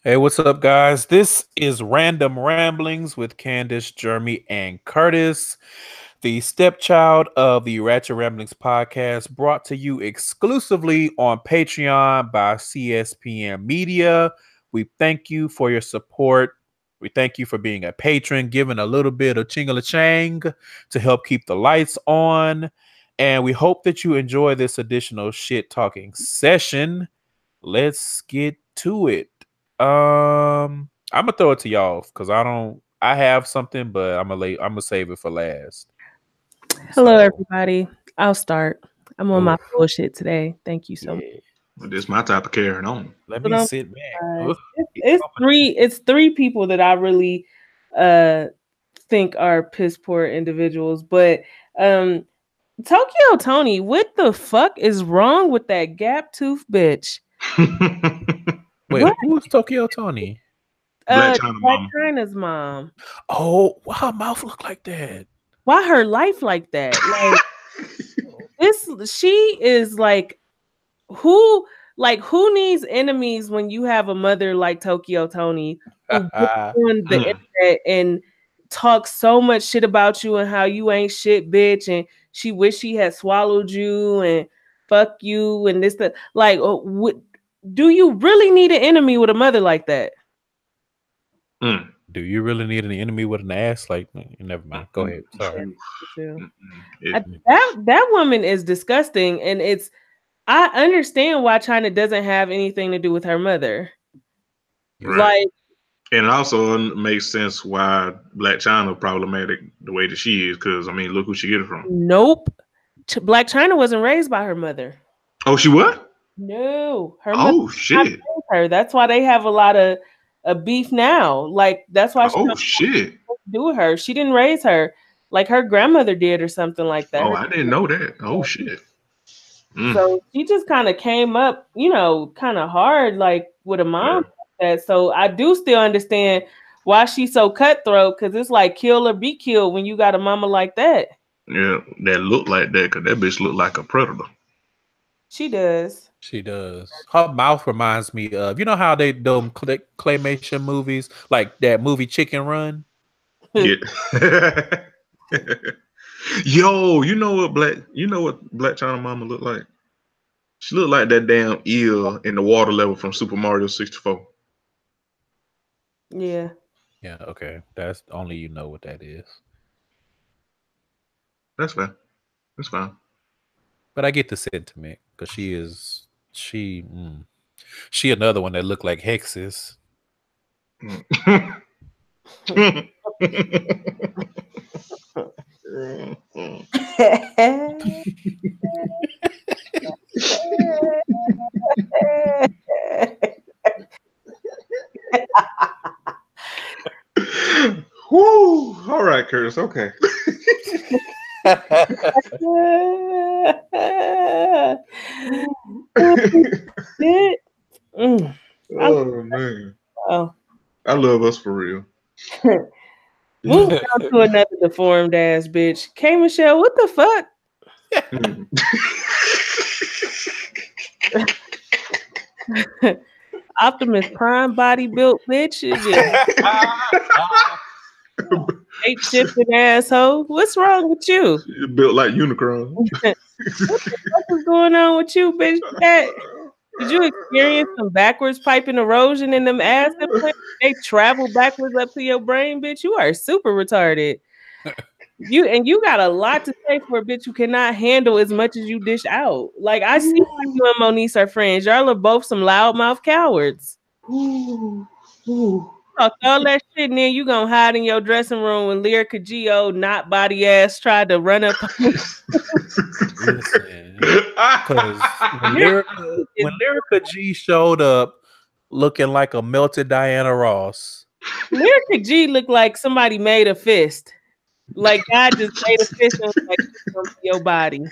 Hey, what's up, guys? This is Random Ramblings with Candace, Jeremy, and Curtis, the stepchild of the Ratchet Ramblings podcast, brought to you exclusively on Patreon by CSPM Media. We thank you for your support. We thank you for being a patron, giving a little bit of ching-a-la-chang to help keep the lights on. And we hope that you enjoy this additional shit talking session. Let's get to it. I'm gonna throw it to y'all because I have something, but I'm gonna save it for last. Hello, So, everybody. I'll start. I'm on my oof, bullshit today. Thank you so much. yeah. Well, this my type of carrying on. Let So me don't sit back. guys. Oof, It's, get it's company. three. It's three people that I really uh think are piss poor individuals. But um, Tokyo Tony, what the fuck is wrong with that gap tooth bitch? Wait, What? who's Tokyo Tony? Black China Black mama. China's mom. Oh, why her mouth look like that? Why her life like that? Like this, she is like who who needs enemies when you have a mother like Tokyo Tony who gets on the internet and talks so much shit about you and how you ain't shit, bitch, and she wish she had swallowed you and fuck you and this that like do you really need an enemy with a mother like that? Do you really need an enemy with an ass? Like, never mind. Go ahead. Sorry. That woman is disgusting, and I understand why China doesn't have anything to do with her mother. Right. Like, and it also makes sense why Black China problematic the way that she is, because I mean, look who she get it from. Nope. Black China wasn't raised by her mother. Oh, she what? No, her mother. Oh shit. Her. That's why they have a lot of beef now. Like that's why. Oh shit. Do with her. She didn't raise her like her grandmother did, or something like that. Oh, I didn't know that. Oh shit. So she just kind of came up, kind of hard, like with a mom like that. So I do still understand why she's so cutthroat, because it's like kill or be killed when you got a mama like that. Yeah, that look like that, because that bitch look like a predator. She does. She does. Her mouth reminds me of, you know how they do claymation movies, like that movie Chicken Run? Yeah. Yo, you know what Black China Mama look like? She look like that damn eel in the water level from Super Mario 64. Yeah. Yeah, okay. That's only you know what that is. That's fine. That's fine. But I get the sentiment because she another one that looked like hexes. Whoo! All right, Curtis. Okay. Oh man. Oh. I love us for real. Moving on to another deformed ass bitch. K Michelle, what the fuck? Optimus Prime body built bitch. Shape shifted asshole. What's wrong with you? You're built like Unicron. What the fuck is going on with you, bitch? Did you experience some backwards piping erosion in them ass implants? They travel backwards up to your brain, bitch. You are super retarded. You got a lot to say for a bitch who cannot handle as much as you dish out. Like I see why you and Moniece are friends. Y'all are both some loudmouth cowards. Talk all that shit, and then you gonna hide in your dressing room when Lyrica Geo, not body ass, tried to run up. Listen, because when Lyrica G showed up looking like a melted Diana Ross, Lyrica G looked like somebody made a fist. Like God just made a fist and was like your body.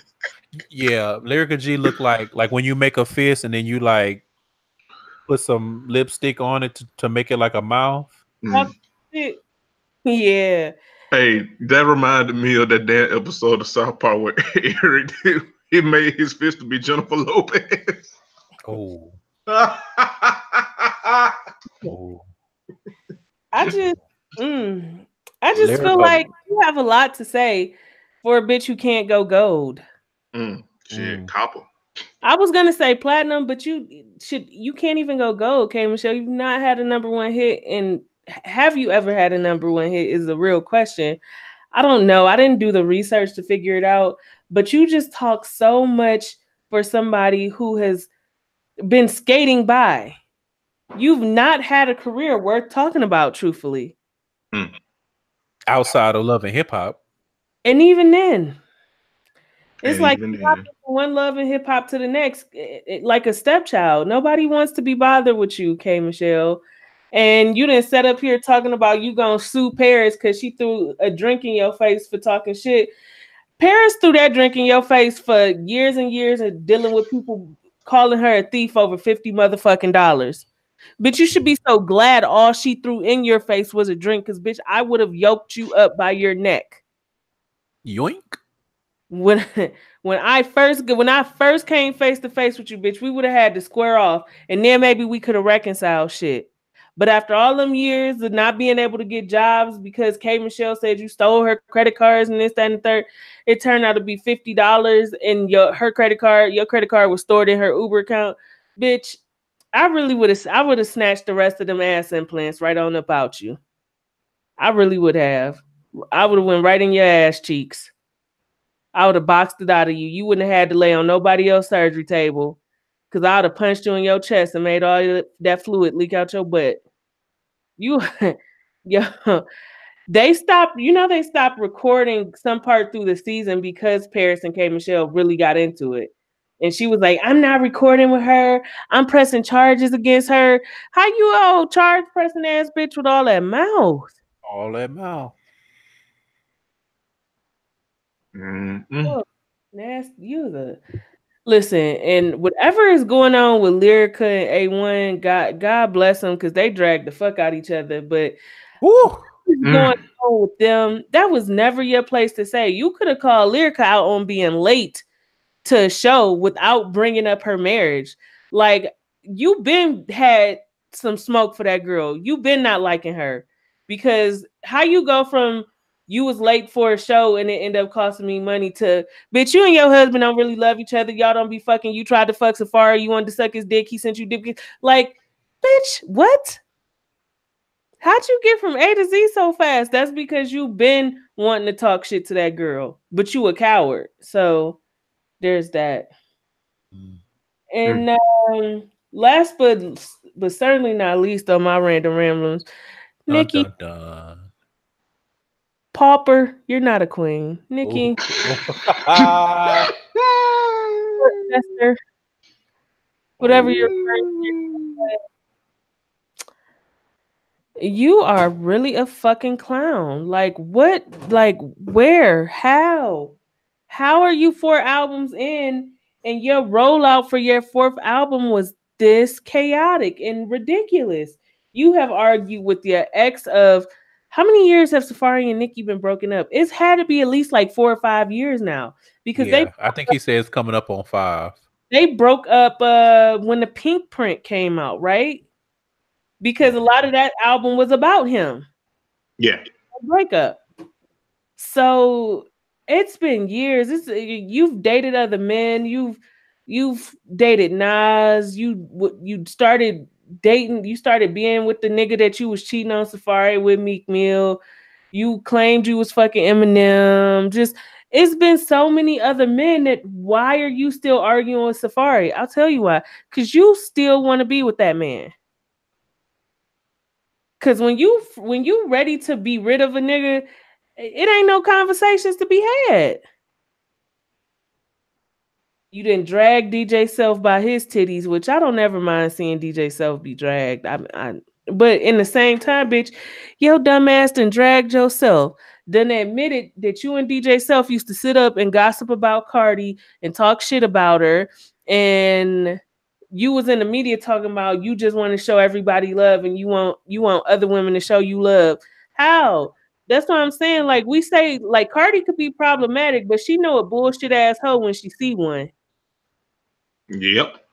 Yeah, Lyrica G looked like when you make a fist and then you like put some lipstick on it to make it like a mouth. Yeah. Hey, that reminded me of that damn episode of South Park where Eric he made his fist to be Jennifer Lopez. Oh. I just, I just feel like you have a lot to say for a bitch who can't go gold. Shit, copper. I was gonna say platinum, but you can't even go gold, K Michelle. You've not had a number one hit, and have you ever had a number one hit is a real question. I don't know. I didn't do the research to figure it out, but you just talk so much for somebody who has been skating by. You've not had a career worth talking about, truthfully. Outside of Love and Hip Hop. And even then, it's like one Love and Hip Hop to the next, like a stepchild. Nobody wants to be bothered with you, K Michelle. And you didn't set up here talking about you gonna sue Paris because she threw a drink in your face for talking shit. Paris threw that drink in your face for years and years of dealing with people calling her a thief over $50 motherfucking dollars. But you should be so glad all she threw in your face was a drink, because bitch, I would have yoked you up by your neck. Yoink. When I first came face to face with you, bitch, we would have had to square off, and then maybe we could have reconciled shit. But after all them years of not being able to get jobs because K Michelle said you stole her credit cards and this, that, and the third, it turned out to be $50 and your credit card was stored in her Uber account. Bitch, I would have snatched the rest of them ass implants right on up out you. I really would have. I would have went right in your ass cheeks. I would have boxed it out of you. You wouldn't have had to lay on nobody else's surgery table, because I would have punched you in your chest and made all that fluid leak out your butt. They stopped recording some part through the season because Paris and K Michelle really got into it. And she was like, I'm not recording with her. I'm pressing charges against her. How you old charge pressing ass bitch with all that mouth? All that mouth. Oh, nasty. Listen, and whatever is going on with Lyrica and A1, God bless them, because they dragged the fuck out each other. But what's going on with them? That was never your place to say. You could have called Lyrica out on being late to a show without bringing up her marriage. Like, you been had some smoke for that girl. You been not liking her, because how you go from you was late for a show and it ended up costing me money to, bitch, you and your husband don't really love each other. Y'all don't be fucking. You tried to fuck Safari. You wanted to suck his dick. He sent you dick. Like, bitch, what? How'd you get from A to Z so fast? That's because you've been wanting to talk shit to that girl, but you a coward. So there's that. And last but certainly not least on my random ramblings, Nikki. Pauper, you're not a queen. Nikki. Whatever you're you are really a fucking clown. Like, what? Like, where? How? How are you 4 albums in and your rollout for your 4th album was this chaotic and ridiculous? You have argued with your ex of, how many years have Safari and Nicki been broken up? It's had to be at least like 4 or 5 years now, because I think he said it's coming up on 5. They broke up when the Pink Print came out, right? Because a lot of that album was about him. Yeah. A breakup. So it's been years. You've dated other men. You've dated Nas. You started dating. You started being with the nigga that you was cheating on Safari with, Meek Mill. You claimed you was fucking Eminem. It's been so many other men that, why are you still arguing with Safari? I'll tell you why. Because you still want to be with that man. Because when you ready to be rid of a nigga, it ain't no conversations to be had. You didn't drag DJ Self by his titties, which I don't ever mind seeing DJ Self be dragged. But in the same time, bitch, yo dumbass done dragged yourself. Done admitted that you and DJ Self used to sit up and gossip about Cardi and talk shit about her, and you was in the media talking about you just want to show everybody love and you want other women to show you love. How? That's what I'm saying. Like, we say, like, Cardi could be problematic, but she know a bullshit asshole when she see one. Yep.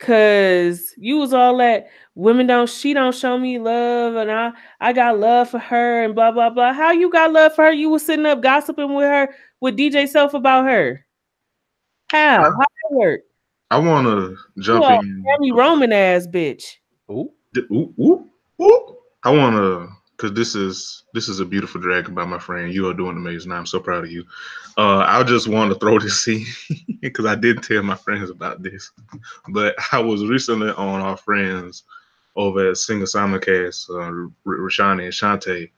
Cause you was all that she don't show me love, and I got love for her and blah blah blah. How you got love for her? You was sitting up gossiping with her with DJ Self about her. How that work? I want to jump in. Tammy Roman ass bitch. Ooh. Ooh. I want to, because this is a beautiful drag by my friend. You are doing amazing. I'm so proud of you. I just want to throw this scene because I did tell my friends about this, but I was recently on our friends over at Singer Simulcast, Rashani and Shantae,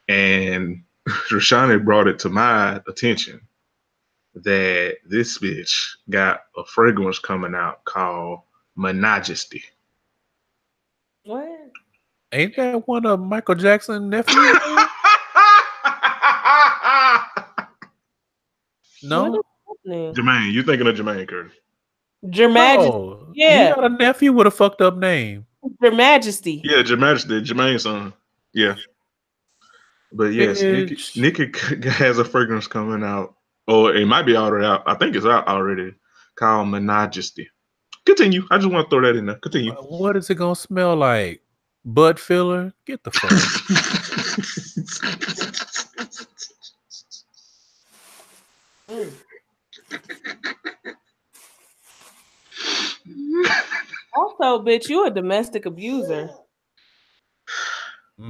and Rashani brought it to my attention that this bitch got a fragrance coming out called Monajesty. What? Ain't that one of Michael Jackson's nephews? No. Jermaine, you thinking of Jermaine Curtis? Jermajesty. Oh, yeah. He got a nephew with a fucked up name. Jermajesty. Yeah, Jermajesty, Jermaine's son. Yeah. But yes, Nikki has a fragrance coming out. Or it might be already out. I think it's out already. Called Monajesty. Continue. I just want to throw that in there. Continue. What is it gonna smell like? Butt filler? Get the fuck. Also, bitch, you a domestic abuser.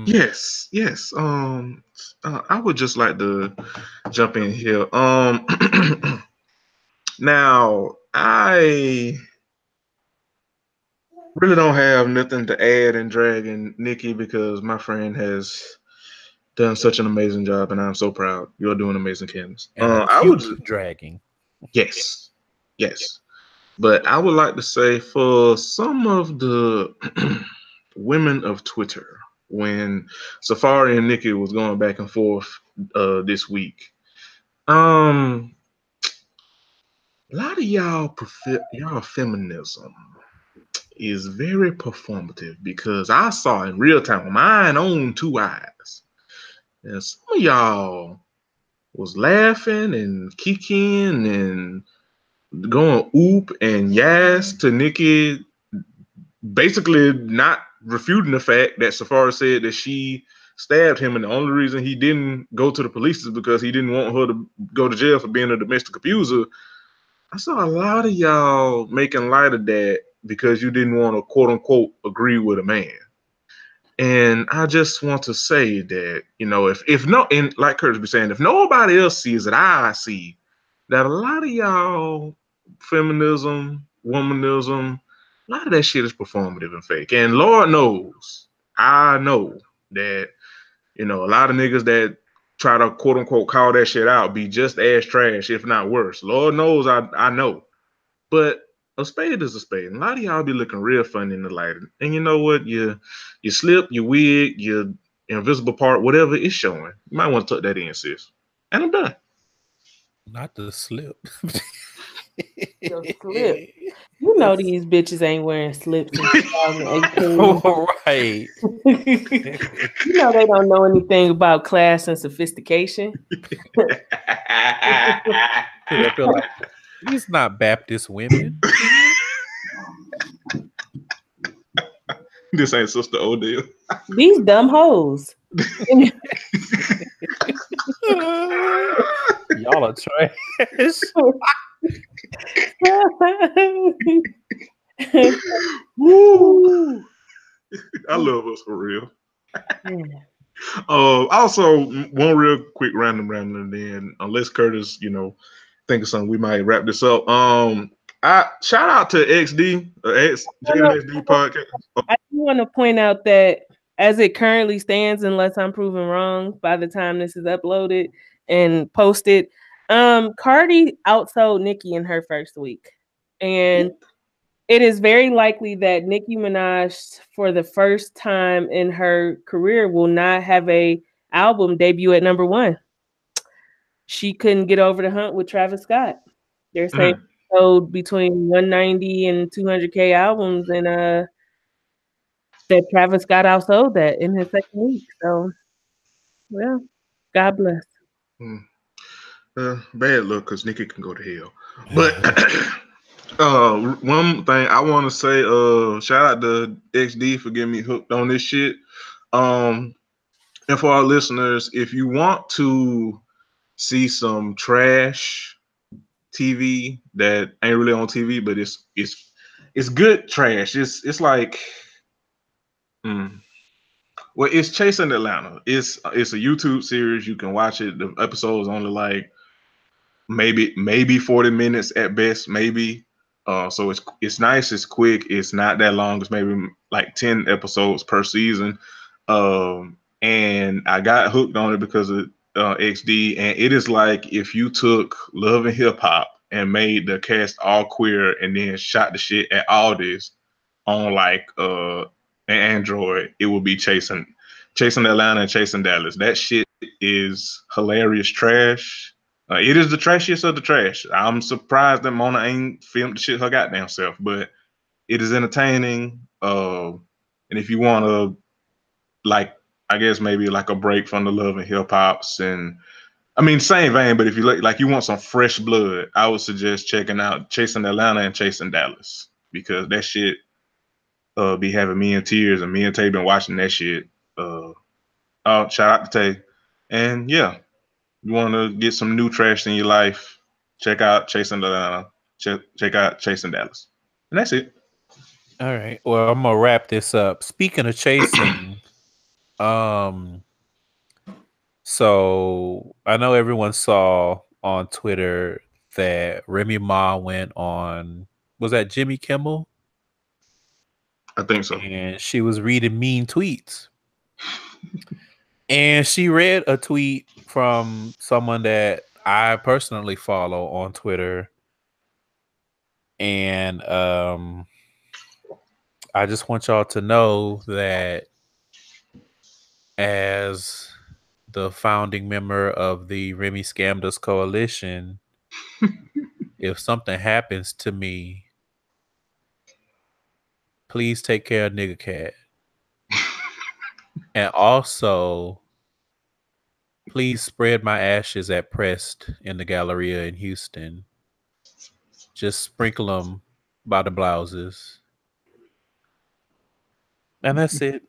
Yes. I would just like to jump in here. Now I really don't have nothing to add in dragging Nikki because my friend has done such an amazing job, and I'm so proud. You're doing amazing, Candace. I would dragging. Yes. But I would like to say for some of the women of Twitter, when Safari and Nikki was going back and forth this week, a lot of y'all feminism is very performative because I saw in real time with mine own two eyes. And some of y'all was laughing and kicking and going oop and yes to Nikki, basically not refuting the fact that Safari said that she stabbed him, and the only reason he didn't go to the police is because he didn't want her to go to jail for being a domestic abuser. I saw a lot of y'all making light of that because you didn't want to quote unquote agree with a man. And I just want to say that, if no, and like Curtis be saying, if nobody else sees it, I see that a lot of y'all feminism, womanism, a lot of that shit is performative and fake. And Lord knows, I know that, a lot of niggas that try to quote unquote call that shit out be just as trash, if not worse. Lord knows I know. But a spade is a spade. And a lot of y'all be looking real funny in the light. And you know what? You slip, your wig, your invisible part, whatever is showing. You might want to tuck that in, sis. And I'm done. Not the slip. Your slip. You know these bitches ain't wearing slips in 2018. Right. You know they don't know anything about class and sophistication. I feel like these not Baptist women. This ain't Sister Odell. These dumb hoes. Y'all are trash. Woo. I love us for real. Also, one real quick random, then unless Curtis, think of something, we might wrap this up. Shout out to XD, XD podcast. I do want to point out that as it currently stands, unless I'm proven wrong by the time this is uploaded and posted, Cardi outsold Nicki in her first week. And it is very likely that Nicki Minaj, for the first time in her career, will not have a album debut at number 1. She couldn't get over the hump with Travis Scott. They're saying sold between 190 and 200K albums, and that Travis Scott outsold that in his second week. So, well, God bless. Bad luck because Nicki can go to hell. But One thing I want to say, shout out to XD for getting me hooked on this shit. And for our listeners, if you want to see some trash TV that ain't really on TV, but it's good trash. It's like, well, it's Chasing Atlanta. It's a YouTube series. You can watch it. The episode's only like maybe 40 minutes at best, maybe. So it's nice, it's quick, it's not that long. It's maybe like 10 episodes per season. And I got hooked on it because of XD, and it is like if you took Love and Hip Hop and made the cast all queer and then shot the shit at all this on like an Android, it would be Chasing Atlanta and Chasing Dallas. That shit is hilarious trash. It is the trashiest of the trash. I'm surprised that Mona ain't filmed the shit her goddamn self, but it is entertaining. And if you want to, like, I guess maybe like a break from the Love and Hip Hops, and I mean, same vein, but if you like you want some fresh blood, I would suggest checking out Chasing Atlanta and Chasing Dallas, because that shit be having me in tears, and me and Tay been watching that shit. Oh, shout out to Tay. And yeah. You want to get some new trash in your life, check out Chasing Atlanta, check out Chasing Dallas. And that's it. All right. Well, I'm gonna wrap this up. Speaking of chasing, so I know everyone saw on Twitter that Remy Ma went on, was that Jimmy Kimmel? I think so. And she was reading mean tweets. And she read a tweet from someone that I personally follow on Twitter. And I just want y'all to know that as the founding member of the Remy Scammed Us Coalition, if something happens to me, please take care of Nigga Cat. And also, please spread my ashes at Prest in the Galleria in Houston. Just sprinkle them by the blouses. And that's it.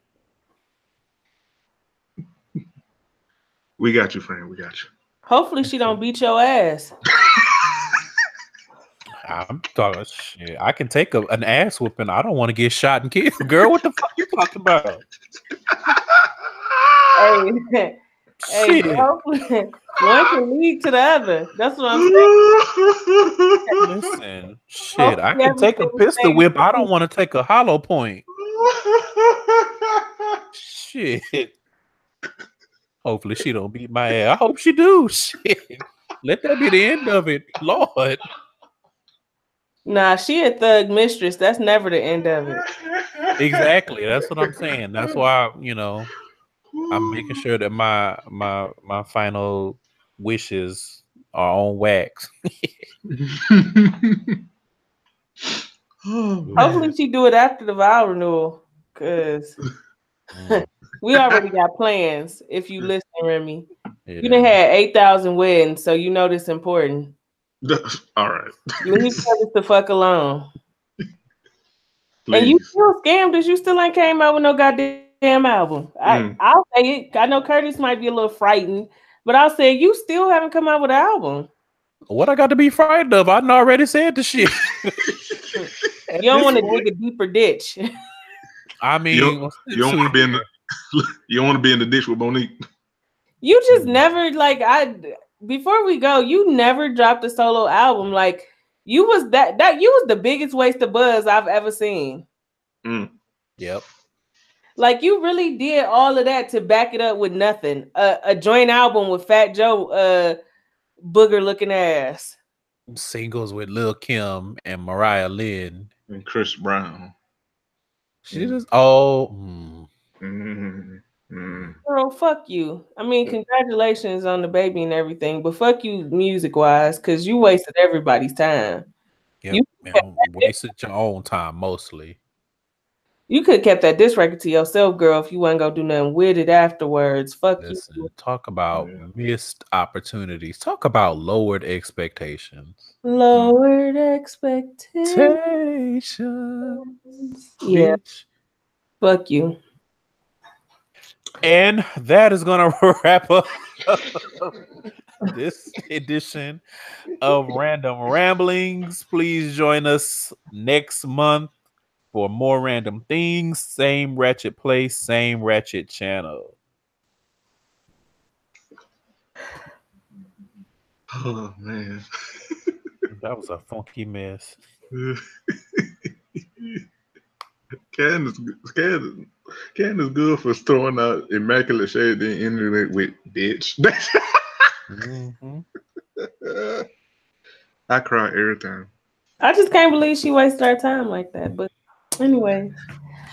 We got you, friend. We got you. Hopefully she don't beat your ass. I'm talking shit. I can take an ass whooping. I don't want to get shot and killed. Girl, what the fuck you talking about? Hey, hopefully one can lead to the other. That's what I'm saying. Listen, shit, I can take a pistol whip. I don't want to take a hollow point. Shit. Hopefully she don't beat my ass. I hope she do. Shit. Let that be the end of it. Lord. Nah, she a thug mistress. That's never the end of it. Exactly. That's what I'm saying. That's why, I'm making sure that my final wishes are on wax. Hopefully she do it after the vow renewal, because we already got plans. If you listen, Remy, you done had 8,000 weddings, so you know this important. All right. Leave us the fuck alone. Please. And you still scammed us. You still ain't came out with no goddamn album. I'll say it. I know Curtis might be a little frightened, but I'll say you still haven't come out with an album. What I got to be frightened of? I already said the shit. You don't want to dig a deeper ditch. I mean, you don't want to be in the ditch with Monique. You just never before we go, you never dropped a solo album. Like you was you was the biggest waste of buzz I've ever seen. Yep. Like you really did all of that to back it up with nothing. A joint album with Fat Joe, booger looking ass. Singles with Lil Kim and Mariah Lynn and Chris Brown. She just Girl, fuck you. I mean, congratulations on the baby and everything, but fuck you music wise, because you wasted everybody's time. Yep. You wasted your own time mostly. You could have kept that disc record to yourself, girl, if you wasn't gonna do nothing with it afterwards. Fuck Listen, you. talk about missed opportunities. Talk about lowered expectations. Lowered expectations. Yeah. Bitch. Fuck you. And that is gonna wrap up this edition of Random Ramblings. Please join us next month for more random things. Same ratchet place, same ratchet channel. Oh man. That was a funky mess. Candace good for throwing out immaculate shade then ending it with bitch. Mm-hmm. I cry every time. I just can't believe she wasted her time like that. But anyway.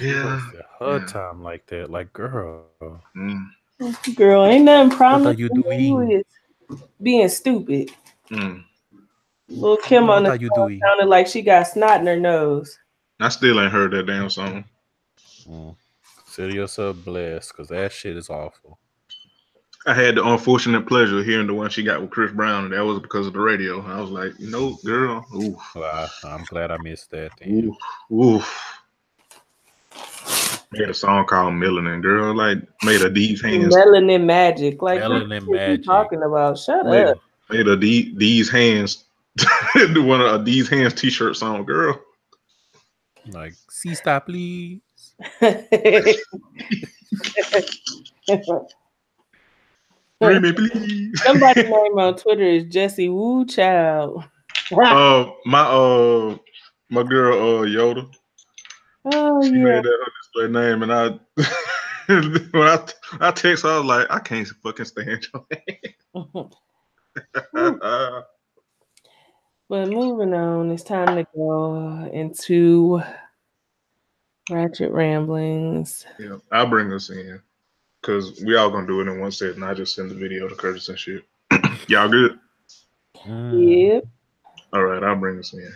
Yeah. Her time like that. Like, girl. Mm. Girl, ain't nothing promised. What are you doing? Being stupid. Mm. Lil' Kim on the phone sounded like she got snot in her nose. I still ain't heard that damn song. Consider yourself blessed, because that shit is awful. I had the unfortunate pleasure of hearing the one she got with Chris Brown, and that was because of the radio. I was like, no, girl. Oof. Well, I'm glad I missed that. Oof. Oof. Made a song called Melanin, girl. Like, made a these hands. Melanin magic. Like, Melanin what are you talking about? Shut up. Made a these hands. One of these hands t-shirt song, girl. Like, stop, please. Me, please. Somebody's name on Twitter is Jesse Woo Child. My girl Yoda. Oh, she yeah. made that her display name, and I when I text her, I was like, I can't fucking stand your name. But moving on, it's time to go into Ratchet Ramblings. Yeah, I'll bring us in because we all gonna do it in one set, and I just send the video to Curtis and shit. Y'all good? Yep. All right, I'll bring us in.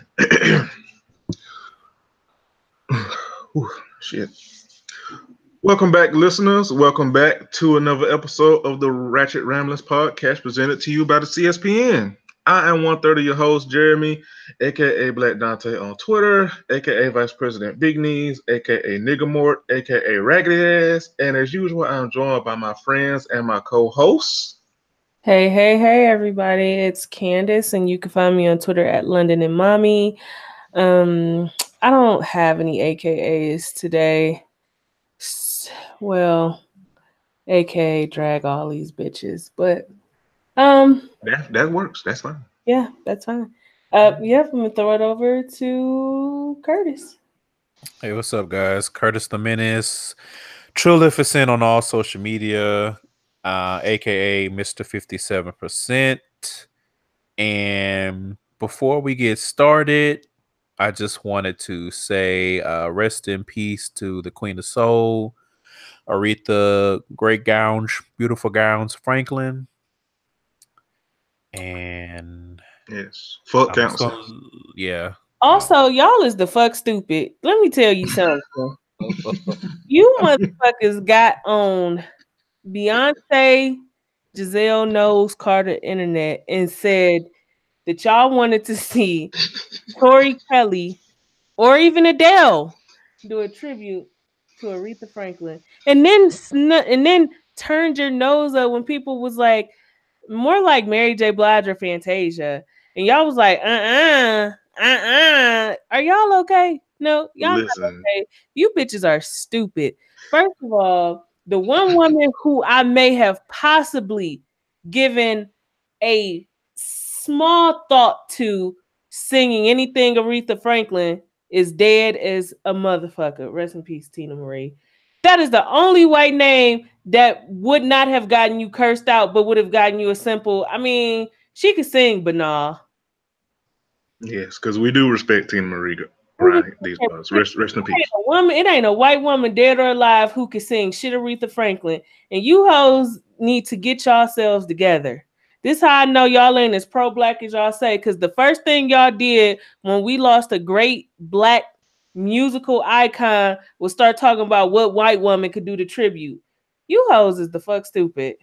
Shit. Welcome back, listeners. Welcome back to another episode of the Ratchet Ramblings podcast presented to you by the CSPN. I am one third of your host, Jeremy, aka Black Dante on Twitter, aka Vice President Big Knees, aka Nigga Mort, aka Raggedy Ass, and as usual, I'm joined by my friends and my co-hosts. Hey, everybody! It's Candace, and you can find me on Twitter at London and Mommy. I don't have any AKAs today. Well, AKA drag all these bitches, but that works. That's fine. Yeah, that's fine. I'm gonna throw it over to Curtis. Hey, what's up, guys? Curtis the Menace, Trillificent on all social media, aka Mr. 57%. And before we get started, I just wanted to say rest in peace to the Queen of Soul, Aretha, great gowns, beautiful gowns, Franklin. And yes, fuck council. Yeah. Also, y'all is the fuck stupid. Let me tell you something. You motherfuckers got on Beyonce, Giselle Knowles, Carter Internet and said that y'all wanted to see Tori Kelly or even Adele do a tribute to Aretha Franklin, and then turned your nose up when people was like, more like Mary J. Blige or Fantasia, and y'all was like, are y'all okay? No, y'all not okay. You bitches are stupid. First of all, the one woman who I may have possibly given a small thought to singing anything Aretha Franklin is dead as a motherfucker. Rest in peace, Tina Marie. That is the only white name that would not have gotten you cursed out, but would have gotten you a simple, I mean, she could sing, but nah. Yes, because we do respect Tina Marie. Right, these parts. Rest in peace. It ain't a white woman, dead or alive, who can sing shit Aretha Franklin. And you hoes need to get yourselves together. This how I know y'all ain't as pro-black as y'all say, because the first thing y'all did when we lost a great black musical icon will start talking about what white woman could do to tribute. You hoes is the fuck stupid.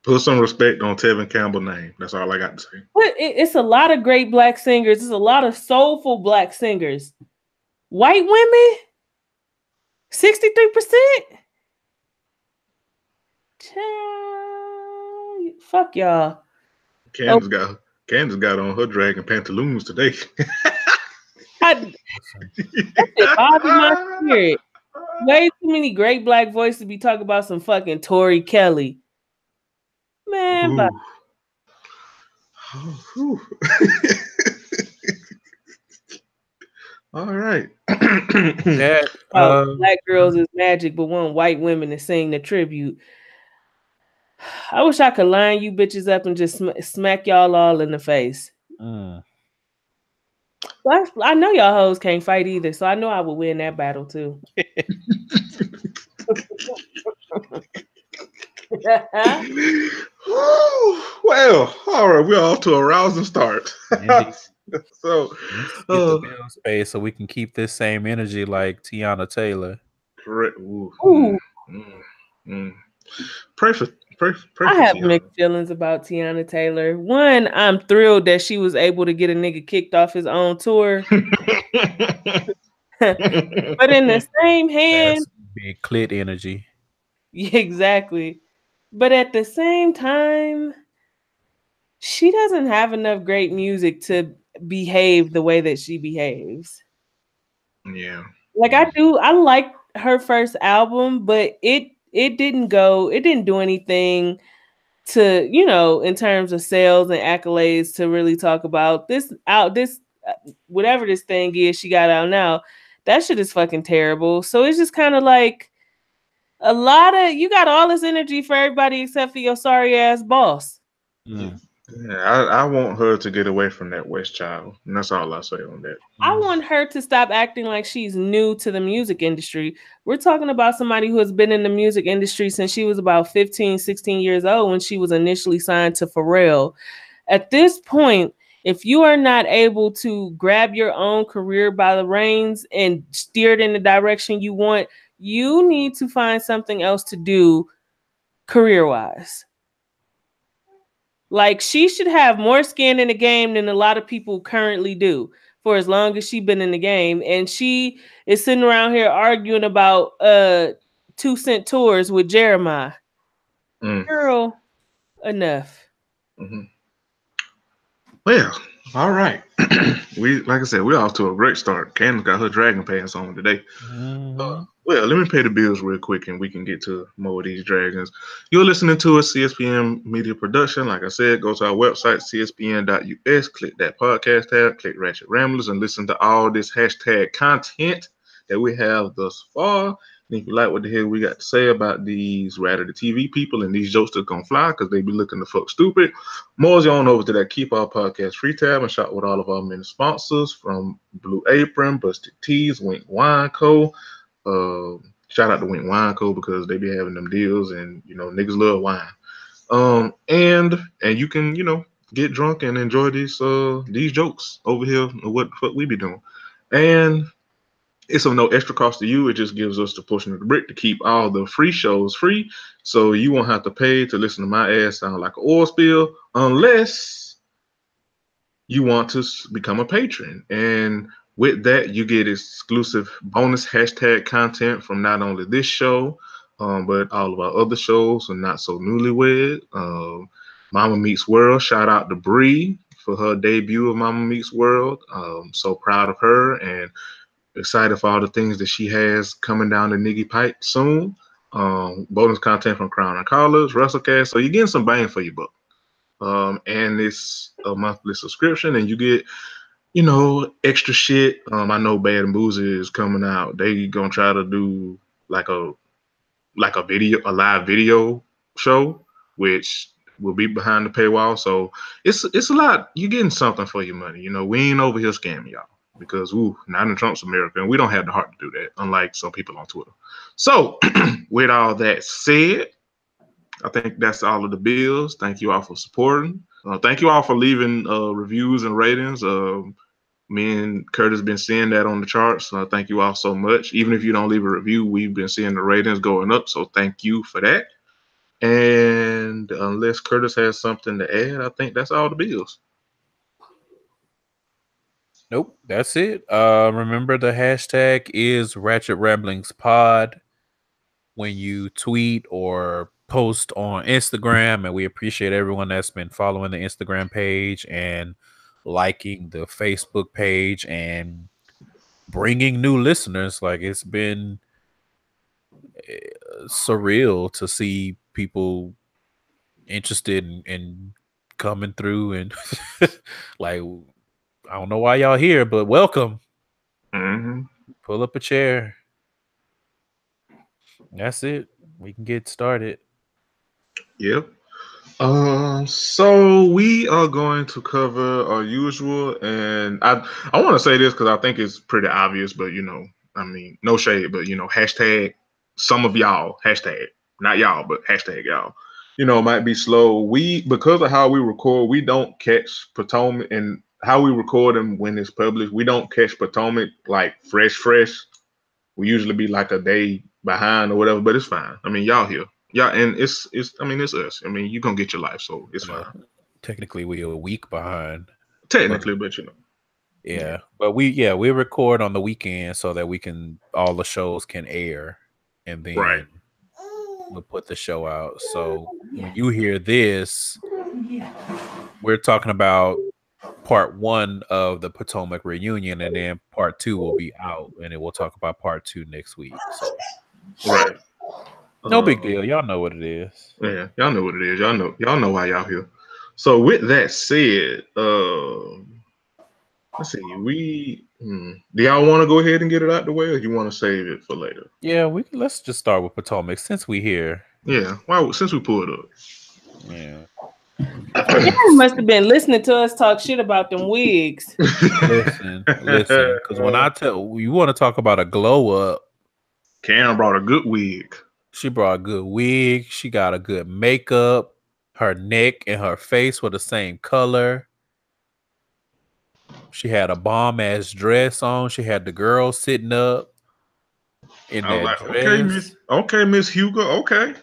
Put some respect on Tevin Campbell's name. That's all I got to say. But it's a lot of great black singers. There's a lot of soulful black singers. White women, 63%. Fuck y'all. Candace got on her dragon pantaloons today. That shit bothers my spirit. Way too many great black voices to be talking about some fucking Tori Kelly. Man, but all right. That black girls is magic, but want white women to sing the tribute. I wish I could line you bitches up and just smack y'all all in the face. I know y'all hoes can't fight either, so I know I would win that battle too. Well, all right, we're off to a rousing start. So, get the bill space so we can keep this same energy like Tiana Taylor. Correct. Ooh. Pray for I have Tiana. mixed feelings about Tiana Taylor. One, I'm thrilled that she was able to get a nigga kicked off his own tour. But in the same hand, that's big clit energy. Yeah, exactly. But at the same time, she doesn't have enough great music to behave the way that she behaves. Yeah. Like I like her first album, but it didn't do anything to, in terms of sales and accolades to really talk about this whatever this thing is she got out now. That shit is fucking terrible. So it's just kind of like a lot of, you got all this energy for everybody except for your sorry ass boss. Yeah, I want her to get away from that West Child, and that's all I say on that. I want her to stop acting like she's new to the music industry. We're talking about somebody who has been in the music industry since she was about 15, 16 years old when she was initially signed to Pharrell. At this point, if you are not able to grab your own career by the reins and steer it in the direction you want, you need to find something else to do career-wise. Like, she should have more skin in the game than a lot of people currently do for as long as she's been in the game. And she is sitting around here arguing about 2 Cent tours with Jeremiah. Girl, enough. Mm-hmm. Well, all right. Like I said, we're off to a great start. Candace got her dragon pants on today. Well, let me pay the bills real quick and we can get to more of these dragons. You're listening to a CSPN media production. Like I said, go to our website, cspn.us, click that podcast tab, click Ratchet Ramblers, and listen to all this hashtag content that we have thus far. And if you like what the hell we got to say about these Rat the TV people and these jokes that gonna fly because they be looking the fuck stupid, mosey on over to that Keep Our Podcast free tab and shop with all of our many sponsors from Blue Apron, Busted Tees, Wink Wine Co. Shout out to Wink Wine Co. because they be having them deals and niggas love wine. And you can get drunk and enjoy these jokes over here. What the fuck we be doing, and it's of no extra cost to you. It just gives us the portion of the brick to keep all the free shows free. So you won't have to pay to listen to my ass sound like an oil spill unless you want to become a patron. And with that, you get exclusive bonus hashtag content from not only this show, but all of our other shows and Not So Newlywed. Mama Meets World. Shout out to Bree for her debut of Mama Meets World. So proud of her and excited for all the things that she has coming down the Niggy Pipe soon. Bonus content from Crown and Collars, WrestleCast. So you're getting some bang for your buck. And it's a monthly subscription, and you get, extra shit. I know Bad and Boozy is coming out. They gonna try to do like a live video show, which will be behind the paywall. So it's a lot. You're getting something for your money. We ain't over here scamming y'all. Because not in Trump's America, and we don't have the heart to do that, unlike some people on Twitter. So, with all that said, I think that's all of the bills. Thank you all for supporting. Thank you all for leaving reviews and ratings. Me and Curtis been seeing that on the charts. So thank you all so much. Even if you don't leave a review, we've been seeing the ratings going up. So thank you for that. And unless Curtis has something to add, I think that's all the bills. Nope, that's it. Remember the hashtag is Ratchet Ramblings Pod when you tweet or post on Instagram, and we appreciate everyone that's been following the Instagram page and liking the Facebook page and bringing new listeners. Like, it's been surreal to see people interested in coming through and like, I don't know why y'all here, but welcome. Pull up a chair. That's it. We can get started. Yep. So we are going to cover our usual, and I want to say this because I think it's pretty obvious, but I mean, no shade, but hashtag some of y'all, hashtag not y'all, but hashtag y'all, might be slow. Because of how we record, we don't catch Potomac, and how we record them when it's published, we don't catch Potomac like fresh. We usually be like a day behind or whatever, but it's fine. I mean, y'all here. Yeah, and it's I mean, it's us. I mean, you're gonna get your life, so it's fine. Technically we're a week behind. Technically, but Yeah. But we record on the weekend so that all the shows can air, and then we'll put the show out. So when you hear this, we're talking about part 1 of the Potomac reunion, and then part 2 will be out, and then we'll talk about part 2 next week. So. Right. No big deal. Y'all know what it is. Yeah, y'all know what it is. Y'all know why y'all here. So with that said, let's see. Do y'all want to go ahead and get it out the way, or you want to save it for later? Yeah, let's just start with Potomac since we here. Yeah. since we pulled up. Yeah. You must have been listening to us talk shit about them wigs. Listen, because when I tell you want to talk about a glow up, Karen brought a good wig. She brought a good wig. She got a good makeup. Her neck and her face were the same color. She had a bomb ass dress on. She had the girl sitting up in that dress. Okay, Miss Hugo. Okay.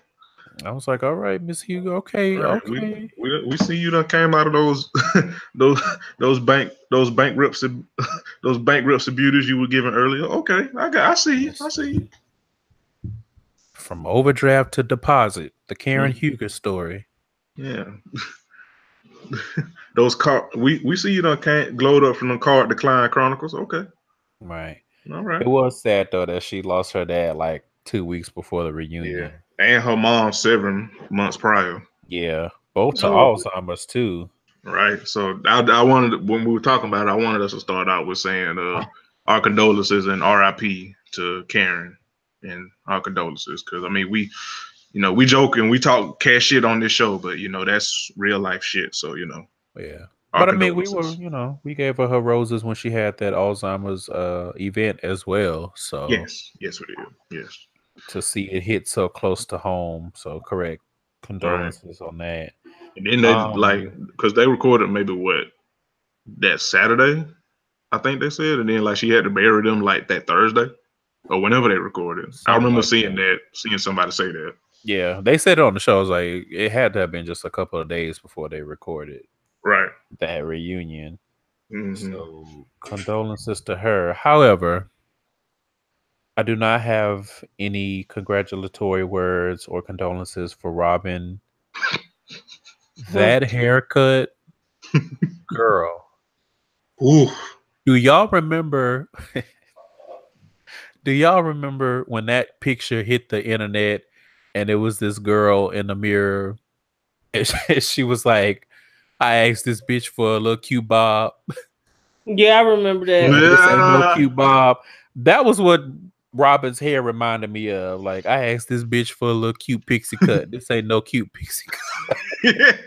I was like, all right, Miss Hugo. Okay, right. Okay. We see you done came out of those those bankruptcy beauties you were given earlier. Okay, I see you. I see you. From overdraft to deposit, the Karen Huger story. Yeah. Those we see you done glowed up from the card decline chronicles. Okay. Right. All right. It was sad though that she lost her dad like 2 weeks before the reunion. Yeah. And her mom 7 months prior. Yeah. Both to Alzheimer's too. Right. So I wanted, when we were talking about it, I wanted us to start out with saying our condolences and RIP to Karen. And our condolences, because I mean we joke and we talk cash shit on this show, but that's real life shit. So yeah. But I mean, we we gave her roses when she had that Alzheimer's event as well. So yes, we did. Yes, to see it hit so close to home. So correct condolences on that. And then they because they recorded maybe that Saturday, I think they said, and then she had to bury them that Thursday. Or whenever they recorded. I remember seeing somebody say that. Yeah, they said it on the show. It was like it had to have been just a couple of days before they recorded that reunion. So condolences to her. However, I do not have any congratulatory words or condolences for Robin. That haircut, girl. Ooh. Do y'all remember? Do y'all remember when that picture hit the internet and it was this girl in the mirror and she was like, I asked this bitch for a little cute bob. Yeah, I remember that. This ain't no cute bob. That was what Robin's hair reminded me of. Like, I asked this bitch for a little cute pixie cut. This ain't no cute pixie cut.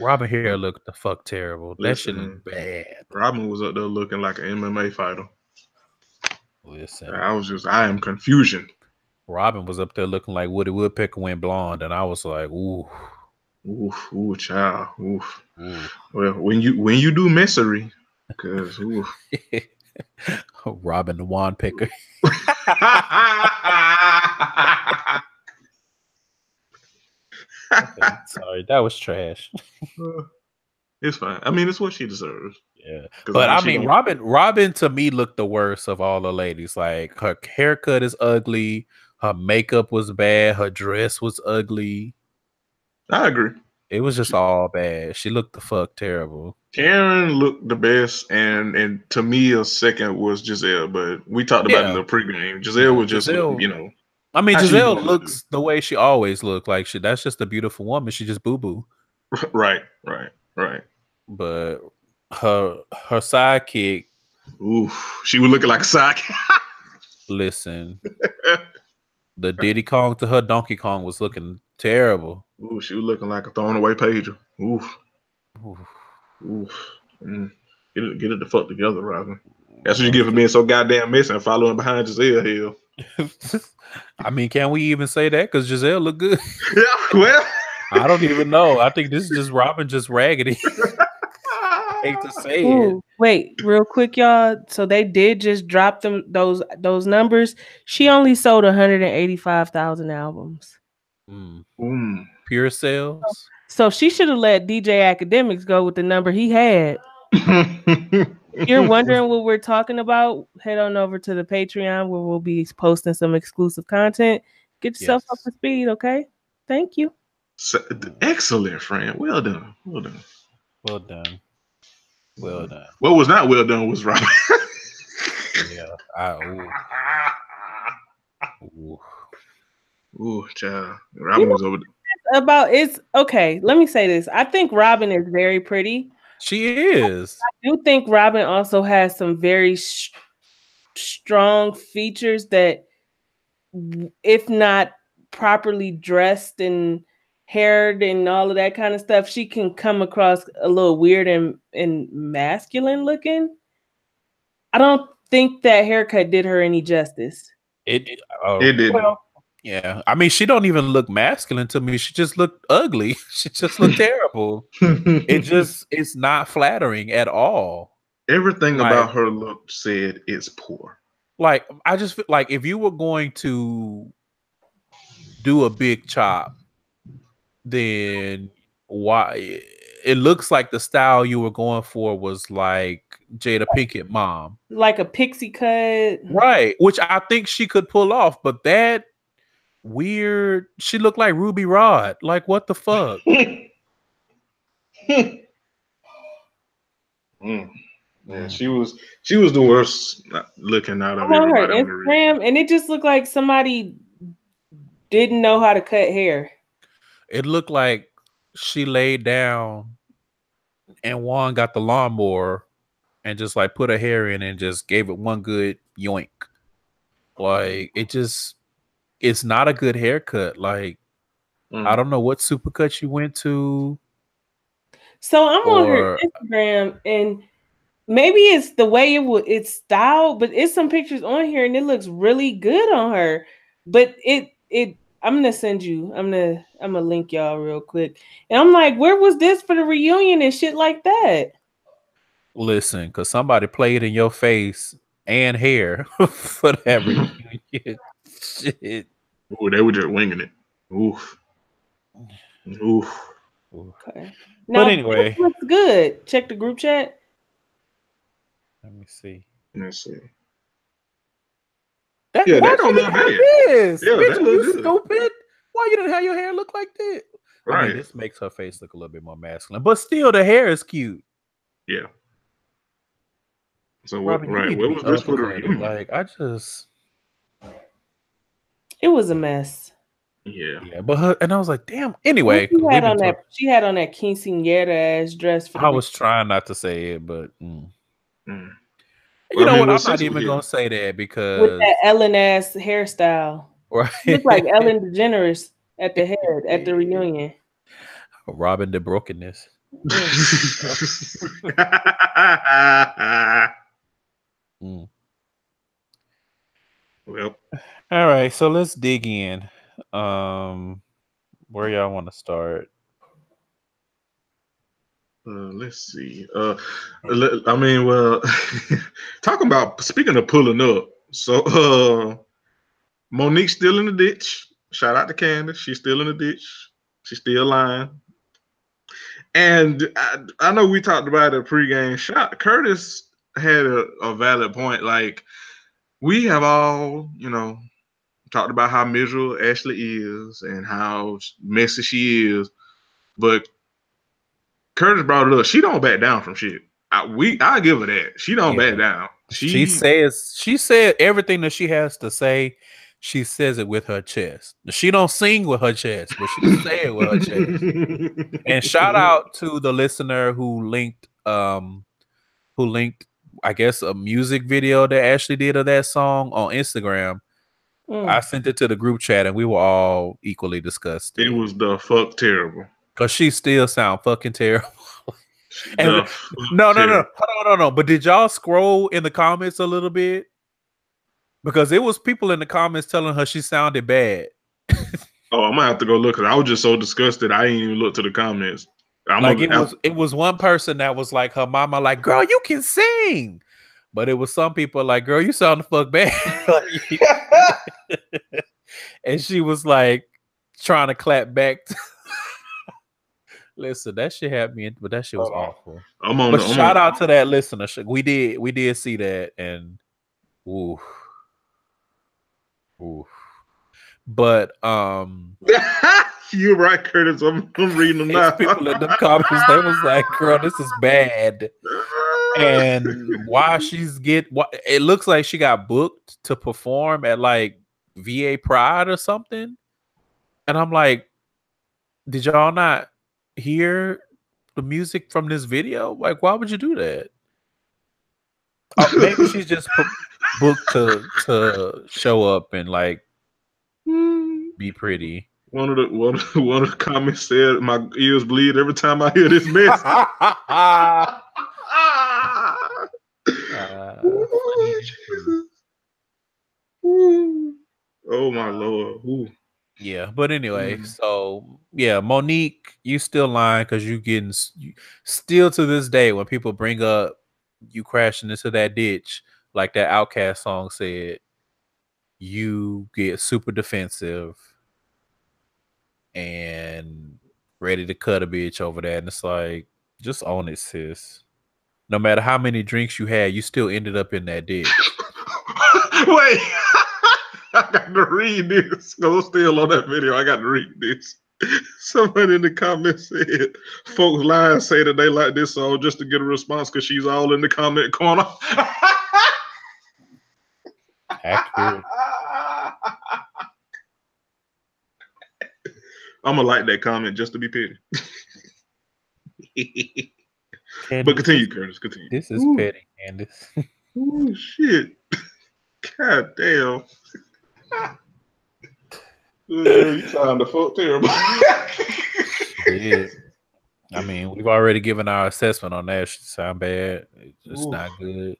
Robin hair looked the fuck terrible. That shit looked bad. Robin was up there looking like an MMA fighter. Listen, I am confusion. Robin was up there looking like Woody Woodpecker went blonde, and I was like, ooh, child, oof. Well, when you do misery, Because Robin the wand picker. Okay, sorry, that was trash. It's fine. I mean, it's what she deserves. Yeah, 'Cause but I she mean, don't- Robin to me looked the worst of all the ladies. Like her haircut is ugly, her makeup was bad, her dress was ugly. I agree. It was just all bad. She looked the fuck terrible. Karen looked the best, and to me, a second was Giselle. But we talked about it in the pregame. Giselle was just, Giselle. you know. I mean, how she Giselle normally looks the way she always looked. Like that's just a beautiful woman. She just boo boo. do. Right. But her sidekick, Oof, she was looking like a sock. listen, the Diddy Kong to her Donkey Kong was looking terrible. Ooh, she was looking like a thrown away pager. Oof. Get it the fuck together, Robin. That's what you get for being so goddamn messy and following behind Giselle Hill. I mean, can we even say that? Because Giselle looked good. Yeah, well, I don't even know. I think this is just Robin just raggedy. I hate to say it. Wait, real quick, y'all. So they did just drop them those numbers. She only sold 185,000 albums. Pure sales. So she should have let DJ Academics go with the number he had. If you're wondering what we're talking about, head on over to the Patreon where we'll be posting some exclusive content. Get yourself up to speed, okay? Thank you. Excellent, friend. Well done. What was not well done was Robin. Yeah. Ooh, child. Robin was over there. It's okay. Let me say this. I think Robin is very pretty. She is. I do think Robin also has some very strong features that, if not properly dressed and haired and all of that kind of stuff, she can come across a little weird and masculine looking. I don't think that haircut did her any justice. It did. Well, yeah. I mean, she don't even look masculine to me. She just looked ugly. She just looked terrible. It's not flattering at all. Everything about her look said it's poor. Like, I just feel like if you were going to do a big chop, then why it looks like the style you were going for was like Jada Pinkett mom. Like a pixie cut. Right. Which I think she could pull off, but that weird, she looked like Ruby Rod. Like, what the fuck? Yeah, she was the worst looking out of everybody on her Instagram, and it just looked like somebody didn't know how to cut hair. It looked like she laid down and Juan got the lawnmower and just like put her hair in and just gave it one good yoink. Like, it's not a good haircut. Like, I don't know what supercut you went to. So I'm on her Instagram, and maybe it's the way it's styled, but it's some pictures on here and it looks really good on her. But I'm gonna send you. I'm gonna link y'all real quick. And I'm like, where was this for the reunion and shit like that? Listen, because somebody played in your face and hair for that reunion. Shit. Oh, they were just winging it. Oof. Okay. Now, but anyway, this looks good. Check the group chat. Let me see. That don't look bad. Yeah, that looks good. Stupid. Why you didn't have your hair look like that? Right. I mean, this makes her face look a little bit more masculine, but still, the hair is cute. Yeah. So what? Robin, Right. What was this for the reunion? Like, it was a mess. Yeah. But I was like, damn. Anyway, she had on that quinceañera ass dress. I was trying not to say it, but Well, you know what? I'm not even gonna say that because with that Ellen ass hairstyle, right? She looked like Ellen DeGeneres at the head at the reunion. Robin the brokenness. Well, all right, so let's dig in. Where y'all want to start? Let's see. I mean, well, talking about speaking of pulling up. So, Monique's still in the ditch. Shout out to Candace. She's still in the ditch. She's still lying. And I know we talked about it pregame. Curtis had a valid point. Like, we have all, talked about how miserable Ashley is and how messy she is. But Curtis brought it up. She don't back down from shit. I give her that. She don't back down. She said everything that she has to say. She says it with her chest. She don't sing with her chest, but she say it with her chest. And shout out to the listener who linked, I guess, a music video that Ashley did of that song on Instagram. I sent it to the group chat, and we were all equally disgusted. It was the fuck terrible. Cause she still sound fucking terrible. And no. But did y'all scroll in the comments a little bit? Because it was people in the comments telling her she sounded bad. Oh, I'm gonna have to go look. Cause I was just so disgusted. I ain't even look to the comments. It was one person that was like her mama, like, girl, you can sing. But it was some people like, girl, you sound the fuck bad. And she was like trying to clap back. Listen, that shit had me, but that shit was awful. Shout out to that listener. We did see that, and ooh. But you're right, Curtis. I'm reading them now. People in the comments, they was like, "Girl, this is bad." And it looks like she got booked to perform at like VA Pride or something. And I'm like, did y'all not hear the music from this video? Like, why would you do that? Maybe she's just booked to show up and like be pretty. One of the comments said, "My ears bleed every time I hear this mess." Oh my Lord. Ooh. Yeah, but anyway, so yeah, Monique, you still lying because still to this day when people bring up you crashing into that ditch, like that Outkast song said, you get super defensive and ready to cut a bitch over that. And it's like, just own it, sis. No matter how many drinks you had, you still ended up in that ditch. Wait. I got to read this. Go still on that video. I got to read this. Somebody in the comments said, folks lying say that they like this song just to get a response because she's all in the comment corner. Accurate. I'm going to like that comment just to be petty. But continue, Curtis. Continue. This is petty, Candace. Oh, shit. God damn. You sound the fuck terrible. Yeah. I mean, we've already given our assessment on that. She sound bad. It's not good.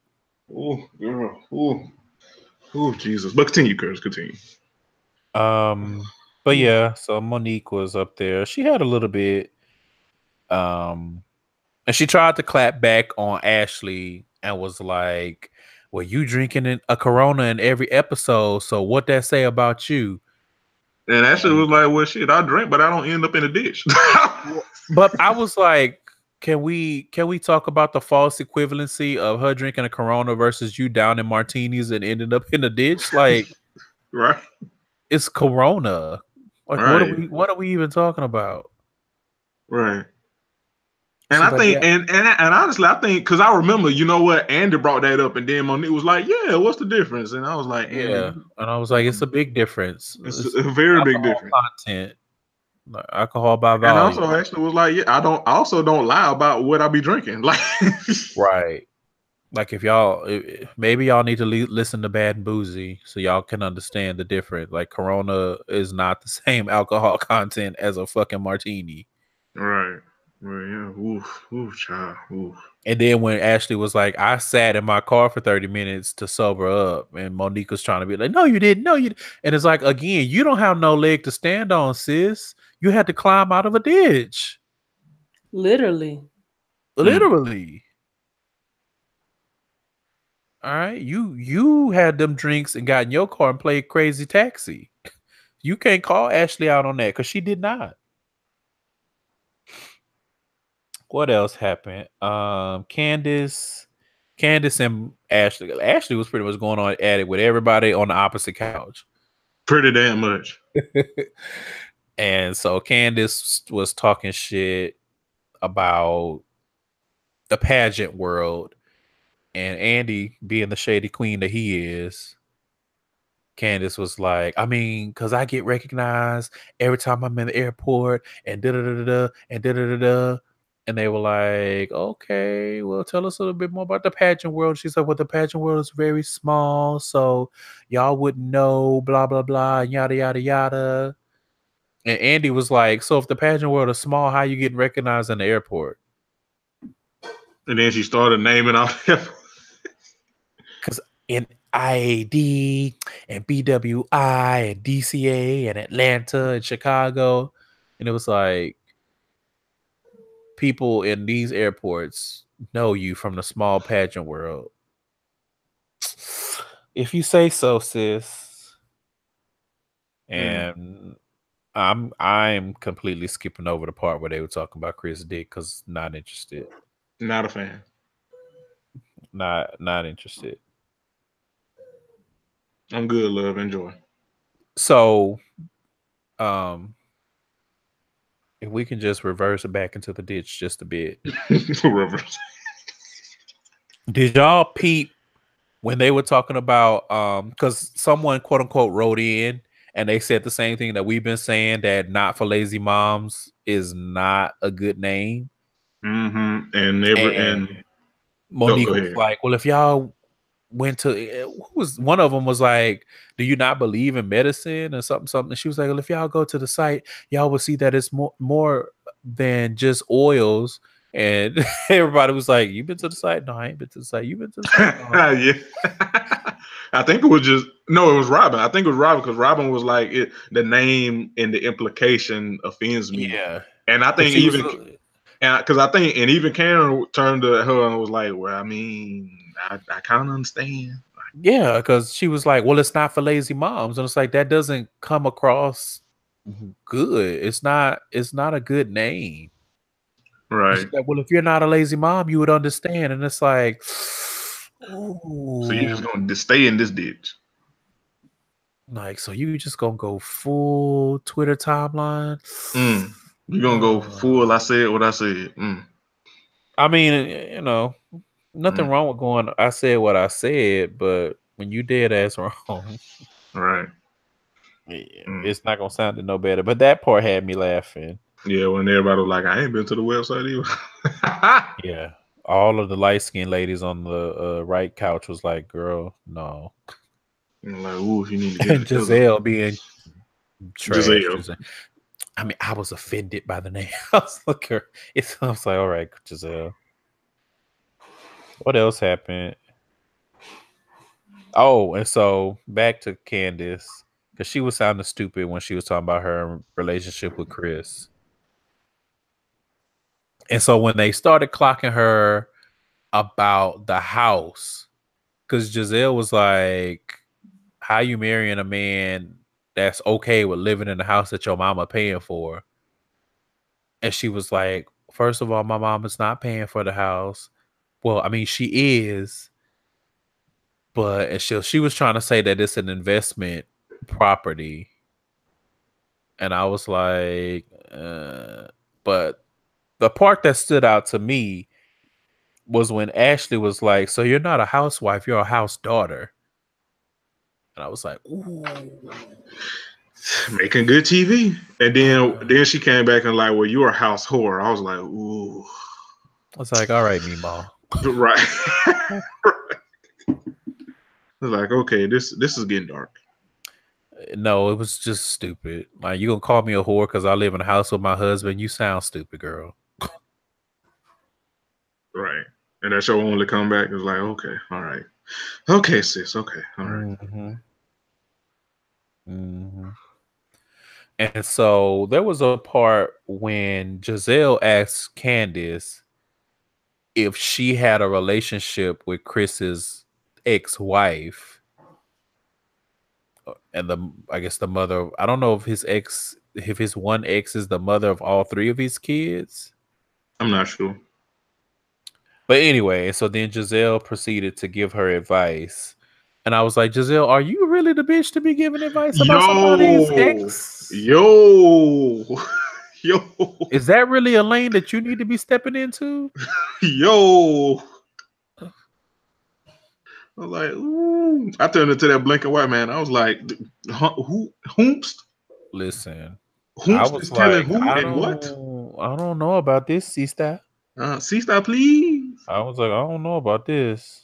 Oh, girl. Oh, Jesus. But continue, Curtis. Continue. But yeah, so Monique was up there. She had a little bit, and she tried to clap back on Ashley and was like, well, you drinking a Corona in every episode, so what that say about you? And Ashley was like, well, shit, I drink, but I don't end up in a ditch. But I was like, can we talk about the false equivalency of her drinking a Corona versus you down in martinis and ended up in a ditch? Like, right? It's Corona. Like, right. What are we even talking about? Right. And I think, and honestly, I think, because I remember, you know what, Andy brought that up, and then Monique was like, yeah, what's the difference? And I was like, yeah. And I was like, it's a big difference. It's a very big difference. Content. Like, alcohol by volume. And also actually was like, yeah, I also don't lie about what I be drinking. Like, right. Like, if y'all, maybe y'all need to listen to Bad and Boozy so y'all can understand the difference. Like, Corona is not the same alcohol content as a fucking martini. Right. Well, yeah. Oof, child. Oof. And then when Ashley was like, I sat in my car for 30 minutes to sober up, and Monique was trying to be like, no, you didn't. No, you didn't. And it's like, again, you don't have no leg to stand on, sis. You had to climb out of a ditch. Literally. Literally. All right. You had them drinks and got in your car and played Crazy Taxi. You can't call Ashley out on that because she did not. What else happened? Candace and Ashley. Ashley was pretty much going on at it with everybody on the opposite couch. Pretty damn much. And so Candace was talking shit about the pageant world, and Andy, being the shady queen that he is, Candace was like, I mean, because I get recognized every time I'm in the airport and da da da da and da da da da. And they were like, okay, well, tell us a little bit more about the pageant world. She's like, well, the pageant world is very small, so y'all wouldn't know, blah, blah, blah, yada, yada, yada. And Andy was like, so if the pageant world is small, how you getting recognized in the airport? And then she started naming off them. Because in IAD and BWI and DCA and Atlanta and Chicago. And it was like, people in these airports know you from the small pageant world. If you say so, sis. And I'm completely skipping over the part where they were talking about Chris Dick because not interested. Not a fan. Not interested. I'm good, love. Enjoy. So, if we can just reverse it back into the ditch just a bit. Reverse. Did y'all peep when they were talking about because someone quote unquote wrote in and they said the same thing that we've been saying, that Not for Lazy Moms is not a good name. Mm-hmm. And Monique was like, well, if y'all went to, who was one of them was like, do you not believe in medicine or something? She was like, well, if y'all go to the site, y'all will see that it's more than just oils. And everybody was like, you been to the site? No, I ain't been to the site. You been to the site? No. Yeah. I think it was it was Robin. I think it was Robin because Robin was like, the name and the implication offends me. Yeah. And I think even Karen turned to her and was like, well, I mean, I kind of understand. Yeah, because she was like, well, it's not for lazy moms. And it's like, that doesn't come across good. It's not a good name. Right. Like, well, if you're not a lazy mom, you would understand. And it's like, ooh. So you're just going to stay in this ditch. Like, so you just going to go full Twitter timeline? You're going to go full, I said what I said. I mean, nothing wrong with going, I said what I said, but when you dead ass wrong. Right. It's not going to sound no better. But that part had me laughing. Yeah, when everybody was like, I ain't been to the website either. Yeah. All of the light-skinned ladies on the right couch was like, girl, no. And like, ooh, you need to get and Giselle being trash. Giselle. I mean, I was offended by the name. I was like, all right, Giselle. What else happened? Oh, and so back to Candace, because she was sounding stupid when she was talking about her relationship with Chris. And so when they started clocking her about the house, because Giselle was like, how you marrying a man that's okay with living in the house that your mama paying for? And she was like, first of all, my mom is not paying for the house. Well, I mean, she is. But and she was trying to say that it's an investment property. And I was like, but the part that stood out to me was when Ashley was like, so you're not a housewife, you're a house daughter. And I was like, ooh. Making good TV. And then she came back and like, well, you're a house whore. I was like, ooh. I was like, all right, Meemaw. Right. I was like, okay, this is getting dark. No, it was just stupid. Like, you gonna call me a whore because I live in a house with my husband? You sound stupid, girl. Right. And that's your only comeback. It was like, okay, all right. Okay, sis. Okay, all right. And so there was a part when Giselle asked Candace, if she had a relationship with Chris's ex-wife, and I guess the mother. I don't know if his one ex is the mother of all three of his kids. I'm not sure. But anyway, so then Giselle proceeded to give her advice. And I was like, Giselle, are you really the bitch to be giving advice about somebody's ex? Yo. Is that really a lane that you need to be stepping into? Yo. I was like, ooh. I turned into that black and white man. I was like, whomst? Listen, Whomst is telling who and what? I don't know about this, sister. Sister, please. I was like, I don't know about this.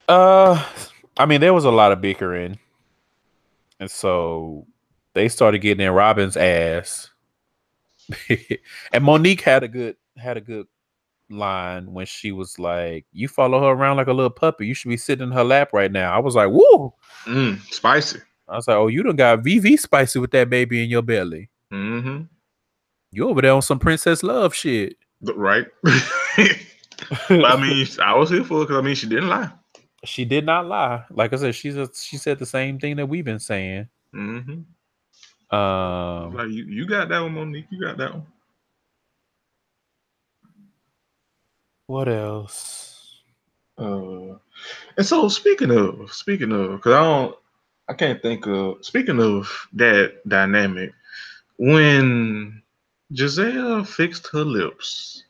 I mean, there was a lot of bickering. And so they started getting in Robin's ass. And Monique had a good line when she was like, you follow her around like a little puppy. You should be sitting in her lap right now. I was like, woo. Spicy. I was like, oh, you done got VV spicy with that baby in your belly. Mm-hmm. You over there on some Princess Love shit. Right. But I mean, I was here for it because I mean, she didn't lie. She did not lie. Like I said, she said the same thing that we've been saying. Mm-hmm. Like you got that one, Monique. You got that one. What else? And so speaking of, because I can't think of. Speaking of that dynamic, when Giselle fixed her lips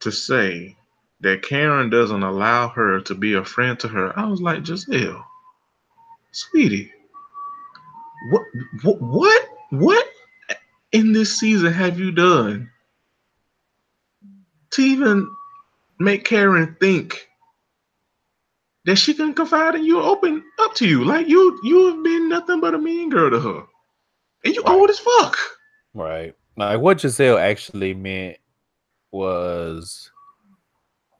to say that Karen doesn't allow her to be a friend to her, I was like, Giselle, sweetie, what in this season have you done to even make Karen think that she can confide in you, open up to you? Like you have been nothing but a mean girl to her, and you old as fuck. Right. Like what Giselle actually meant was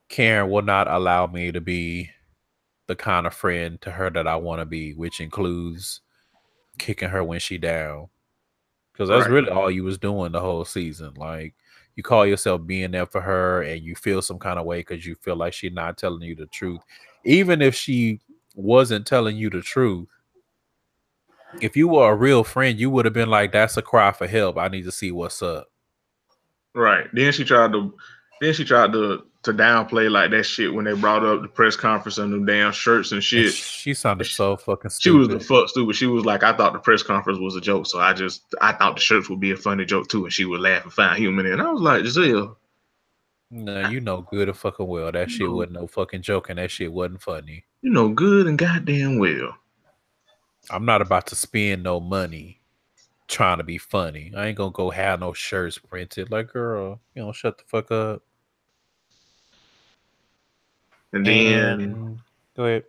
Karen will not allow me to be the kind of friend to her that I want to be, which includes kicking her when she down. Because that's really all you was doing the whole season. Like you call yourself being there for her and you feel some kind of way because you feel like she's not telling you the truth. Even if she wasn't telling you the truth, if you were a real friend, you would have been like, that's a cry for help. I need to see what's up. Right. Then she tried to downplay like that shit when they brought up the press conference and them damn shirts and shit. She sounded so fucking stupid. She was the fuck stupid. She was like, I thought the press conference was a joke, so I thought the shirts would be a funny joke too, and she would laugh and find humor in it. And I was like, Giselle. No, you know good and fucking well that shit wasn't no fucking joke and that shit wasn't funny. You know good and goddamn well. I'm not about to spend no money trying to be funny. I ain't gonna go have no shirts printed. Like, girl, shut the fuck up. And then go ahead.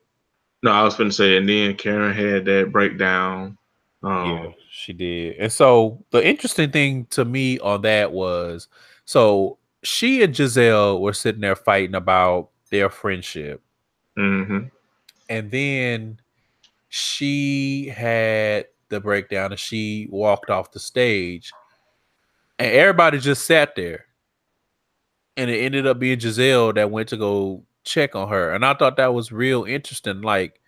No, I was gonna say, and then Karen had that breakdown. Yeah, she did. And so the interesting thing to me on that was, so she and Giselle were sitting there fighting about their friendship. Mm-hmm. And then she had the breakdown and she walked off the stage. And everybody just sat there. And it ended up being Giselle that went to go check on her. And I thought that was real interesting. Like,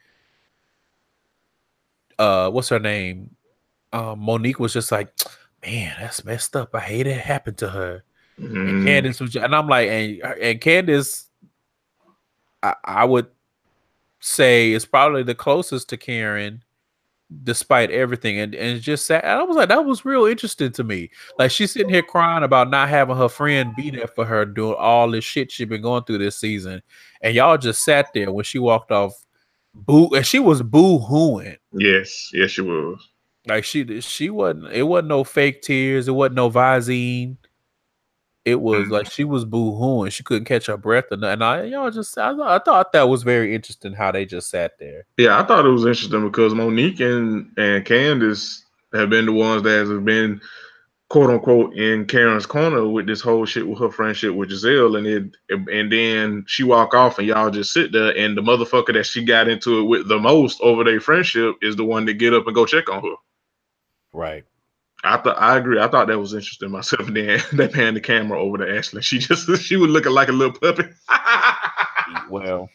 what's her name? Monique was just like, man, that's messed up. I hate it happened to her. And Candace was, and I'm like, and Candace, I would say is probably the closest to Karen, despite everything. And just sat, and I was like, that was real interesting to me. Like she's sitting here crying about not having her friend be there for her doing all this shit she's been going through this season, and y'all just sat there when she walked off, and she was boo-hooing. Yes, she was. Like she wasn't. It wasn't no fake tears. It wasn't no Visine. It was like she was boo-hooing. She couldn't catch her breath, and I thought that was very interesting how they just sat there. Yeah, I thought it was interesting because Monique and Candace have been the ones that have been, quote unquote, in Karen's corner with this whole shit with her friendship with Giselle, and then she walk off and y'all just sit there, and the motherfucker that she got into it with the most over their friendship is the one that get up and go check on her. Right. I agree. I thought that was interesting myself. And then they panned the camera over to Ashley. She was looking like a little puppy. Well.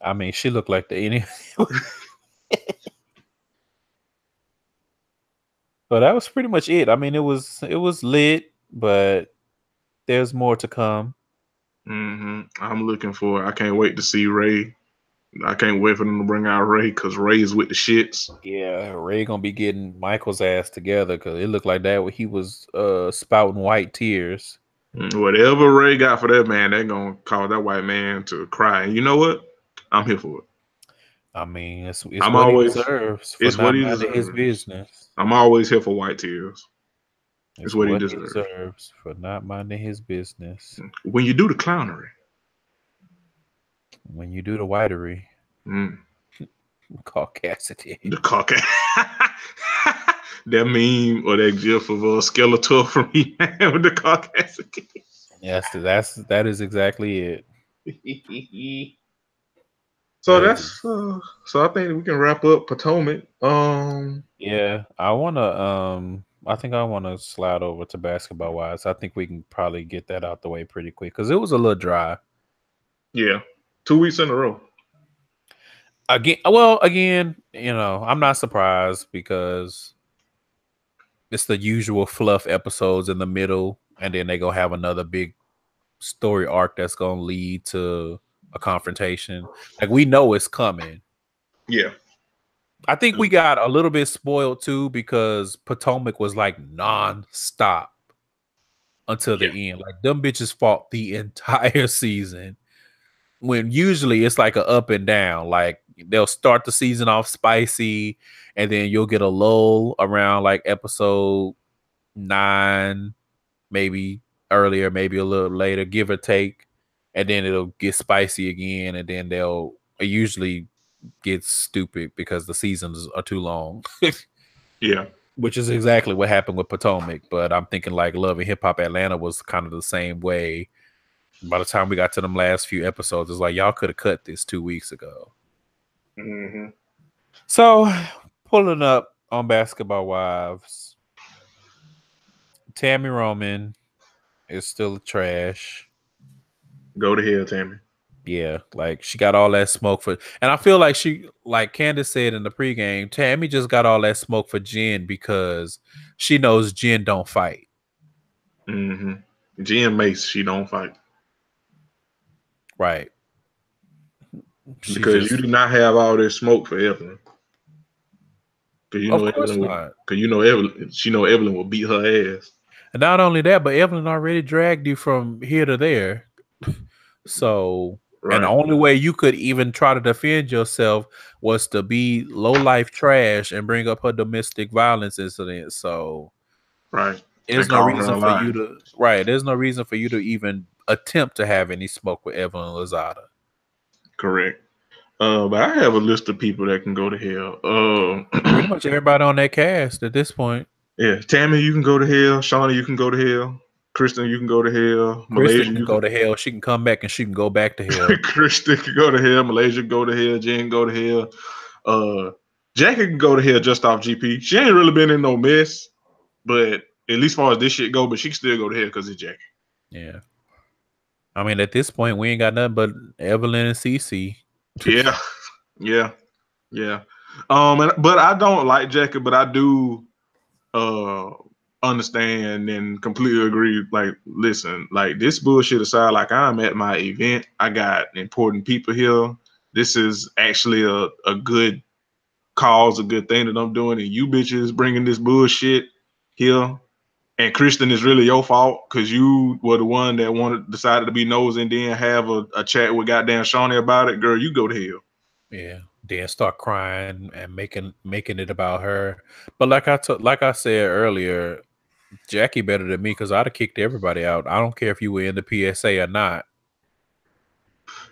I mean, she looked like the But that was pretty much it. I mean, it was lit, but there's more to come. I'm looking for. I can't wait to see Ray. I can't wait for them to bring out Ray because Ray's with the shits. Yeah, Ray gonna be getting Michael's ass together because it looked like that when he was spouting white tears. Whatever Ray got for that man, they're gonna cause that white man to cry. And you know what? I'm here for it. I mean, it's I'm what always, he deserves for it's not what he minding his deserves. business. I'm always here for white tears. It's what he deserves for not minding his business. When you do the clownery. When you do the whitery. Caucasity. The caucasity. That meme or that gif of Skeletor from He-Man with the caucasity. Yes, that is exactly it. So so I think we can wrap up Potomac. Yeah, I think I wanna slide over to Basketball Wives. I think we can probably get that out the way pretty quick because it was a little dry. Yeah, 2 weeks in a row. Again, I'm not surprised because it's the usual fluff episodes in the middle, and then they gonna have another big story arc that's gonna lead to a confrontation. Like we know it's coming. Yeah. I think we got a little bit spoiled too because Potomac was like non-stop until the end. Like them bitches fought the entire season. When usually it's like a up and down. Like they'll start the season off spicy, and then you'll get a lull around like episode 9, maybe earlier, maybe a little later, give or take, and then it'll get spicy again, and then it usually get stupid because the seasons are too long. Yeah. Which is exactly what happened with Potomac, but I'm thinking like Love and Hip Hop Atlanta was kind of the same way. By the time we got to them last few episodes, it's like y'all could have cut this 2 weeks ago. So, pulling up on Basketball Wives, Tammy Roman is still trash. Go to hell, Tammy. Yeah, like she got all that smoke for, and I feel like she, like Candace said in the pregame, Tammy just got all that smoke for Jen because she knows Jen don't fight. Jen Mace, she don't fight. Right. Because you do not have all this smoke for Evelyn. Because you know Evelyn, she know Evelyn will beat her ass. And not only that, but Evelyn already dragged you from here to there. So, and the only way you could even try to defend yourself was to be low life trash and bring up her domestic violence incident. So, there's no reason for you to there's no reason for you to even attempt to have any smoke with Evelyn Lozada. Correct. But I have a list of people that can go to hell. Pretty much everybody on that cast at this point. Yeah, Tammy, you can go to hell. Shauna, you can go to hell. Kristen, you can go to hell. Malaysia, can go to hell. She can come back and she can go back to hell. Kristen can go to hell. Malaysia go to hell. Jen go to hell. Jackie can go to hell just off GP. She ain't really been in no mess, but at least as far as this shit go, but she can still go to hell because it's Jackie. Yeah. I mean, at this point, we ain't got nothing but Evelyn and Cece. Yeah. But I don't like Jackie, but I do understand and completely agree. Like, listen, like this bullshit aside, like I'm at my event. I got important people here. This is actually a good cause, a good thing that I'm doing, and you bitches bringing this bullshit here. And Kristen, is really your fault because you were the one that decided to be nosy and then have a chat with goddamn Shawnee about it. Girl, you go to hell. Yeah, then start crying and making it about her. But like I said earlier, Jackie better than me because I'd have kicked everybody out. I don't care if you were in the PSA or not.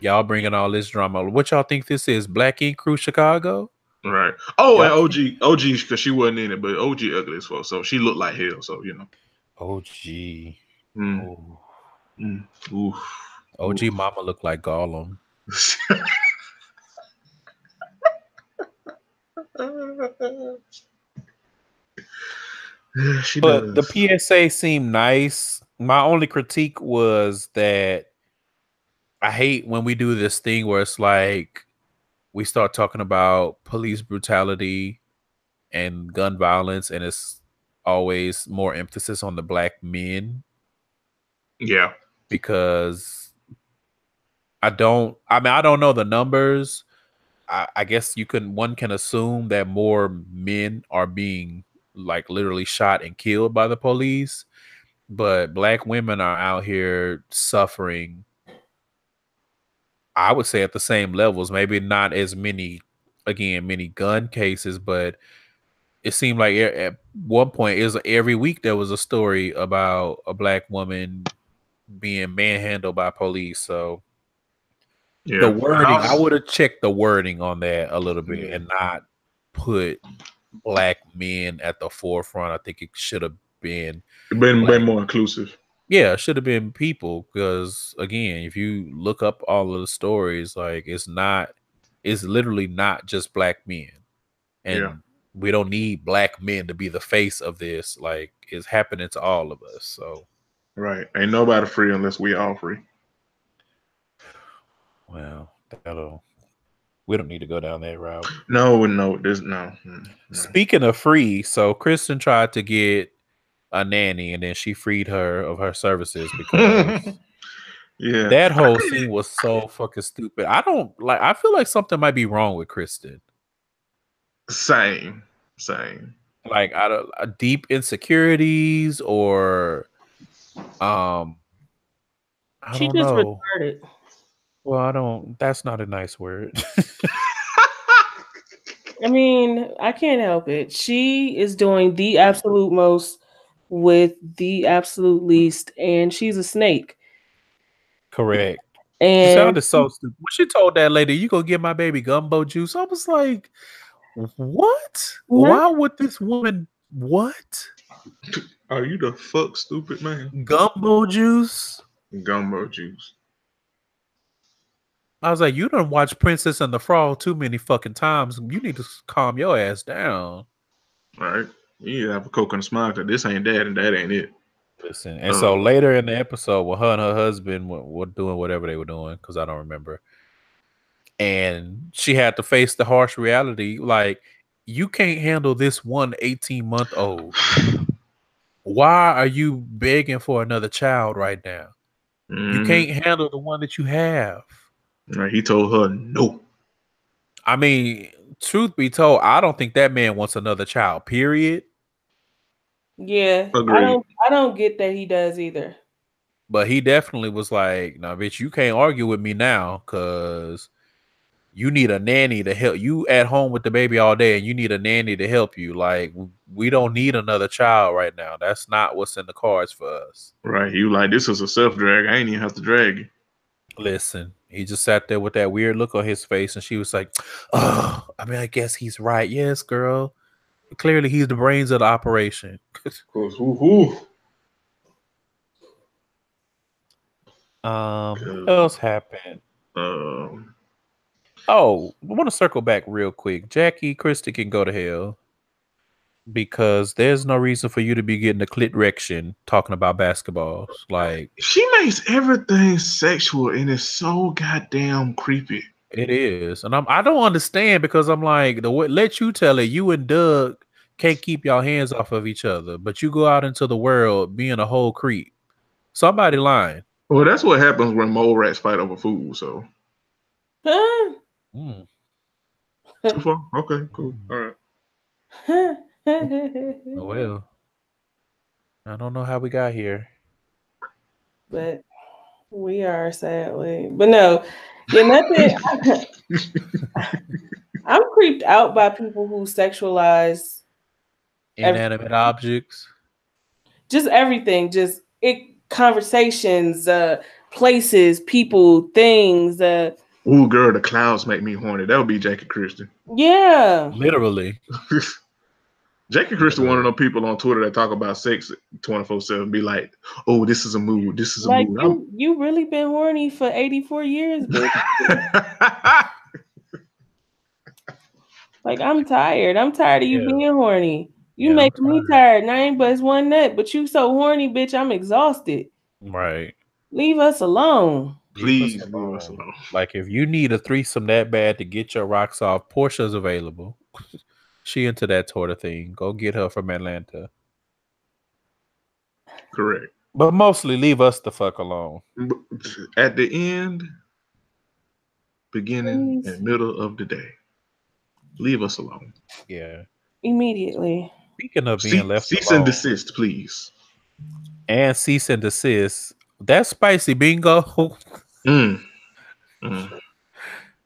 Y'all bringing all this drama. What y'all think this is? Black Ink Crew Chicago? Right. Oh, and OG, because she wasn't in it, but OG ugly as fuck, so she looked like hell. So OG. OG mama looked like Gollum. Yeah, she But does. the PSA seemed nice. My only critique was that I hate when we do this thing where it's like we start talking about police brutality and gun violence, and it's always more emphasis on the black men Yeah. because I don't know the numbers. I guess one can assume that more men are being like literally shot and killed by the police, but black women are out here suffering, I would say, at the same levels. Maybe not as many, again, many gun cases, but it seemed like at one point, every week there was a story about a black woman being manhandled by police. So the Yeah. wording, I would have checked the wording on that a little bit Yeah. and not put black men at the forefront. I think it should have been Been more inclusive. Yeah, it should have been people, because again, if you look up all of the stories, like it's literally not just black men. And Yeah. we don't need black men to be the face of this. Like it's happening to all of us. So Right. Ain't nobody free unless we all free. well, we don't need to go down that route. No, there's no. Speaking of free, so Kristen tried to get a nanny and then she freed her of her services because yeah, that whole scene was so fucking stupid. I feel like something might be wrong with Kristen. Same. Like out of deep insecurities or I She don't just know. retarded. Well, that's not a nice word. I mean, I can't help it. She is doing the absolute most with the absolute least, and she's a snake. Correct. And she sounded so stupid. When she told that lady, "You gonna give my baby gumbo juice," I was like, "What? Mm-hmm. Why would this woman? What? Are you the fuck stupid man? Gumbo juice? Gumbo juice." I was like, "You done watch Princess and the Frog too many fucking times. You need to calm your ass down." All right, you need to have a Coke and a smile because this ain't that and that ain't it. Listen, and so later in the episode, when her and her husband were doing whatever they were doing, because I don't remember, and she had to face the harsh reality, like, you can't handle this 18-month-old. Why are you begging for another child right now? You can't handle the one that you have. Right, he told her no. I mean, truth be told, I don't think that man wants another child, period. Yeah, agreed. I don't get that he does either. But he definitely was like, "No, bitch, you can't argue with me now because you need a nanny to help you at home with the baby all day, and you need a nanny to help you. Like, we don't need another child right now. That's not what's in the cards for us." Right. He was like, "This is a self-drag. I ain't even have to drag you." Listen, he just sat there with that weird look on his face, and she was like, "Oh, I mean, I guess he's right. Yes, girl. Clearly, he's the brains of the operation." What else happened? Oh, I want to circle back real quick. Jackie, Kristen can go to hell because there's no reason for you to be getting a clit-rection talking about basketballs. Like, she makes everything sexual and it's so goddamn creepy. It is, and I don't understand because I'm like, let you tell it. You and Doug can't keep y'all hands off of each other, but you go out into the world being a whole creep. Somebody lying. Well, that's what happens when mole rats fight over food. So, Huh? Too far? Okay, cool. All right. Well, I don't know how we got here, but we are, sadly. But no, nothing. I'm creeped out by people who sexualize inanimate objects, just everything, conversations, places, people, things. Ooh, girl, the clouds make me horny. That would be Jackie Christian. Yeah, literally. Jackie Christian, one of those people on Twitter that talk about sex 24/7, be like, "Oh, this is a mood. This is a like mood." You really been horny for 84 years, bitch. Like, I'm tired. I'm tired of you Yeah. being horny. You Yeah, make I'm me tired. tired. And I ain't but one nut, but you so horny, bitch. I'm exhausted. Right. Leave us alone. Please leave us alone. Like, if you need a threesome that bad to get your rocks off, Portia's available. She into that sort of thing. Go get her from Atlanta. Correct. But mostly leave us the fuck alone. At the end, beginning, Please. and middle of the day, leave us alone. Yeah. Immediately. Speaking of being left Cease alone and desist, please. and cease and desist, that spicy bingo. Mm. Mm.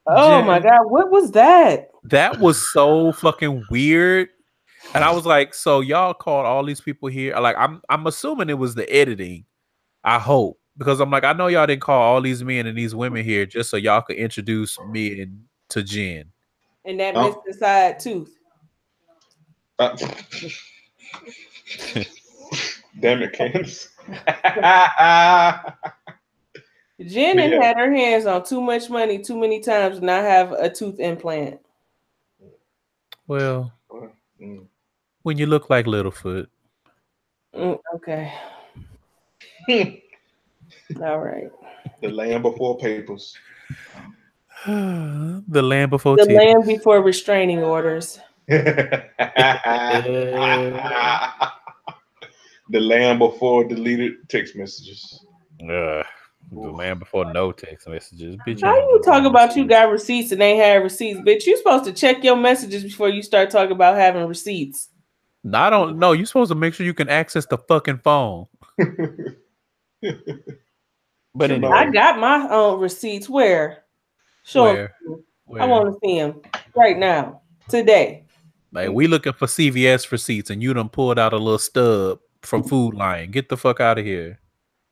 Oh my God. What was that? That was so fucking weird. And I was like, so y'all called all these people here. Like, I'm assuming it was the editing. I hope. Because I'm like, I know y'all didn't call all these men and these women here just so y'all could introduce me and to Jen. And that missing side tooth. Damn it, Candace. Jen had her hands on too much money too many times and not have a tooth implant. Well, when you look like Littlefoot. Okay. All right. The land before papers. The land before the titties. land before restraining orders. The land before deleted text messages. The land before no text messages. Bitch, How you talk about you got receipts and they had receipts, bitch? You supposed to check your messages before you start talking about having receipts. I don't know. You're supposed to make sure you can access the fucking phone. But anyway, I got my own receipts. Where? Show them. I want to see them right now, today. Like, we looking for CVS receipts, and you done pulled out a little stub from Food Lion. Get the fuck out of here.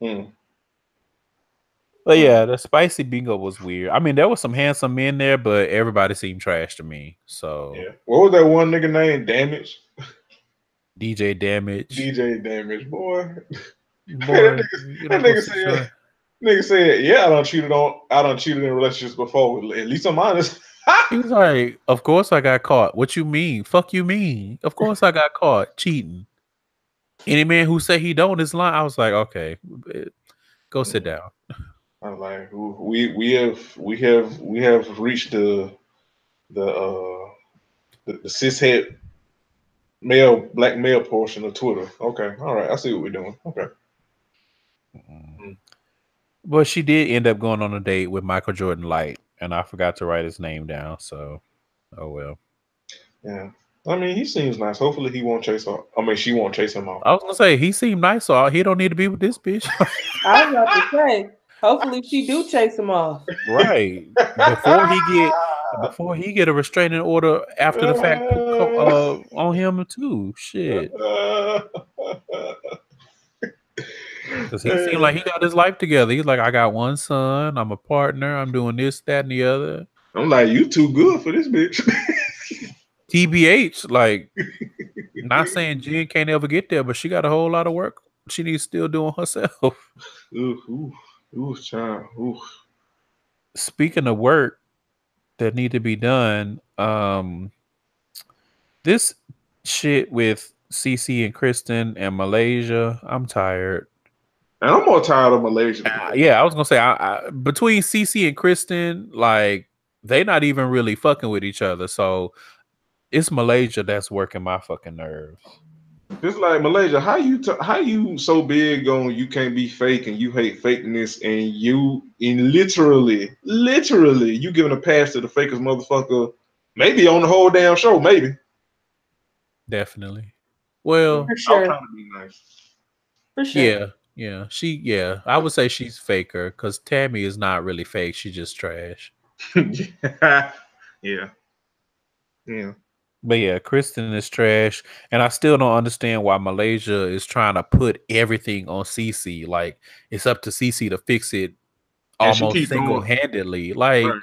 But yeah, the spicy bingo was weird. I mean, there was some handsome men there, but everybody seemed trash to me. So yeah. What was that one nigga name? Damage. DJ Damage. DJ Damage, boy. Boy, that nigga said, yeah, I done cheated in relationships before. At least I'm honest. He was like, of course I got caught. What you mean? Fuck you mean? Of course I got caught cheating. Any man who say he don't is lying. I was like, okay, go sit down. I was like, we have reached the cishet black male portion of Twitter. Okay, all right, I see what we're doing. Okay. But she did end up going on a date with Michael Jordan Light, and I forgot to write his name down. So, oh well. Yeah, I mean, he seems nice. Hopefully, he won't chase her. I mean, she won't chase him off. I was gonna say he seemed nice, so he don't need to be with this bitch. I was about to say, hopefully, she do chase him off. Right before he get a restraining order after the fact on him too. Shit. Because he seemed like he got his life together. He's like, I got one son. I'm a partner. I'm doing this, that, and the other. I'm like, you too good for this bitch. TBH, like, not saying Jen can't ever get there, but she got a whole lot of work she needs still doing herself. Ooh, child. Ooh. Speaking of work that need to be done, this shit with CC and Kristen and Malaysia, I'm tired. And I'm more tired of Malaysia. Yeah, I was gonna say, between CC and Kristen, like, they not even really fucking with each other. So it's Malaysia that's working my fucking nerves. It's like, Malaysia, how you so big on you can't be fake and you hate fakeness, and you literally you giving a pass to the fakest motherfucker, maybe on the whole damn show, maybe. Definitely. Well, for sure. I'm trying to be nice. For sure. Yeah. I would say she's faker because Tammy is not really fake. She's just trash. Yeah. But yeah, Kristen is trash, and I still don't understand why Malaysia is trying to put everything on CC. Like, it's up to CC to fix it almost single-handedly. Like, right.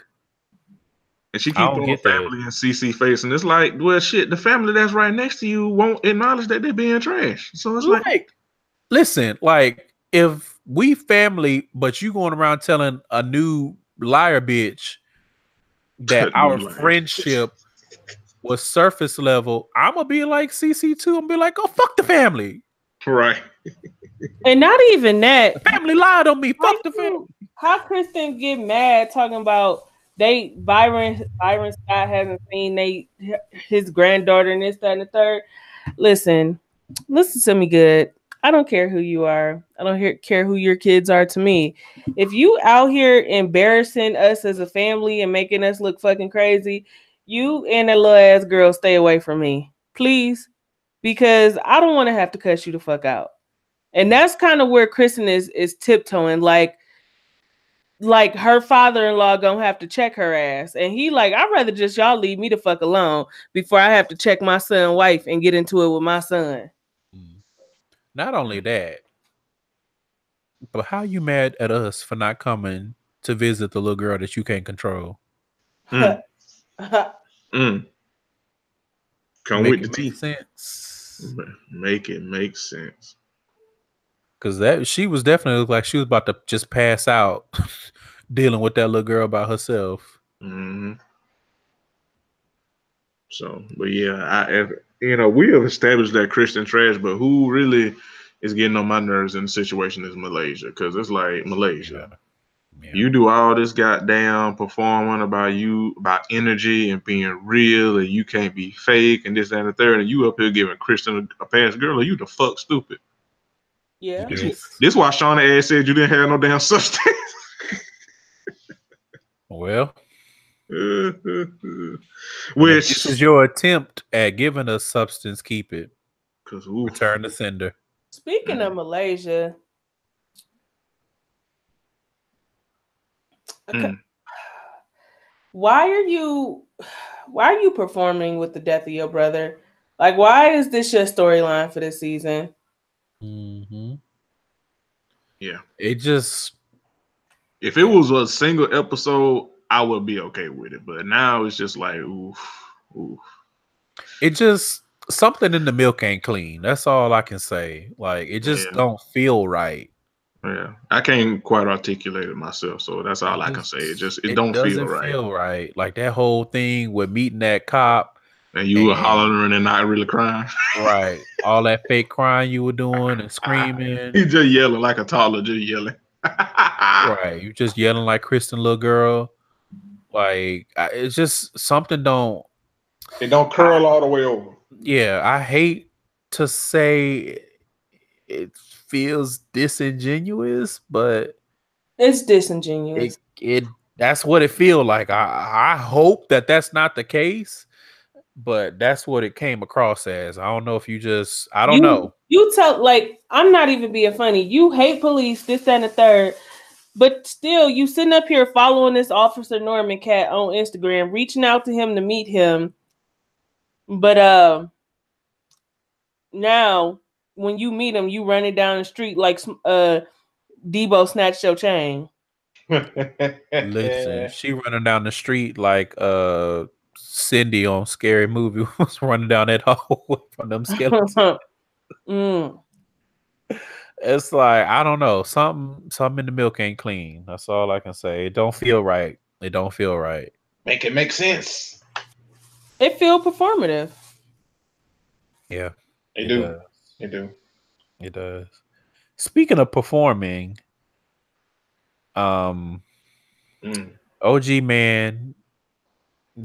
And she keep throwing family in CC face, and it's like, well, shit, the family that's right next to you won't acknowledge that they're being trash. So it's like listen, like, if we family, but you going around telling a new liar bitch that our friendship was surface level, I'm gonna be like CC2 and be like, "Oh, fuck the family." Right. And not even that. The family lied on me. Fuck the family. How Kristen get mad talking about Byron Scott hasn't seen his granddaughter and this, that, and the third. Listen to me good. I don't care who you are. I don't care who your kids are to me. If you out here embarrassing us as a family and making us look fucking crazy, you and that little ass girl stay away from me, please, because I don't want to have to cuss you the fuck out. And that's kind of where Kristen is tiptoeing, like her father-in-law gonna have to check her ass, and he like, I'd rather just y'all leave me the fuck alone before I have to check my son's wife and get into it with my son. Not only that, but how you mad at us for not coming to visit the little girl that you can't control? Come Make with it the make sense. Make it make sense. Because she was definitely looked like she was about to just pass out dealing with that little girl by herself. Mm-hmm. So, but yeah, we have established that Christian trash, but who really is getting on my nerves in the situation is Malaysia, because it's like Malaysia. Yeah. You do all this goddamn performing about energy and being real, and you can't be fake and this, that, and the third, and you up here giving Kristen a pass, girl, are you the fuck stupid? Yeah. This why Shauna ass said you didn't have no damn substance. Well, which this is your attempt at giving us substance. Keep it. Because return to sender. Speaking of Malaysia, why are you performing with the death of your brother? Like, why is this your storyline for this season? Mm-hmm. Yeah. It just, if it was a single episode, I would be okay with it. But now it's just like, oof. It just, something in the milk ain't clean. That's all I can say. Like, it just don't feel right. Yeah, I can't quite articulate it myself, so that's all I can say. It don't feel right. Like that whole thing with meeting that cop, and you were hollering and not really crying. Right, all that fake crying you were doing and screaming. You just yelling like a toddler, just yelling. Right, you just yelling like Kristen, little girl. Like it's just something don't. It don't curl all the way over. Yeah, I hate to say it feels disingenuous, but it's disingenuous. It that's what it feels like. I hope that that's not the case, but that's what it came across as. I don't know if I don't know. You tell, like, I'm not even being funny. You hate police, this, that, and the third, but still you sitting up here following this Officer Norman cat on Instagram, reaching out to him to meet him. But now when you meet him, you running down the street like Debo snatched your chain. Listen, she running down the street like Cindy on Scary Movie was running down that hole from them skeletons. It's like, I don't know, something in the milk ain't clean. That's all I can say. It don't feel right. It don't feel right. Make it make sense. It feel performative. Yeah, it do. It do. It does. Speaking of performing, OG man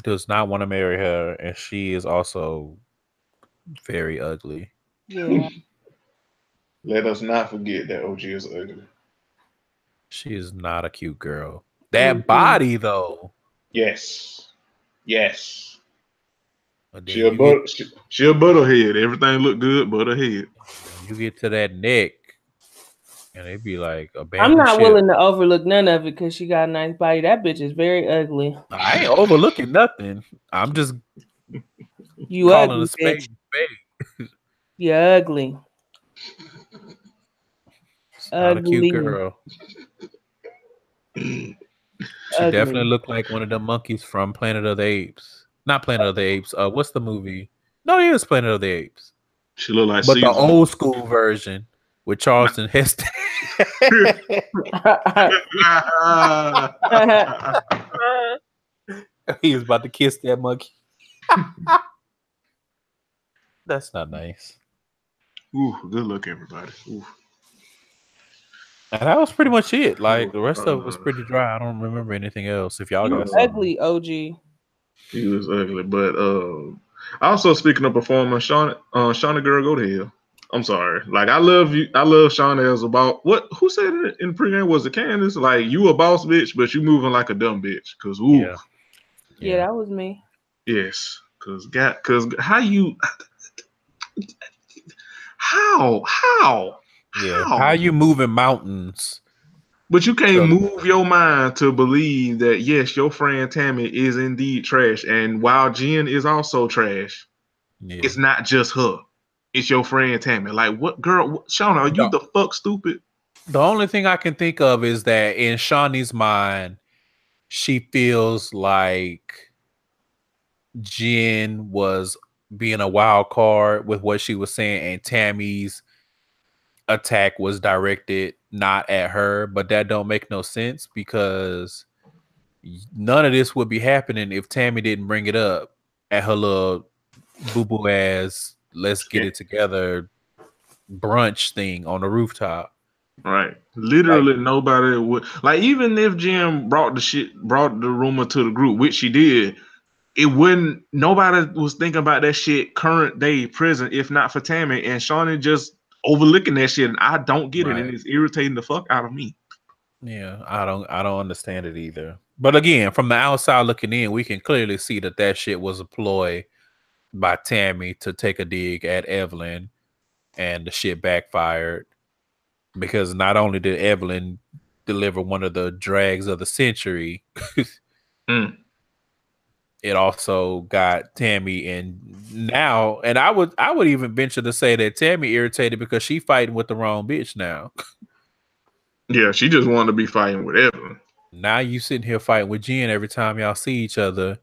does not want to marry her, and she is also very ugly. Yeah. Let us not forget that OG is ugly. She is not a cute girl. That body, though. Yes. She a butterhead. Everything look good, butterhead. You get to that neck, and it be like a band. I'm not willing to overlook none of it because she got a nice body. That bitch is very ugly. I ain't overlooking nothing. I'm just you ugly, bitch. You ugly. Not a cute girl. She definitely looked like one of the monkeys from Planet of the Apes. Not Planet of the Apes. What's the movie? No, it is Planet of the Apes. She looked like, but Caesar. The old school version with Charlton Heston. He was about to kiss that monkey. That's not nice. Ooh, good luck, everybody. Ooh. And that was pretty much it. Like the rest of it was pretty dry. I don't remember anything else. If y'all You got something. ugly, OG. He was ugly, but also speaking of performance, Shauna girl, go to hell. I'm sorry. Like I love you. I love Shauna as about what? Who said it in pregame? Was it Candace? Like you a boss bitch, but you moving like a dumb bitch. Cause ooh, Yeah, that was me. yes. Cause how you how Yeah, how you moving mountains? But you can't move your mind to believe that yes, your friend Tammy is indeed trash, and while Jen is also trash, it's not just her. It's your friend Tammy. Like what, girl? Shauna, are you the fuck stupid? The only thing I can think of is that in Shawnee's mind, she feels like Jen was being a wild card with what she was saying, and Tammy's attack was directed not at her, but that don't make no sense because none of this would be happening if Tammy didn't bring it up at her little boo-boo ass let's get it together brunch thing on the rooftop. Right. Literally nobody would, like, even if Jen brought the rumor to the group, which she did, it wouldn't, nobody was thinking about that shit current day present, if not for Tammy, and Shawnee just overlooking that shit, and I don't get it, and it's irritating the fuck out of me. Yeah, I don't understand it either. But again, from the outside looking in, we can clearly see that shit was a ploy by Tammy to take a dig at Evelyn, and the shit backfired because not only did Evelyn deliver one of the drags of the century, it also got Tammy, and I would even venture to say that Tammy irritated because she fighting with the wrong bitch now. Yeah, she just wanted to be fighting with Evelyn. Now you sitting here fighting with Jen every time y'all see each other,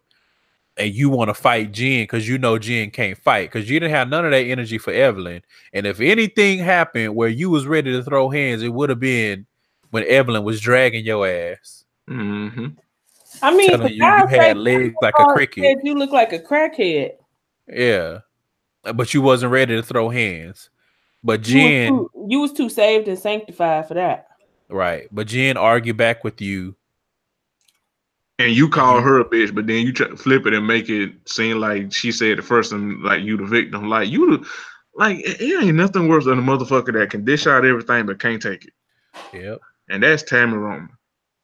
and you want to fight Jen because you know Jen can't fight because you didn't have none of that energy for Evelyn. And if anything happened where you was ready to throw hands, it would have been when Evelyn was dragging your ass. Mm-hmm. I mean, you had legs like a cricket. You look like a crackhead. Yeah, but you wasn't ready to throw hands. But Jen, you was too saved and sanctified for that. Right. But Jen argued back with you. And you call her a bitch, but then you try to flip it and make it seem like she said the first and like you the victim. Like it ain't nothing worse than a motherfucker that can dish out everything but can't take it. Yep. And that's Tammy Roman.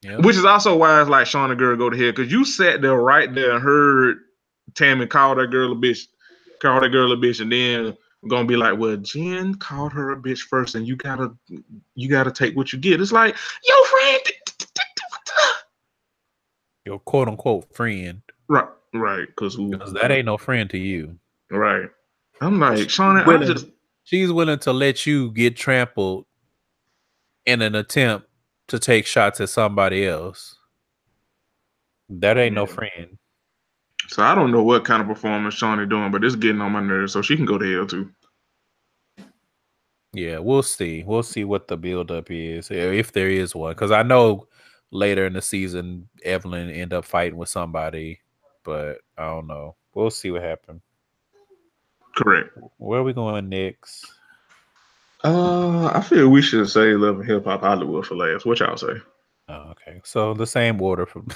Yep. Which is also why it's like Shauna girl go to hell, because you sat there right there and heard Tammy call that girl a bitch, and then gonna be like, well, Jen called her a bitch first, and you gotta take what you get. It's like, your friend, your quote unquote friend, right, because that ain't no friend to you, right? I'm like, Shauna, she's willing to let you get trampled in an attempt to take shots at somebody else. That ain't no friend. So I don't know what kind of performance Shawnee doing, but it's getting on my nerves, so she can go to hell too. Yeah, we'll see. We'll see what the buildup is, if there is one. Because I know later in the season, Evelyn end up fighting with somebody, but I don't know. We'll see what happens. Correct. Where are we going next? I feel we should say Love and Hip Hop Hollywood for last. What y'all say? Oh, okay, so the same order from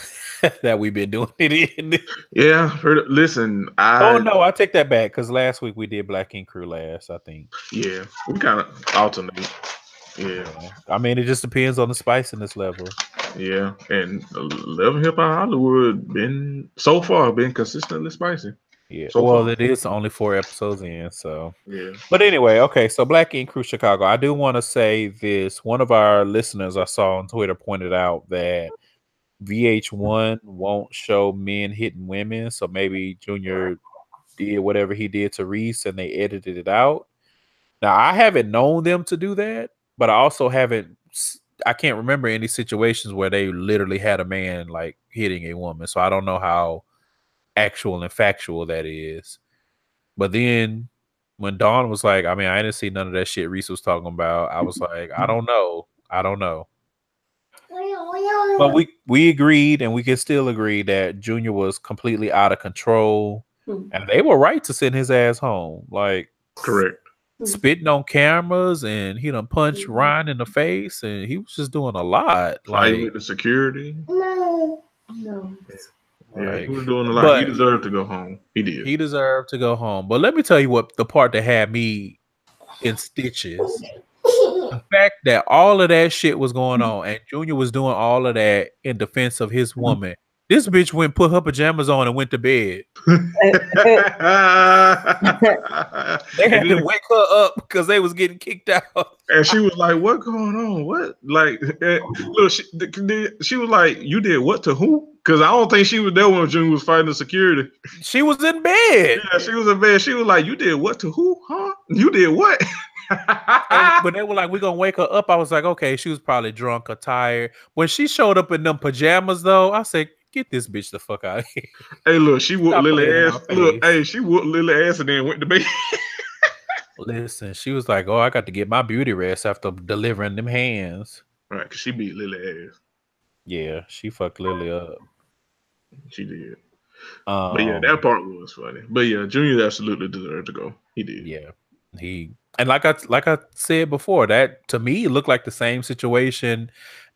that we've been doing it in. Yeah, listen. I take that back because last week we did Black Ink Crew last, I think. Yeah, we kind of alternate. Yeah, I mean, it just depends on the spiciness level. Yeah, and Love and Hip Hop Hollywood been consistently spicy. Yeah, so it is only 4 episodes in, so yeah. But anyway, okay, so Black Ink Crew Chicago. I do want to say this. One of our listeners I saw on Twitter pointed out that VH1 won't show men hitting women, so maybe Junior did whatever he did to Reese and they edited it out. Now, I haven't known them to do that, but I also I can't remember any situations where they literally had a man like hitting a woman, so I don't know how actual and factual that is. But then when Dawn was like, I mean, I didn't see none of that shit Reese was talking about, I was like, I don't know. But we agreed, and we can still agree that Junior was completely out of control, and they were right to send his ass home. Like, Correct. spitting on cameras, and he done punched Ryan in the face, and he was just doing a lot. Fighting Like, with the security. No. Yeah, he like, was doing a lot. but He deserved to go home. He did. he deserved to go home. But let me tell you what the part that had me in stitches. The fact that all of that shit was going on and Junior was doing all of that in defense of his woman. This bitch went put her pajamas on and went to bed. They had to wake her up because they was getting kicked out. And she was like, "What going on? What?" Like, look, she was like, "You did what to who?" Because I don't think she was there when Junior was fighting the security. She was in bed. Yeah, she was in bed. She was like, "You did what to who? Huh? You did what?" But they were like, "We're gonna wake her up." I was like, "Okay, she was probably drunk or tired." When she showed up in them pajamas, though, I said, "Get this bitch the fuck out of here." Hey, look, she whooped Stop Lily playing in ass. my Look, face. hey, she whooped Lily ass and then went to bed. Listen, she was like, "Oh, I got to get my beauty rest after delivering them hands." Right, because she beat Lily ass. Yeah, she fucked Lily up. She did. But yeah, that part was funny. But yeah, Junior absolutely deserved to go. He did. Yeah, and like I said before, that to me looked like the same situation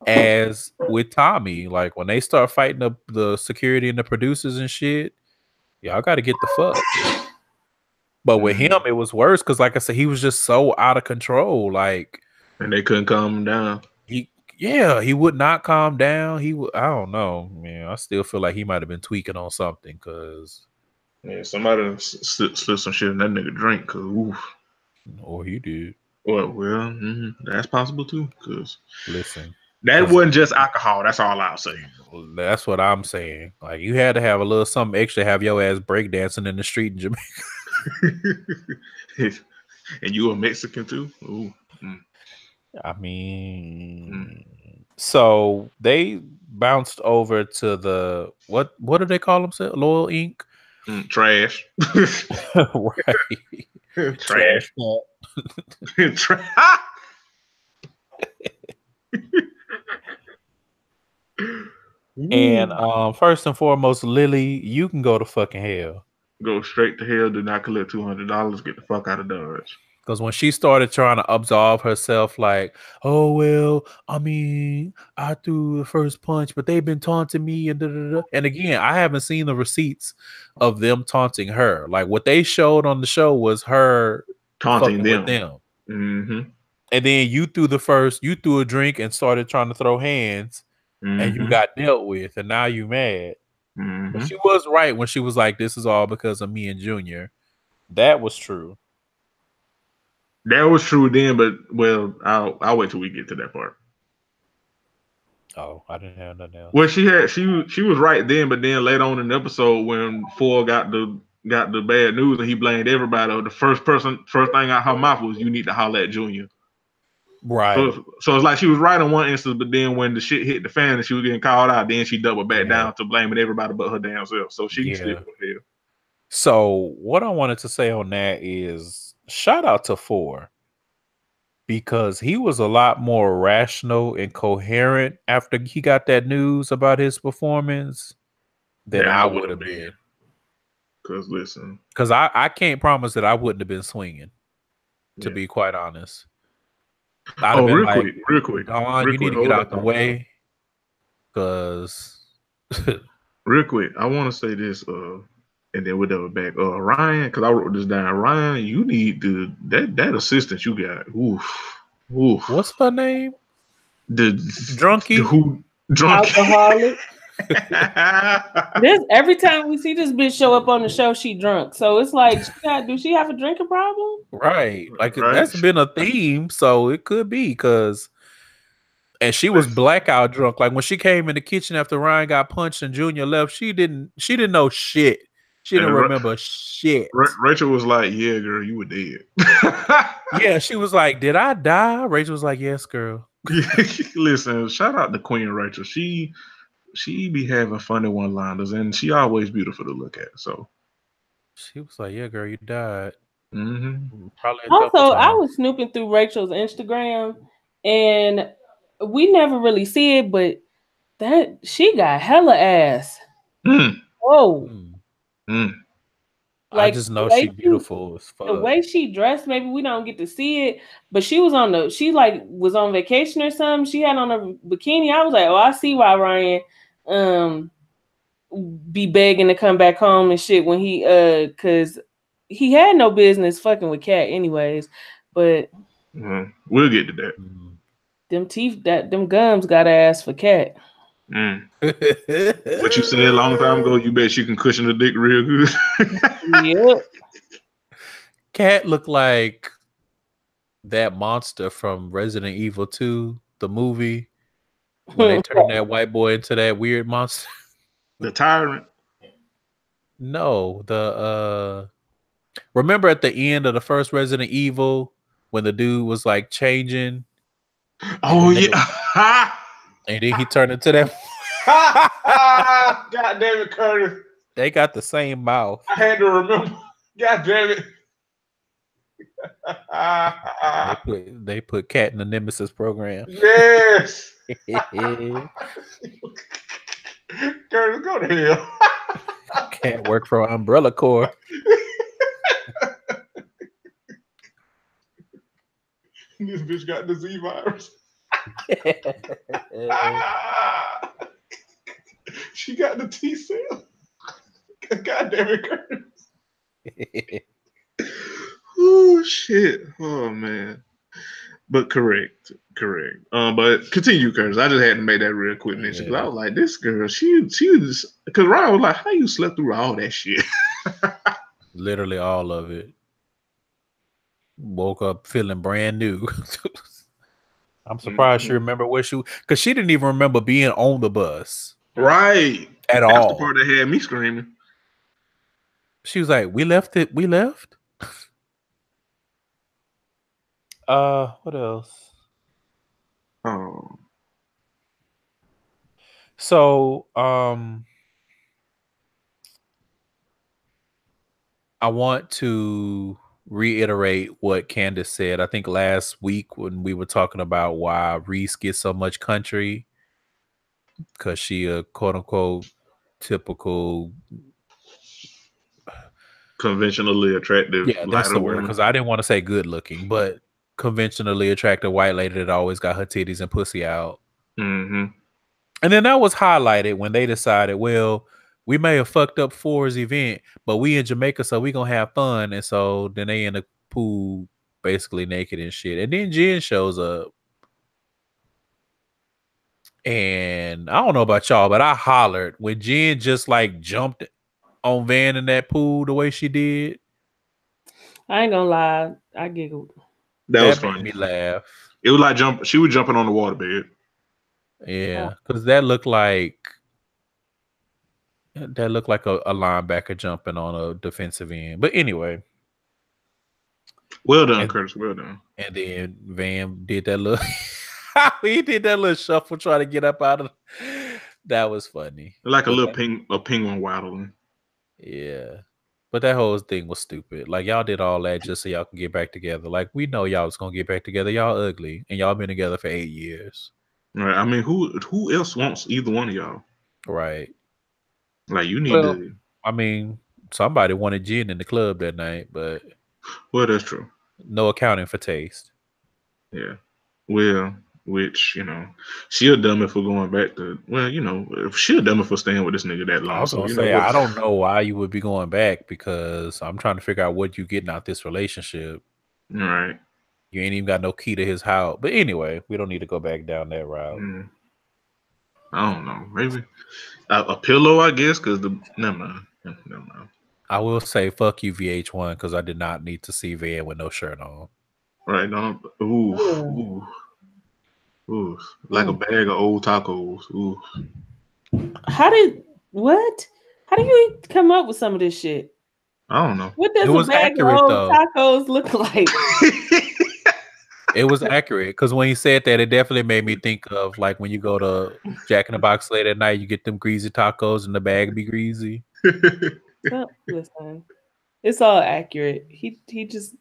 as with Tommy. Like when they start fighting the security and the producers and shit, y'all got to get the fuck. But with him, it was worse because, like I said, he was just so out of control. Like, and they couldn't calm him down. He would not calm down. I don't know, man. I still feel like he might have been tweaking on something because. Yeah, somebody slipped some shit in that nigga drink. Cause oof. Or he did. Well, that's possible too. Cause listen, that wasn't just alcohol. That's all I'll say. That's what I'm saying. Like you had to have a little something extra. Have your ass breakdancing in the street in Jamaica. And you a Mexican too? Ooh. I mean, so they bounced over to the what do they call themselves? Loyal Inc. Trash. Right. Trash. And first and foremost, Lily, you can go to fucking hell. Go straight to hell. Do not collect $200. Get the fuck out of Dodge. Because when she started trying to absolve herself, like, oh, well, I mean, I threw the first punch, but they've been taunting me. And again, I haven't seen the receipts of them taunting her. Like, what they showed on the show was her taunting them. With them. Mm-hmm. And then you threw a drink and started trying to throw hands, and you got dealt with, and now you mad. But she was right when she was like, this is all because of me and Junior. That was true. That was true then, but well, I'll wait till we get to that part. Oh, I didn't have nothing else. Well, she was right then, but then later on in the episode when Foyle got the bad news and he blamed everybody, the first thing out her mouth was, "You need to holler at Junior." Right. So it's like she was right in one instance, but then when the shit hit the fan and she was getting called out, then she doubled back down to blaming everybody but her damn self. So she still with hell. So what I wanted to say on that is shout out to Four, because he was a lot more rational and coherent after he got that news about his performance than I would have been. Because I can't promise that I wouldn't have been swinging, to be quite honest. I'd have been real quick. Dawn, you need to get out the way. Because real quick, I want to say this, and then we'll double back. Ryan, because I wrote this down. Ryan, you need that assistant you got. Oof. What's her name? The drunkie. Alcoholic. Every time we see this bitch show up on the show, she drunk. So it's like, do she have a drinking problem? Right. Like that's been a theme, so it could be because. And she was blackout drunk. Like when she came in the kitchen after Ryan got punched and Junior left, she didn't know shit. She didn't remember shit. Rachel was like, "Yeah, girl, you were dead." Yeah, she was like, "Did I die?" Rachel was like, "Yes, girl." Listen, shout out to Queen Rachel. She be having funny one-liners, and she always beautiful to look at. So she was like, "Yeah, girl, you died." Probably. Also, I was snooping through Rachel's Instagram, and we never really see it, but that she got hella ass. Whoa. I just know she beautiful as fuck. The way she dressed, maybe we don't get to see it, but she was on was on vacation or something. She had on a bikini. I was like, oh, I see why Ryan be begging to come back home and shit when he cause he had no business fucking with Kat anyways. But we'll get to that. Them teeth, them gums got ass for Kat. What you said a long time ago, you bet you can cushion the dick real good. Yep. Kat looked like that monster from Resident Evil 2, the movie, when they turned that white boy into that weird monster. The tyrant? No, the remember at the end of the first Resident Evil when the dude was like changing? Oh yeah. And then he turned into that. God damn it, Curtis. They got the same mouth. I had to remember. God damn it. They put Kat in the Nemesis program. Yes. Curtis, go to hell. Can't work for Umbrella Corps. This bitch got the Z virus. She got the T cell. God damn it, Curtis. Oh shit. Oh man. But correct. But continue, Curtis. I just had to make that real quick mention because I was like, this girl, she was, because Ryan was like, how you slept through all that shit? Literally all of it. Woke up feeling brand new. I'm surprised she remembered where she, because she didn't even remember being on the bus. Right. At all. That's the part that had me screaming. She was like, we left it. We left. What else? Oh. So, I want to reiterate what Candace said. I think last week when we were talking about why Reese gets so much country, because she a quote unquote typical conventionally attractive. Yeah, that's the word, because I didn't want to say good looking, but conventionally attractive white lady that always got her titties and pussy out. Mm-hmm. And then that was highlighted when they decided, well, we may have fucked up Ford's event, but we in Jamaica, so we gonna have fun. And so then they in the pool basically naked and shit. And then Jen shows up. And I don't know about y'all, but I hollered when Jen just like jumped on Van in that pool the way she did. I ain't gonna lie, I giggled. That was funny. Made me laugh. It was like she was jumping on the waterbed. Yeah, because that looked like a linebacker jumping on a defensive end. But anyway. Well done, Curtis. Well done. And then Van did that little he did that little shuffle trying to get up out of that was funny. Like a little penguin waddling. Yeah. But that whole thing was stupid. Like, y'all did all that just so y'all can get back together. Like, we know y'all was gonna get back together. Y'all ugly. And y'all been together for 8 years. Right. I mean, who else wants either one of y'all? Right. Like, you need to. I mean, somebody wanted Jen in the club that night, but. Well, that's true. No accounting for taste. Yeah. Well, which, she'll dumb it for going back to, she'll dumb it for staying with this nigga that long. I was gonna say, I don't know why you would be going back, because I'm trying to figure out what you getting out this relationship. All right. You ain't even got no key to his house. But anyway, we don't need to go back down that route. I don't know. Maybe a pillow, I guess, because never mind. I will say, fuck you, VH1, because I did not need to see Van with no shirt on. Right. No. Ooh. Like a bag of old tacos. Ooh. How do you come up with some of this shit? I don't know. What does a bag of old tacos look like? It was accurate, because when he said that, it definitely made me think of like when you go to Jack in the Box late at night, you get them greasy tacos and the bag be greasy. Well, listen, it's all accurate. He just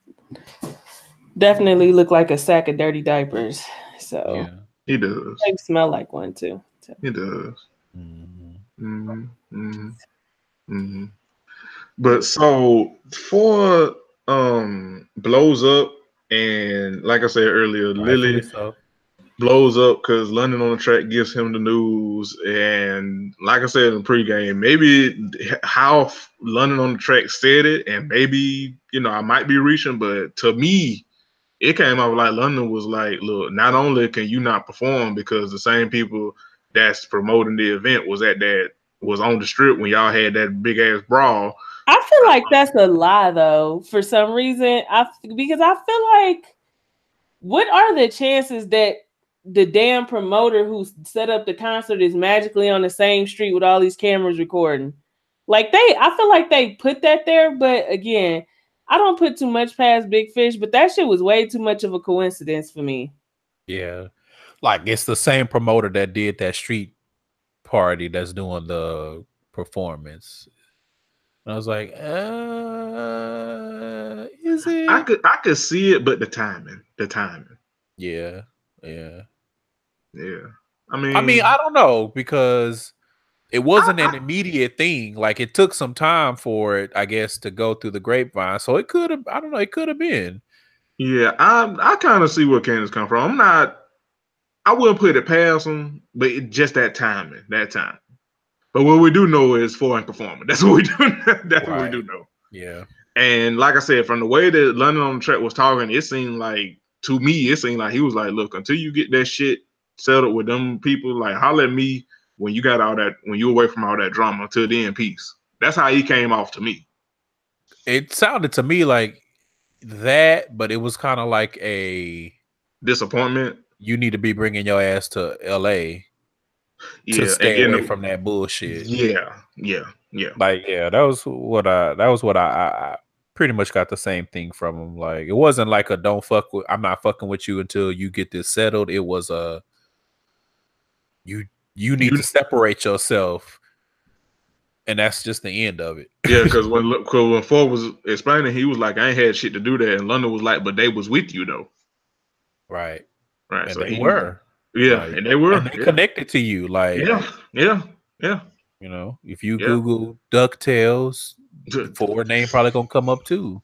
definitely looked like a sack of dirty diapers. So yeah, he does. They smell like one too. So. He does. But so for blows up, and like I said earlier, Rightfully Lily so. blows up because London on the track gives him the news. And like I said in the pregame, maybe how London on the track said it, and maybe, I might be reaching, but to me, it came out like London was like, look, not only can you not perform because the same people that's promoting the event was on the strip when y'all had that big ass brawl. I feel like that's a lie though, for some reason. Because I feel like, what are the chances that the damn promoter who set up the concert is magically on the same street with all these cameras recording? Like I feel like they put that there, but again, I don't put too much past Big Fish, but that shit was way too much of a coincidence for me. Yeah. Like it's the same promoter that did that street party that's doing the performance. And I was like, is it? I could see it, but the timing. Yeah. Yeah. I mean, I don't know, because it wasn't an immediate thing. Like it took some time for it, I guess, to go through the grapevine. So it could have, I don't know, it could have been. Yeah, I kind of see where Candace come from. I wouldn't put it past him, but just that timing, But what we do know is foreign performance. That's what we do. That's what we do know. Yeah. And like I said, from the way that London on the track was talking, it seemed like, to me, he was like, look, until you get that shit settled with them people, like, holler at me when you away from all that drama. Until then, peace. That's how he came off to me. It sounded to me like that, but it was kind of like a disappointment. You need to be bringing your ass to LA to stay away from that bullshit. Yeah. Like, yeah, that was what I pretty much got the same thing from him. Like, it wasn't like I'm not fucking with you until you get this settled. It was you need to separate yourself. And that's just the end of it. Yeah, because when Ford was explaining, he was like, I ain't had shit to do that. And London was like, but they was with you though. Right. And so they were. Yeah, like, and they were. And they connected to you. Like, yeah. You know, if you Google DuckTales, Ford name probably gonna come up too.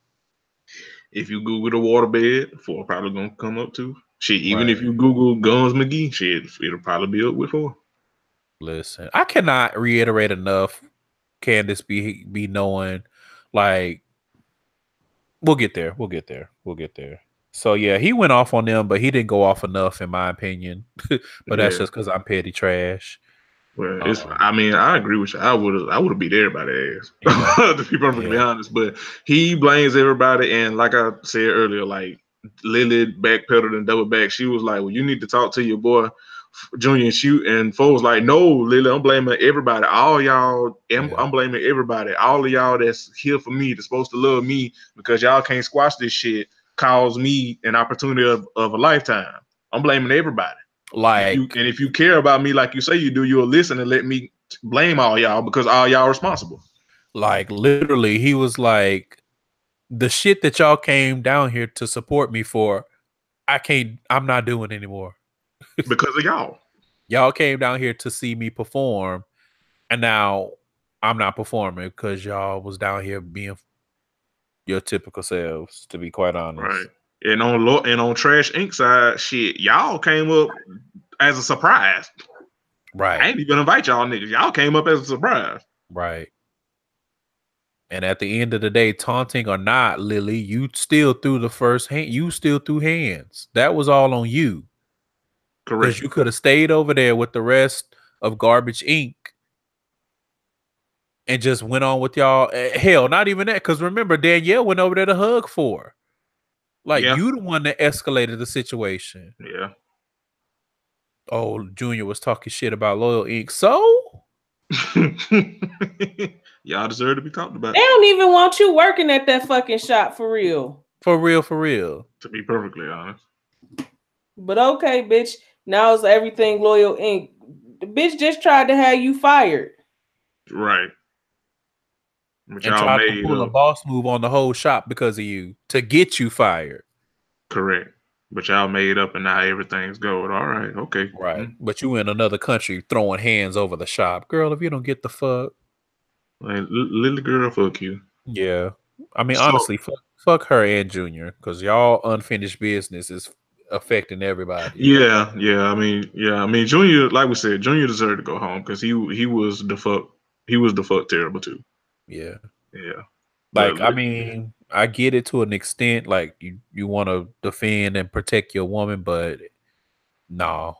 If you Google the waterbed, Ford probably gonna come up too. Shit, even if you Google Guns McGee, shit, it'll probably be up with Ford. Listen, I cannot reiterate enough. Candace be knowing, like, we'll get there. So yeah, he went off on them, but he didn't go off enough, in my opinion. But that's just because I'm petty trash. Well, I mean, I agree with you. I would have beat everybody's ass, to be perfectly honest. But he blames everybody, and like I said earlier, like Lily backpedaled and double back. She was like, "Well, you need to talk to your boy Junior and shoot." And Fo was like, "No, Lily, I'm blaming everybody. All y'all, I'm blaming everybody. All of y'all that's here for me, that's supposed to love me, because y'all can't squash this shit, caused me an opportunity of a lifetime. I'm blaming everybody." Like, if you care about me like you say you do, you'll listen and let me blame all y'all, because all y'all responsible. Like, literally, he was like, the shit that y'all came down here to support me for, I'm not doing anymore. Because of y'all. Y'all came down here to see me perform, and now I'm not performing because y'all was down here being your typical selves, to be quite honest. Right. And on Trash Inc. side, shit, y'all came up as a surprise. Right. I ain't even invite y'all niggas. Y'all came up as a surprise. Right. And at the end of the day, taunting or not, Lily, you still threw the first hand. You still threw hands. That was all on you. Correct. Because you could have stayed over there with the rest of Garbage Inc. and just went on with y'all. Hell, not even that. Because remember, Danielle went over there to hug for her. Like, you the one that escalated the situation. Yeah. Oh, Junior was talking shit about Loyal Inc. So? Y'all deserve to be talked about. They don't even want you working at that fucking shop for real. For real. To be perfectly honest. But okay, bitch. Now it's everything Loyal Inc. The bitch just tried to have you fired. Right. And tried to pull a boss move on the whole shop because of you to get you fired. Correct. But y'all made up and now everything's good. All right. Okay. Right. But you in another country throwing hands over the shop. Girl, if you don't get the fuck. Like, little girl, fuck you. Yeah. I mean, So honestly, fuck her and Junior, because y'all unfinished business is affecting everybody. yeah, I mean, Junior, like we said, Junior deserved to go home because he was the fuck terrible too. Yeah. Yeah, Like, I but mean, I get it to an extent. Like, you want to defend and protect your woman, but no,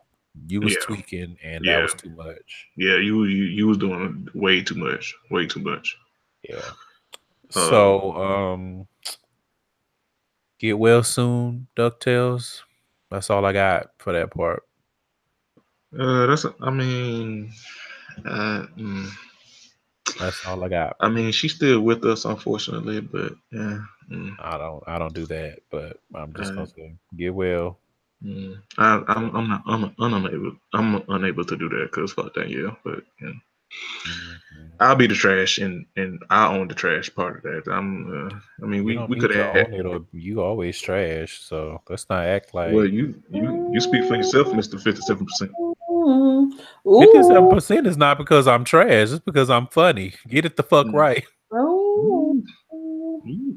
you was yeah, tweaking, and that yeah, was too much. yeah, you was doing way too much, way too much. Yeah. Uh, So, get well soon, DuckTales. That's all I got for that part. I mean, uh, mm, That's all I got. I mean, she's still with us, unfortunately, but yeah. I don't do that, but I'm just Uh, gonna say get well. I'm unable to do that because fuck that, yeah. But yeah. Mhm. I'll be the trash, and I own the trash part of that. I mean, You we don't we could need to have. own it, or you always trash. So let's not act Well, like you speak for yourself, Mister 57%. Ooh. 57% is not because I'm trash. It's because I'm funny. Get it the fuck Mm. right. Ooh. Ooh.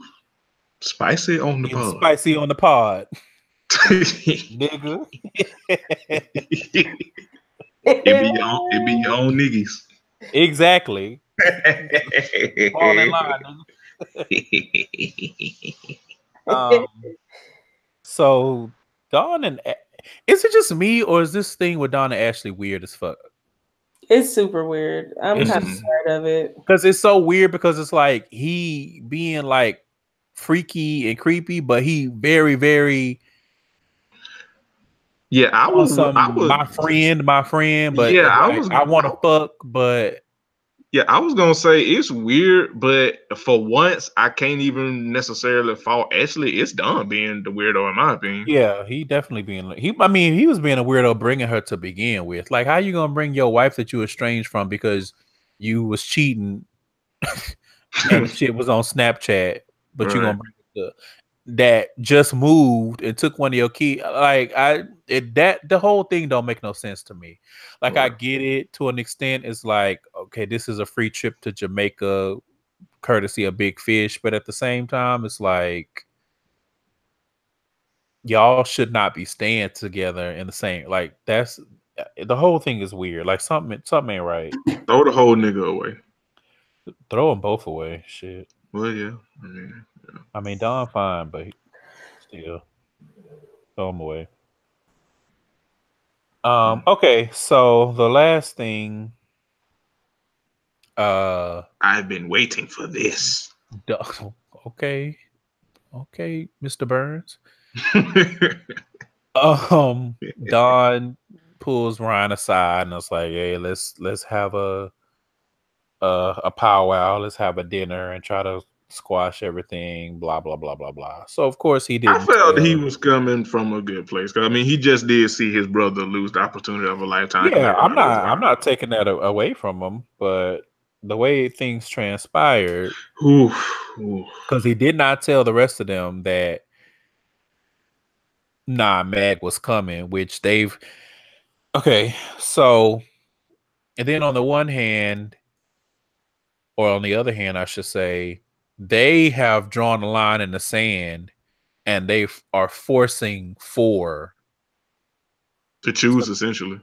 Spicy on the Getting pod. spicy on the pod, it nigga. it be your own niggas. Exactly. Fall in line, nigga. So Dawn and is it just me, or is this thing with Dawn and Ashley weird as fuck? It's super weird. I'm It's kind of just tired of it. because it's so weird, because it's like he being like freaky and creepy, but he very, very Yeah, on some would. my friend, but Yeah, it's like I want to fuck, but Yeah, I was gonna say it's weird, but for once, I can't even necessarily fault Ashley. It's Don being the weirdo, in my opinion. yeah, he definitely being he. I mean, he was being a weirdo bringing her to begin with. Like, how you gonna bring your wife that you estranged from because you was cheating and shit was on Snapchat, but you Right. gonna bring that just moved and took one of your key, like that the whole thing don't make no sense to me. Like, I Right. get it to an extent. It's like, okay, this is a free trip to Jamaica courtesy of Big Fish, but at the same time it's like y'all should not be staying together in the same, like, that's the whole thing is weird. Like, something ain't right. Throw the whole nigga away. Throw them both away. Shit. Well, yeah. I mean, Don fine, but still throw them away. Okay, so the last thing, I've been waiting for this. okay, Mr. Burns. Don pulls Ryan aside and it's like, hey, let's have a powwow, let's have a dinner and try to squash everything, blah blah blah blah blah. So of course he I didn't felt he tell. was coming from a good place. 'Cause, I mean, he just did see his brother lose the opportunity of a lifetime. Yeah, I'm not taking that away from him, but the way things transpired, because he did not tell the rest of them that Mag was coming, which they've okay. So, and then on the one hand, or on the other hand, I should say, they have drawn a line in the sand, and they are forcing four to choose, essentially.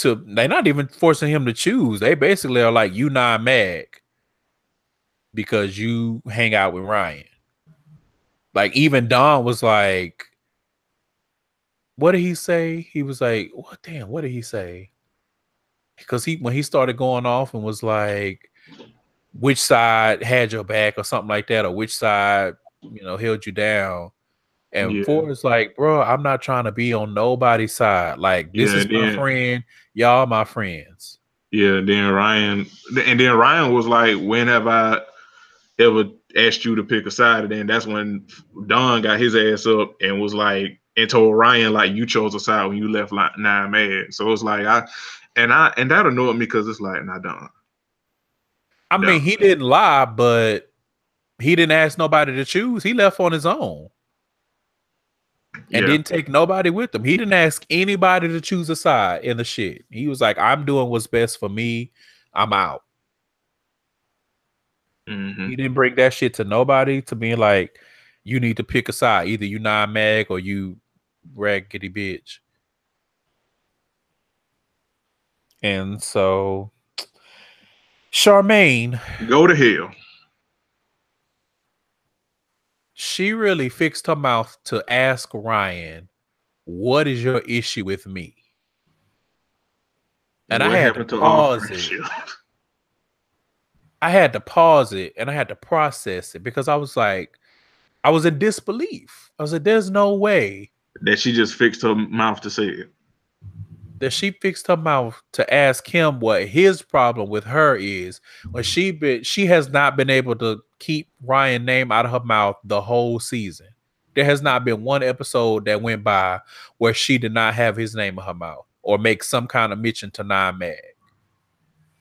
They're not even forcing him to choose. They basically are like, you not Mag because you hang out with Ryan. Like, even Don was like, what did he say? He was like, what? Damn, what did he say? Because when he started going off and was like, which side had your back or something like that, or which side, held you down. And Ford's like, bro, I'm not trying to be on nobody's side. Like, this is my friend. Y'all my friends. Yeah, then Ryan was like, when have I ever asked you to pick a side? And then that's when Don got his ass up and was like, and told Ryan, like, you chose a side when you left Nine Mad. So it's like, and that annoyed me because it's like, nah, Don. I mean, he didn't lie, but he didn't ask nobody to choose. He left on his own. And didn't take nobody with him. He didn't ask anybody to choose a side in the shit. He was like, I'm doing what's best for me. I'm out. Mm-hmm. He didn't bring that shit to nobody to being like, you need to pick a side. Either you non-mag or you raggedy bitch. And so Charmaine, Go to hell. she really fixed her mouth to ask Ryan, what is your issue with me? And What I had happened to to our pause it. friendship? I had to pause it and I had to process it because I was like, I was in disbelief. I was like, there's no way That she just fixed her mouth to say it. that she fixed her mouth to ask him what his problem with her is when she has not been able to keep Ryan's name out of her mouth the whole season. There has not been one episode that went by where she did not have his name in her mouth or make some kind of mention to Nine Mag.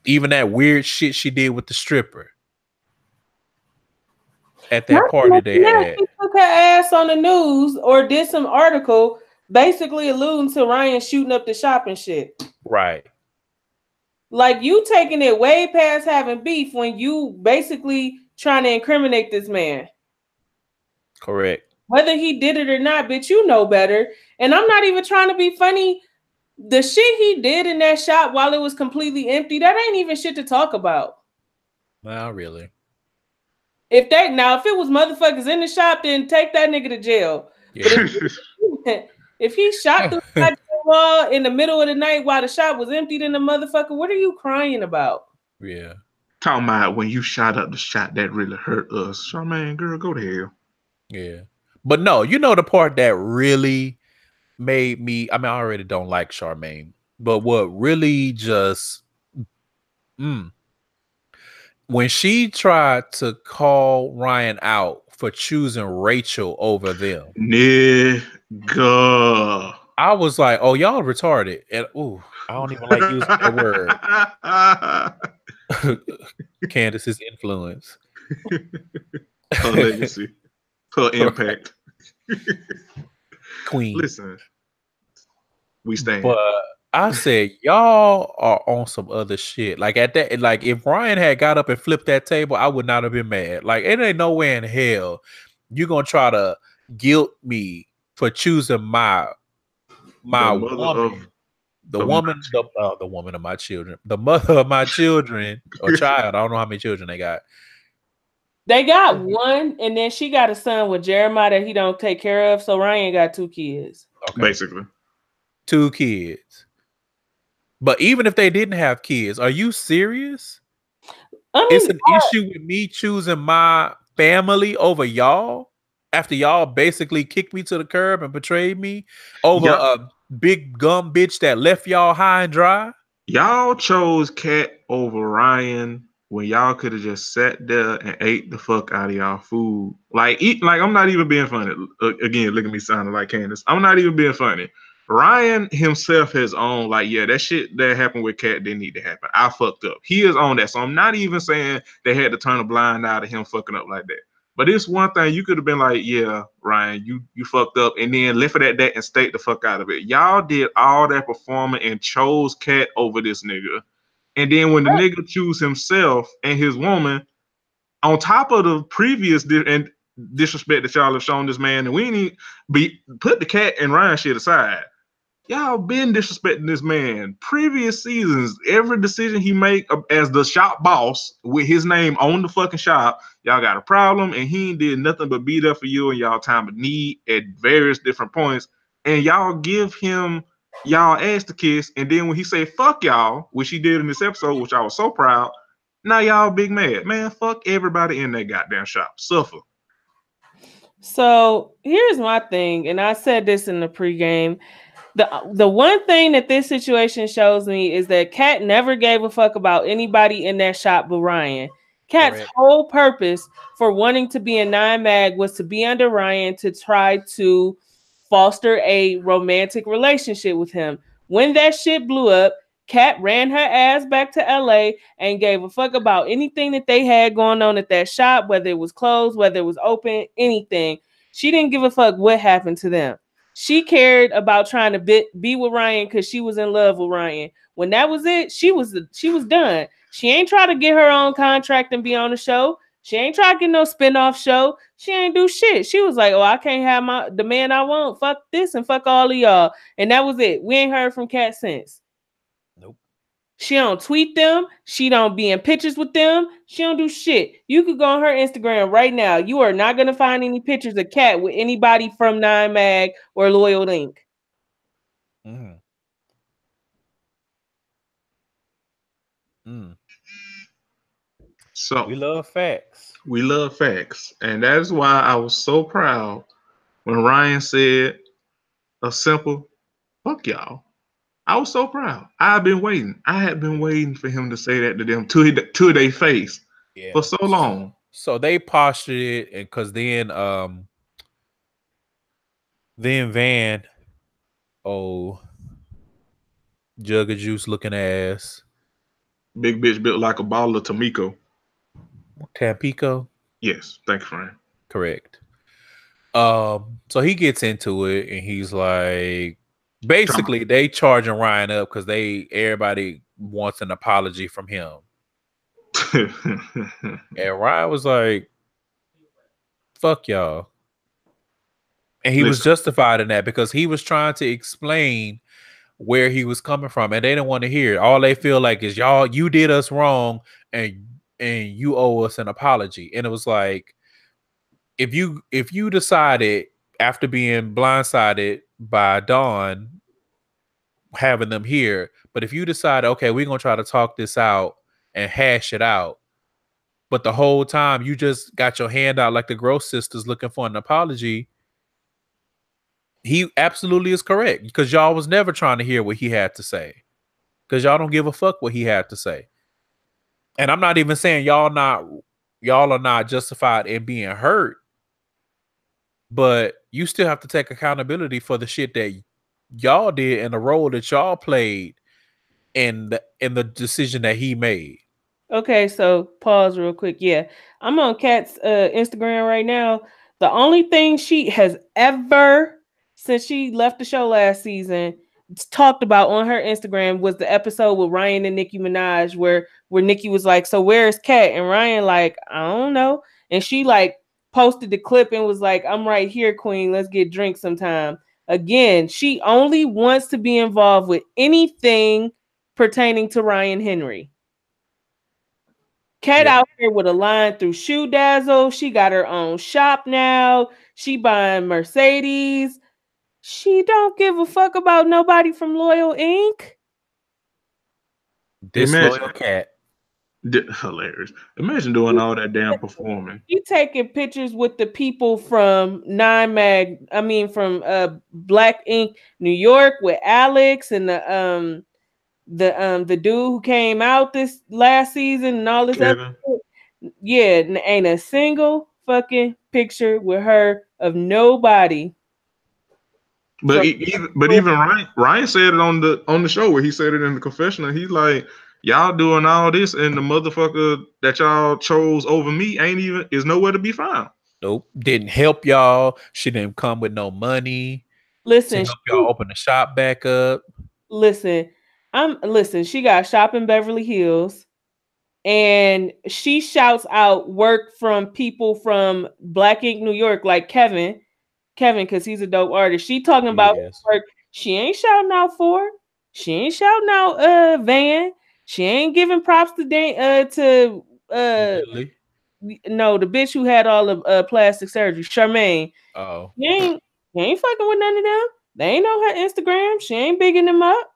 Even that weird shit she did with the stripper at that party they had. She took her ass on the news or did some article basically alluding to Ryan shooting up the shop and shit. Right. Like, you taking it way past having beef when you basically trying to incriminate this man. Correct. Whether he did it or not, bitch, you know better. And I'm not even trying to be funny. The shit he did in that shop while it was completely empty, that ain't even shit to talk about. Not really. If it was motherfuckers in the shop, then take that nigga to jail. Yeah. But if he shot through the wall in the middle of the night while the shop was empty, then the motherfucker, what are you crying about? Yeah. Talking about when you shot up the shot that really hurt us. Charmaine, girl, go to hell. Yeah. But no, you know the part that really made me, I mean, I already don't like Charmaine, but what really just when she tried to call Ryan out for choosing Rachel over them, Nigga. I was like, oh, y'all retarded. And I don't even like using that word. Candace's influence. Her legacy. Her impact. Queen. Listen. We stand. But I said, y'all are on some other shit. Like at that, like if Ryan had got up and flipped that table, I would not have been mad. Like it ain't no way in hell you're gonna try to guilt me for choosing my woman, the woman of my children, the mother of my children or child. I don't know how many children they got. They got one, and then she got a son with Jeremiah that he don't take care of. So Ryan got 2 kids. Okay. Basically. 2 kids. But even if they didn't have kids, are you serious? I mean, it's an issue with me choosing my family over y'all after y'all basically kicked me to the curb and betrayed me over a big gum bitch that left y'all high and dry. Y'all chose Kat over Ryan when y'all could have just sat there and ate the fuck out of y'all food. Like I'm not even being funny. Again, look at me sounding like Candace. I'm not even being funny. Ryan himself has owned, like, yeah, that shit that happened with Kat didn't need to happen. I fucked up. He has owned that. So I'm not even saying they had to turn a blind eye to him fucking up like that. But it's one thing you could have been like, yeah, Ryan, you fucked up, and then left it at that and stayed the fuck out of it. Y'all did all that performing and chose Kat over this nigga. And then when the nigga choose himself and his woman, on top of the previous disrespect that y'all have shown this man, and we need put the Kat and Ryan shit aside. Y'all been disrespecting this man. Previous seasons, every decision he make as the shop boss with his name on the fucking shop, y'all got a problem, and he ain't did nothing but be there for you in y'all time of need at various different points. And y'all give him y'all ass to kiss, and then when he say fuck y'all, which he did in this episode, which I was so proud, now y'all big mad. Man, fuck everybody in that goddamn shop. Suffer. So here's my thing, and I said this in the pregame. The one thing that this situation shows me is that Kat never gave a fuck about anybody in that shop but Ryan. Kat's whole purpose for wanting to be a 9 mag was to be under Ryan to try to foster a romantic relationship with him. When that shit blew up, Kat ran her ass back to LA and gave a fuck about anything that they had going on at that shop, whether it was closed, whether it was open, anything. She didn't give a fuck what happened to them. She cared about trying to be with Ryan because she was in love with Ryan. When that was it, she was done. She ain't trying to get her own contract and be on the show. She ain't trying to get no spinoff show. She ain't do shit. She was like, "Oh, I can't have the man I want. Fuck this and fuck all of y'all." And that was it. We ain't heard from Kat since. Nope. She don't tweet them. She don't be in pictures with them. She don't do shit. You could go on her Instagram right now. You are not gonna find any pictures of Kat with anybody from 9 Mag or Loyal Inc. Mm. Mm. So We love facts. we love facts, and that's why I was so proud when Ryan said a simple "fuck y'all." I was so proud. I had been waiting for him to say that to them to their face for so long. So they postured it, and because then Van, jug of juice looking ass, Big bitch built like a bottle of Tampico. Tampico. Yes, thank you, Fran. Correct. So he gets into it, and he's like, basically, they charging Ryan up because everybody wants an apology from him. And Ryan was like, "Fuck y'all," and he was justified in that because he was trying to explain where he was coming from, and they didn't want to hear it. All they feel like is, y'all, you did us wrong, and you owe us an apology. And it was like, if you decided after being blindsided by Dawn having them here, but if you decide, okay, we're gonna try to talk this out and hash it out, but the whole time you just got your hand out like the Gross sisters looking for an apology, he absolutely is correct, because y'all was never trying to hear what he had to say, because y'all don't give a fuck what he had to say. And I'm not even saying y'all are not justified in being hurt, but you still have to take accountability for the shit that y'all did and the role that y'all played in the decision that he made. Okay, so pause real quick. Yeah, I'm on Kat's Instagram right now. The only thing she has ever, since she left the show last season, talked about on her Instagram was the episode with Ryan and Nicki Minaj where Nicki was like, "So where's Kat?" And Ryan like, "I don't know." And she like posted the clip and was like, "I'm right here, Queen. Let's get drinks sometime." Again, she only wants to be involved with anything pertaining to Ryan Henry. Kat out here with a line through Shoe Dazzle. She got her own shop now. She buying Mercedes. She don't give a fuck about nobody from Loyal Inc. Disloyal Kat. Hilarious. Imagine doing all that damn performing. You taking pictures with the people from 9 Mag, I mean from Black Ink New York with Alex and the dude who came out this last season and all this other shit. Yeah, ain't a single fucking picture with her of nobody. But even Ryan said it on the show where he said it in the confessional. He's like, y'all doing all this and the motherfucker that y'all chose over me is nowhere to be found. Nope, didn't help y'all. She didn't come with no money. Listen, to help y'all open the shop back up. Listen, she got a shop in Beverly Hills, and she shouts out work from people from Black Ink New York, like Kevin, because he's a dope artist. She talking about work. She ain't shouting out for. She ain't shouting out Van. She ain't giving props to no, the bitch who had all the plastic surgery, Charmaine. Oh, she ain't fucking with none of them. They ain't know her Instagram. She ain't bigging them up.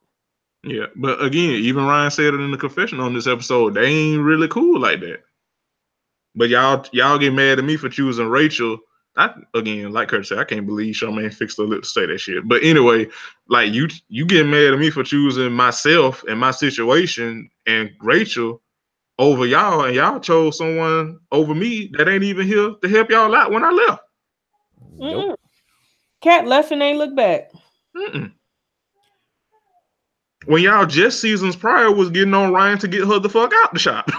Yeah, but again, even Ryan said it in the confession on this episode. They ain't really cool like that. But y'all get mad at me for choosing Rachel. Like Kurt said, I can't believe Charmaine fixed her lip to say that shit. But anyway, like you get mad at me for choosing myself and my situation and Rachel over y'all, and y'all chose someone over me that ain't even here to help y'all out when I left. Nope. Kat left and ain't look back. When y'all just seasons prior was getting on Ryan to get her the fuck out the shop.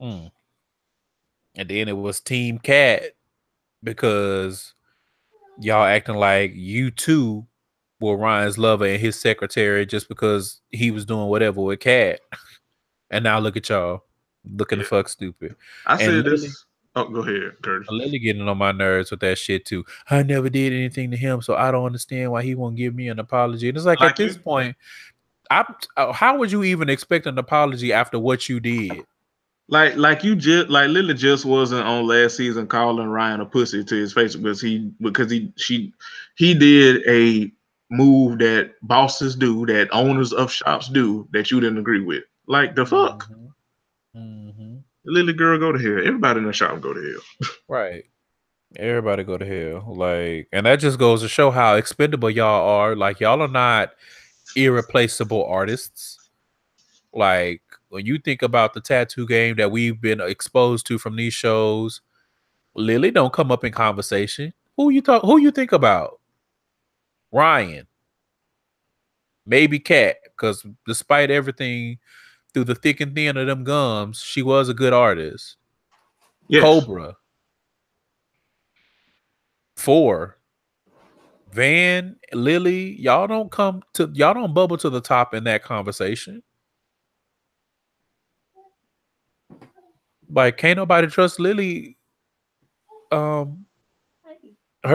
And then it was Team Kat because y'all acting like you too were Ryan's lover and his secretary just because he was doing whatever with Kat. And now look at y'all looking the fuck stupid. I said this Oh, go ahead, Curtis. Lily getting on my nerves with that shit too. I never did anything to him, so I don't understand why he won't give me an apology. And it's like at this point, how would you even expect an apology after what you did? Like Lily just wasn't on last season calling Ryan a pussy to his face because he did a move that bosses do, that owners of shops do, that you didn't agree with. Like the fuck. Lily girl, go to hell. Everybody in the shop go to hell. Right. Everybody go to hell. Like, and that just goes to show how expendable y'all are. Like, y'all are not irreplaceable artists. Like, when you think about the tattoo game that we've been exposed to from these shows, Lily don't come up in conversation. Who you think about? Ryan. Maybe Kat, because despite everything through the thick and thin of them gums, she was a good artist. Yes. Cobra. 4. Van, Lily, y'all don't bubble to the top in that conversation. Like, can't nobody trust Lily. Her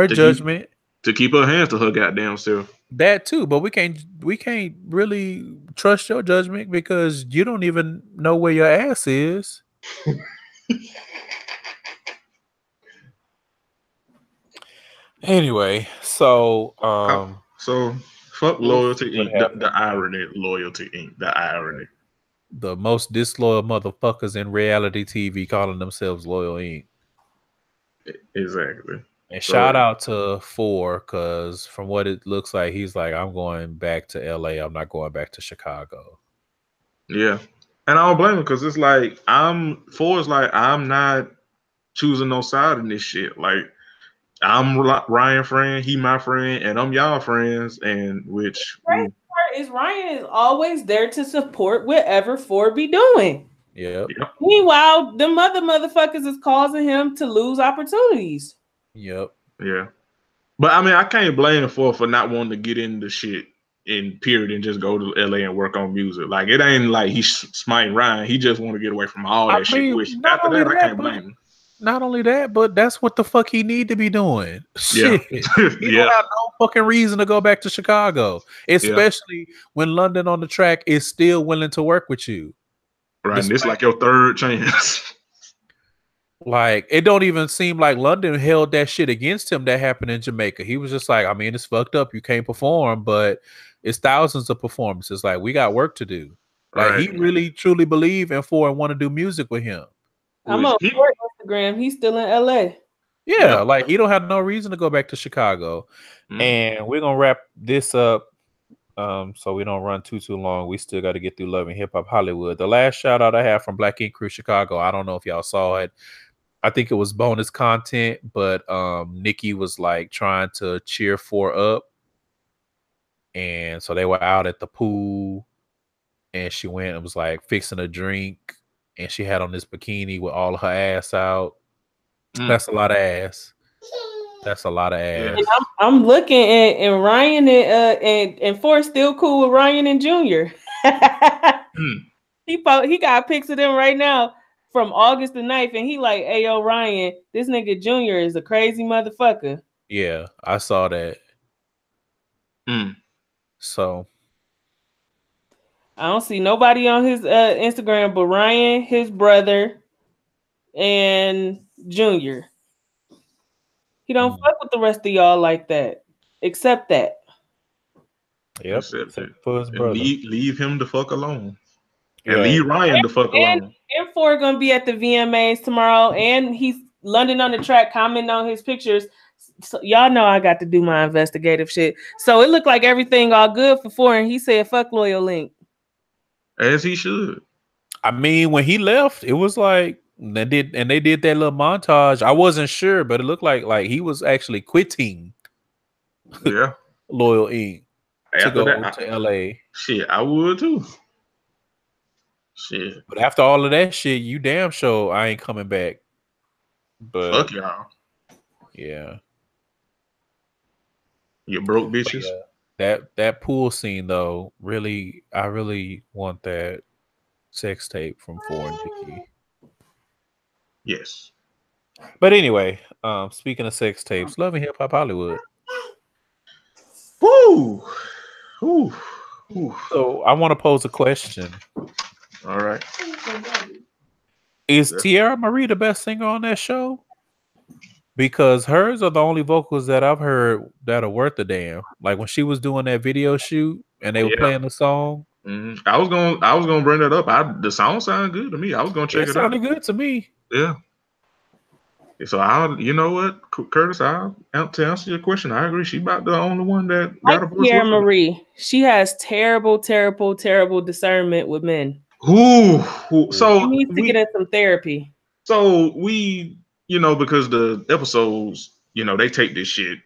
judgment to keep her hands to her goddamn self. That too, but we can't really trust your judgment because you don't even know where your ass is. Anyway, so fuck Loyalty Inc. The irony, Loyalty Inc. The irony. The most disloyal motherfuckers in reality TV calling themselves Loyal Inc. Exactly. And shout out to 4, because from what it looks like, he's like, I'm going back to LA. I'm not going back to Chicago. Yeah. And I don't blame him because it's like 4 is like, I'm not choosing no side in this shit. Like, I'm Ryan friend, he my friend, and I'm y'all friends. And which Ryan is always there to support whatever 4 be doing. Yep. Meanwhile, the motherfuckers is causing him to lose opportunities. Yep. Yeah. But I mean, I can't blame 4 for not wanting to get into shit in period and just go to LA and work on music. Like, it ain't like he's smiting Ryan. He just want to get away from all that shit. Which after that, I can't blame him. Not only that, but that's what the fuck he need to be doing. Shit. Yeah. He don't have no fucking reason to go back to Chicago. Especially when London on the Track is still willing to work with you. Right. And it's like your third chance. Like, it don't even seem like London held that shit against him that happened in Jamaica. He was just like, I mean, it's fucked up. You can't perform, but it's thousands of performances. Like, we got work to do. Like, he really, truly believe in 4 and want to do music with him. I'm on Instagram. He's still in LA. Yeah, like, he don't have no reason to go back to Chicago. And we're going to wrap this up so we don't run too long. We still got to get through Love and Hip Hop Hollywood. The last shout out I have from Black Ink Crew Chicago, I don't know if y'all saw it. I think it was bonus content, but Nikki was like trying to cheer 4 up. And so they were out at the pool and she went and was like fixing a drink and she had on this bikini with all of her ass out. That's a lot of ass. That's a lot of ass. And I'm looking at and Ryan and 4 still cool with Ryan and Junior. He got pics of them right now from August the 9th, and he like, hey, yo, Ryan, this nigga Junior is a crazy motherfucker. Yeah, I saw that. So. I don't see nobody on his Instagram but Ryan, his brother, and Junior. He don't fuck with the rest of y'all like that, except that. Yep, except for his brother. Leave him the fuck alone. And leave Ryan the fuck alone. And 4 gonna be at the VMAs tomorrow, and he's London on the Track commenting on his pictures. So y'all know I got to do my investigative shit. So it looked like everything all good for 4, and he said, "Fuck Loyal Link." As he should. I mean, when he left, it was like they did that little montage. I wasn't sure, but it looked like he was actually quitting. Yeah, Loyal Inc. to go to LA. Shit, I would too. Shit. But after all of that shit, you damn sure I ain't coming back. But fuck y'all. Yeah. You broke bitches. That pool scene though, really, I really want that sex tape from 4 and Nikki. Yes. But anyway, speaking of sex tapes, Love and Hip Hop Hollywood. Woo! Woo! Woo. So I want to pose a question. All right. Is Tierra Marie the best singer on that show? Because hers are the only vocals that I've heard that are worth a damn. Like when she was doing that video shoot and they were playing the song. Mm-hmm. I was gonna bring that up. The song sounded good to me. I was gonna check it out. It sounded good to me. Yeah. So you know what, Curtis? To answer your question, I agree. She about the only one that got a voice. Tierra Marie. She has terrible discernment with men. So she needs to get in some therapy. So we, because the episodes, they take this shit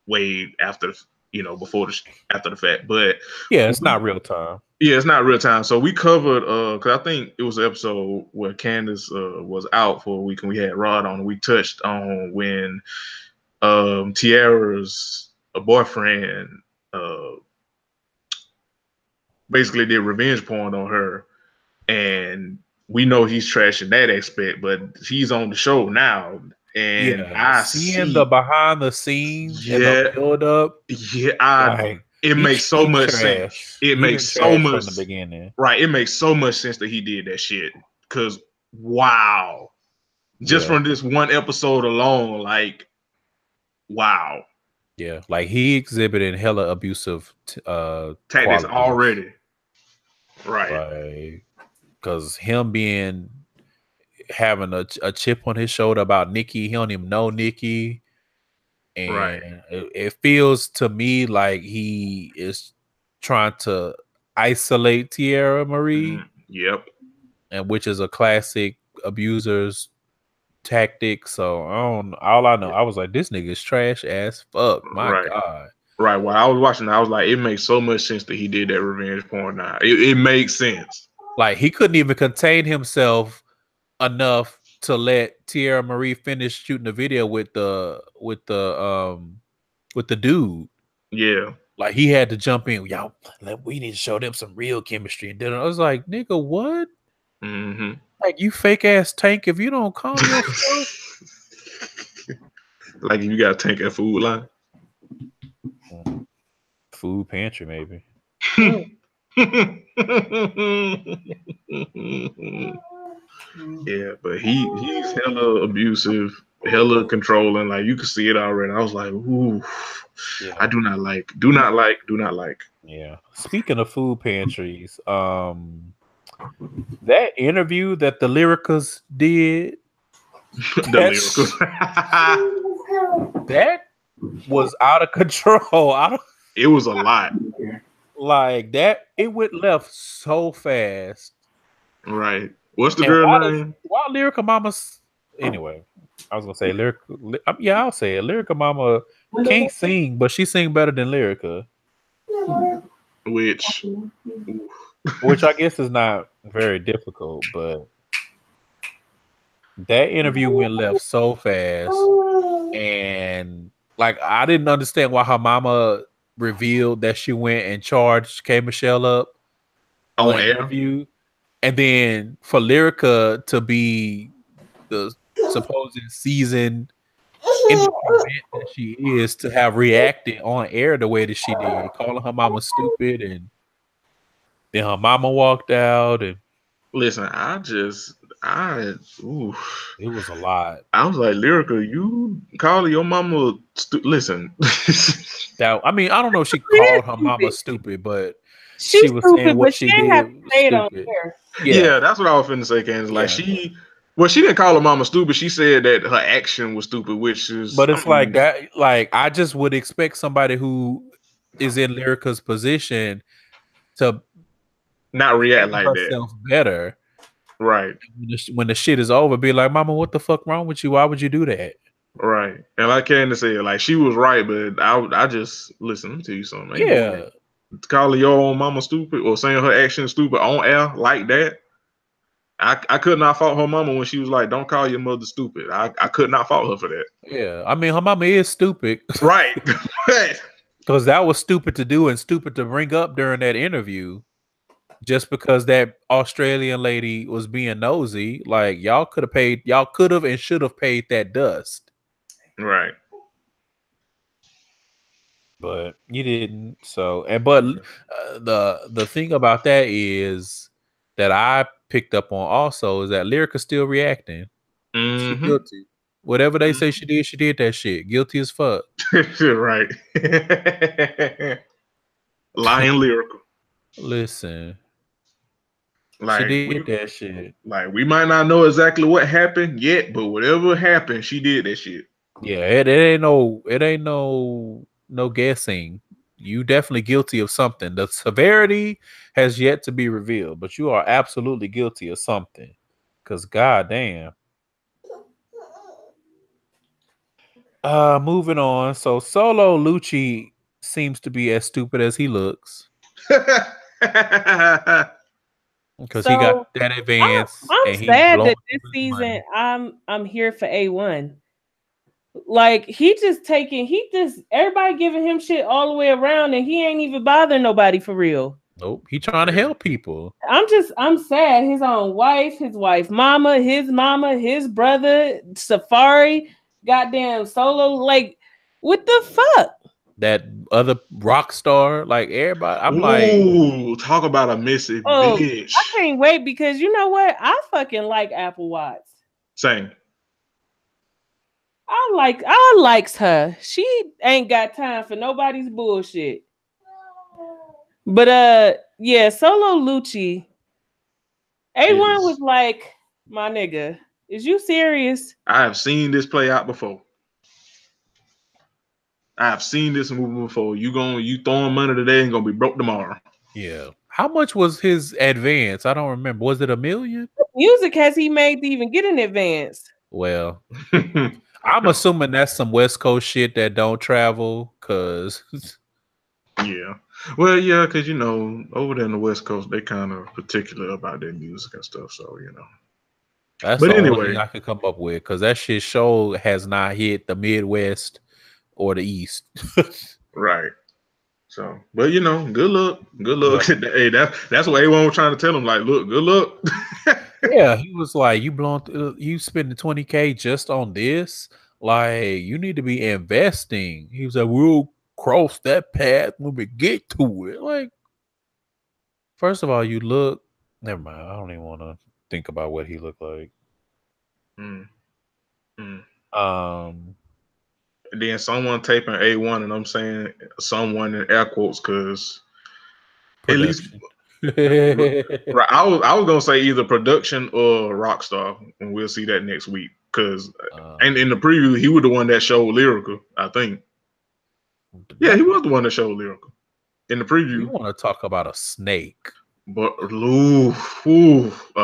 way after, after the fact. But yeah, it's not real time. Yeah, it's not real time. So we covered because I think it was an episode where Candace was out for a week and we had Rod on. And we touched on when Tierra's boyfriend basically did revenge porn on her, and we know he's trashing that aspect, but he's on the show now. And I see the behind the scenes and the build up. Yeah, it makes so much sense. It makes so much from the beginning. Right. It makes so much sense that he did that shit. Cause wow. Just from this one episode alone, like wow. Yeah, like he exhibited hella abusive tactics already. Right. Cause him having a chip on his shoulder about Nikki, he don't even know Nikki. And it feels to me like he is trying to isolate Tierra Marie. Yep. And which is a classic abuser's tactic. So all I know, I was like, this nigga is trash as fuck. My God. Right. While I was watching, I was like, it makes so much sense that he did that revenge porn now. It makes sense. Like he couldn't even contain himself enough to let Tierra Marie finish shooting the video with the dude. Yeah. Like he had to jump in. Y'all, we need to show them some real chemistry. And then I was like, nigga, what? Mm-hmm. Like you fake ass Tank, if you don't calm yourself. Like if you got a Tank at Food Line. Food pantry, maybe. Yeah, but he's hella abusive, hella controlling. Like you can see it already. I was like, ooh, I do not like. Yeah. Speaking of food pantries, that interview that the Lyricas did, that was out of control. It was a lot. Like that, it went left so fast. Right. What's the girl name? Why Lyrica Mama's? Anyway, I was gonna say Lyrica. Yeah, I'll say it. Lyrica Mama can't sing, but she sing better than Lyrica. Which I guess is not very difficult, but that interview went left so fast, and like I didn't understand why her mama revealed that she went and charged K Michelle up on the interview. And then for Lyrica to be the supposed seasoned independent that she is, to have reacted on air the way that she did, calling her mama stupid, and then her mama walked out. And listen, it was a lot. I was like, Lyrica, you calling your mama listen. I mean, I don't know if she called her mama stupid, but she was stupid, saying what she did was stupid. Yeah, that's what I was finna say, Candace. Like she didn't call her mama stupid. She said that her action was stupid, which is. But it's like that. Like I just would expect somebody who is in Lyrica's position to not react like that. Better, right? When the shit is over, be like, "Mama, what the fuck wrong with you? Why would you do that?" Right. And like Candace said, like she was right, but I just listen. Let me tell you something. Yeah. Calling your own mama stupid or saying her action stupid on air like that, I could not fault her mama when she was like, "Don't call your mother stupid." I could not fault her for that. Yeah, I mean, her mama is stupid, right? Because that was stupid to do and stupid to bring up during that interview. just because that Australian lady was being nosy, like y'all could have and should have paid that dust. Right. But you didn't. So, but the thing about that is that I picked up on also is that Lyrica's still reacting. She's guilty. Whatever they say she did that shit. Guilty as fuck. Right. Lying Lyrical. Listen. Like, she did that shit. Like, we might not know exactly what happened yet, but whatever happened, she did that shit. Yeah, it ain't no guessing. You definitely guilty of something. The severity has yet to be revealed, but you are absolutely guilty of something. Cause goddamn. Moving on. So Solo Lucci seems to be as stupid as he looks. Because he got that advance. I'm sad that this season I'm here for A1. Like everybody giving him shit all the way around, and he ain't even bothering nobody for real. Nope, he trying to help people. I'm sad. His own wife, his mama, his brother, Safari, goddamn Solo. Like, what the fuck? That other rock star, like everybody. I'm like, talk about a missing bitch. I can't wait because you know what? I fucking like Apple Watts. Same. I likes her. She ain't got time for nobody's bullshit. But yeah, Solo Lucci. A1 was like, my nigga, is you serious? I have seen this play out before. I've seen this movie before. You throwing money today and gonna be broke tomorrow. Yeah. How much was his advance? I don't remember. Was it $1 million? What music has he made to even get an advance? Well, I'm assuming that's some West Coast shit that don't travel, cause yeah. Well, yeah, because over there in the West Coast, they kind of particular about their music and stuff. So that's the only thing I could come up with, because that shit show has not hit the Midwest or the East. Right. So, but good luck. Hey, that's what A1 was trying to tell him. Like, look, good luck. Yeah, he was like, you spending $20K just on this? Like, you need to be investing. He was like, we'll cross that path when we get to it. Like, first of all, you look. Never mind. I don't even want to think about what he looked like. Then someone taping A1, and I'm saying someone in air quotes because at least. Right, I was gonna say either production or Rockstar, and we'll see that next week. Because and in the preview, he was the one that showed Lyrical, I think. Yeah, he was the one that showed Lyrical in the preview. You want to talk about a snake? But a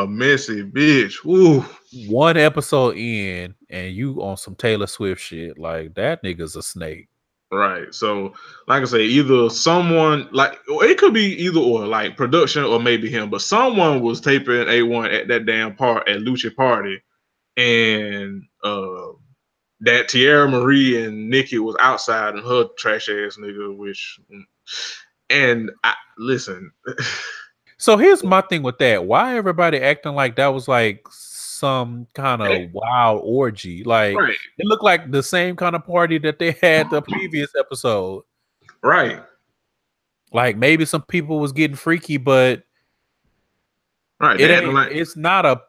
messy bitch. Ooh. One episode in, and you on some Taylor Swift shit. Like, that nigga's a snake. Right. So, like I say, either someone, like, it could be either or, like production or maybe him, but someone was taping A1 at that damn at Lucci party, and that Tierra Marie and Nikki was outside and her trash ass nigga, and listen. So here's my thing with that. Why everybody acting like that was like some kind of wild orgy? Like, right. It looked like the same kind of party that they had the previous episode. Right. Like, maybe some people was getting freaky, but right. It's not a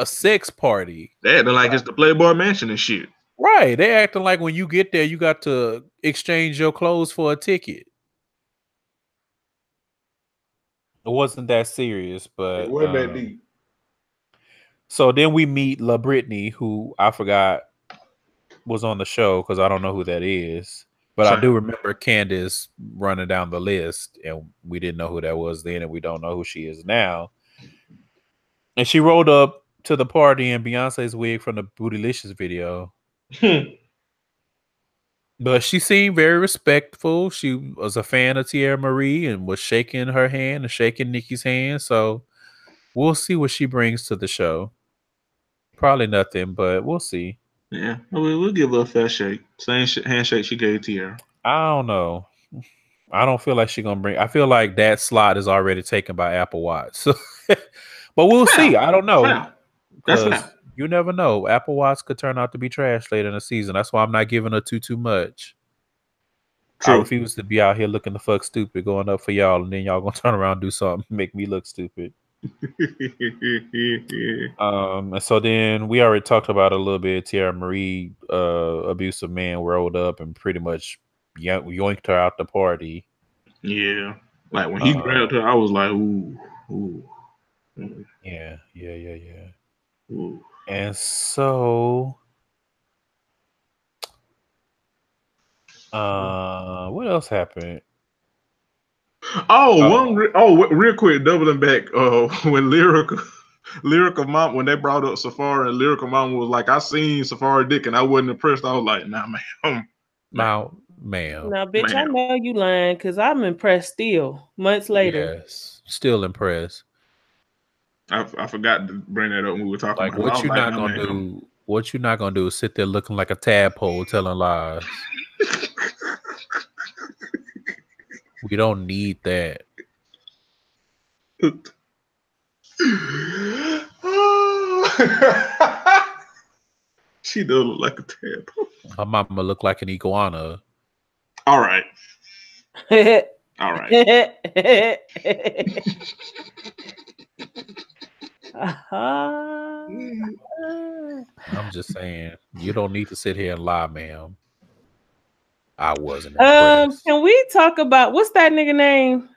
sex party. They acting like it's the Playboy Mansion and shit. Right. They acting like when you get there, you got to exchange your clothes for a ticket. It wasn't that serious, but it wasn't that deep. So then we meet La Brittany, who I forgot was on the show because I don't know who that is. But I do remember Candace running down the list, and we didn't know who that was then, and we don't know who she is now. And she rolled up to the party in Beyonce's wig from the Bootylicious video. But she seemed very respectful. She was a fan of Tierra Marie and was shaking her hand and shaking Nikki's hand. So we'll see what she brings to the show. Probably nothing, but we'll see. Yeah, we'll give her a fair shake. Same handshake she gave Tierra. I don't know. I don't feel like she's gonna bring. I feel like that slot is already taken by Apple Watch. So, but we'll see. I don't know. That's Because fair. you never know. Apple Watch could turn out to be trash later in the season. That's why I'm not giving her too much. I True. refuse to be out here looking the fuck stupid going up for y'all, and then y'all gonna turn around and do something make me look stupid. And so then we already talked about it a little bit. Tierra Marie, abusive man, rolled up and pretty much yoinked her out the party. Yeah. Like when he grabbed her, I was like, ooh. Yeah. Ooh. And so, what else happened? Real quick, doubling back. When Lyrical Mom, when they brought up Safari, and Lyrical Mom was like, I seen Safari dick and I wasn't impressed. I was like, nah, ma'am. Now, ma'am. Now, bitch, I Ma'am. know you lying because I'm impressed still. Months later. Yes, still impressed. I forgot to bring that up when we were talking Like, about it. what you not gonna do? What you not gonna do is sit there looking like a tadpole telling lies. We don't need that. She does look like a tadpole. Her mama look like an iguana. All right. All right. I'm just saying, you don't need to sit here and lie, ma'am. I wasn't impressed. Can we talk about what's that nigga name?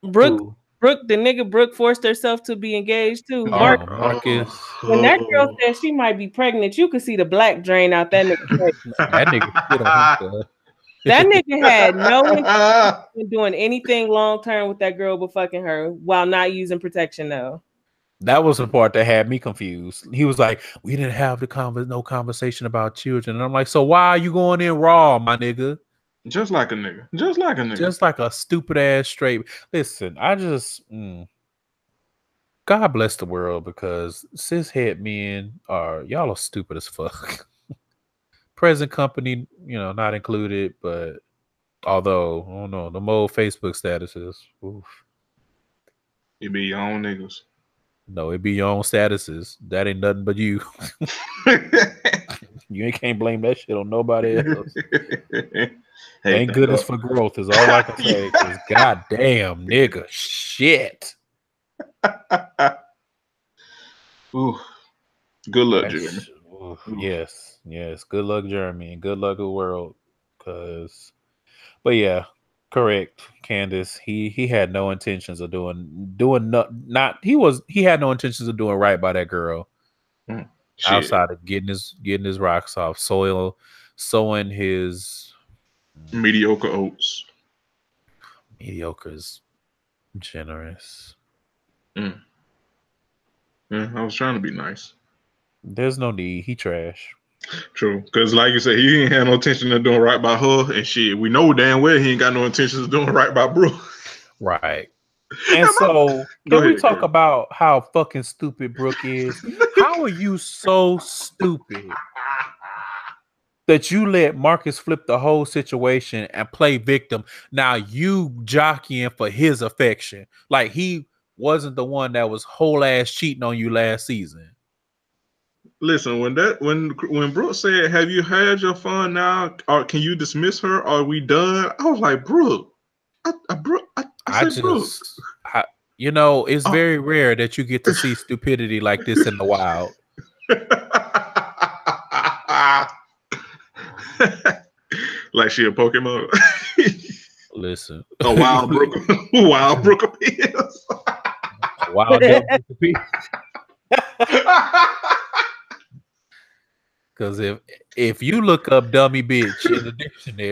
Brooke. Ooh. Brooke, the nigga Brooke forced herself to be engaged to. Marcus. When that girl said she might be pregnant, you could see the black drain out that nigga. That nigga spit on himself. That nigga had no intention in doing anything long term with that girl but fucking her while not using protection though. That was the part that had me confused. He was like, "We didn't have no conversation about children," and I'm like, "So why are you going in raw, my nigga?" Just like a nigga. Just like a nigga. Just like a stupid ass straight. Listen, I just God bless the world because cishet men y'all are stupid as fuck. Present company, not included, but although I don't know, the old Facebook statuses. Oof. You be your own niggas. No, it be your own statuses. That ain't nothing but you. You can't blame that shit on nobody else. Thank goodness for growth is all I can say. Because goddamn nigga, shit. Ooh, good luck, Jeremy. Yes. Good luck, Jeremy, and good luck, the world. But yeah, correct, Candace. He had no intentions of he had no intentions of doing right by that girl. Outside of getting his rocks off, sowing his mediocre oats. Mediocre is generous. Yeah, I was trying to be nice. There's no need. He trash. True, because like you said, he ain't had no intention of doing right by her, and shit. We know damn well he ain't got no intentions of doing right by Brooke. Right. And so, can we talk about how fucking stupid Brooke is? How are you so stupid that you let Marcus flip the whole situation and play victim? Now you jockeying for his affection. Like he wasn't the one that was whole ass cheating on you last season. Listen, when Brooke said, "Have you had your fun now? Or can you dismiss her? Are we done?" I was like, Brooke, it's very rare that you get to see stupidity like this in the wild. Like she a Pokemon. Listen, a wild Brooke appears. A wild Brooke appears. Because if you look up dummy bitch in the dictionary,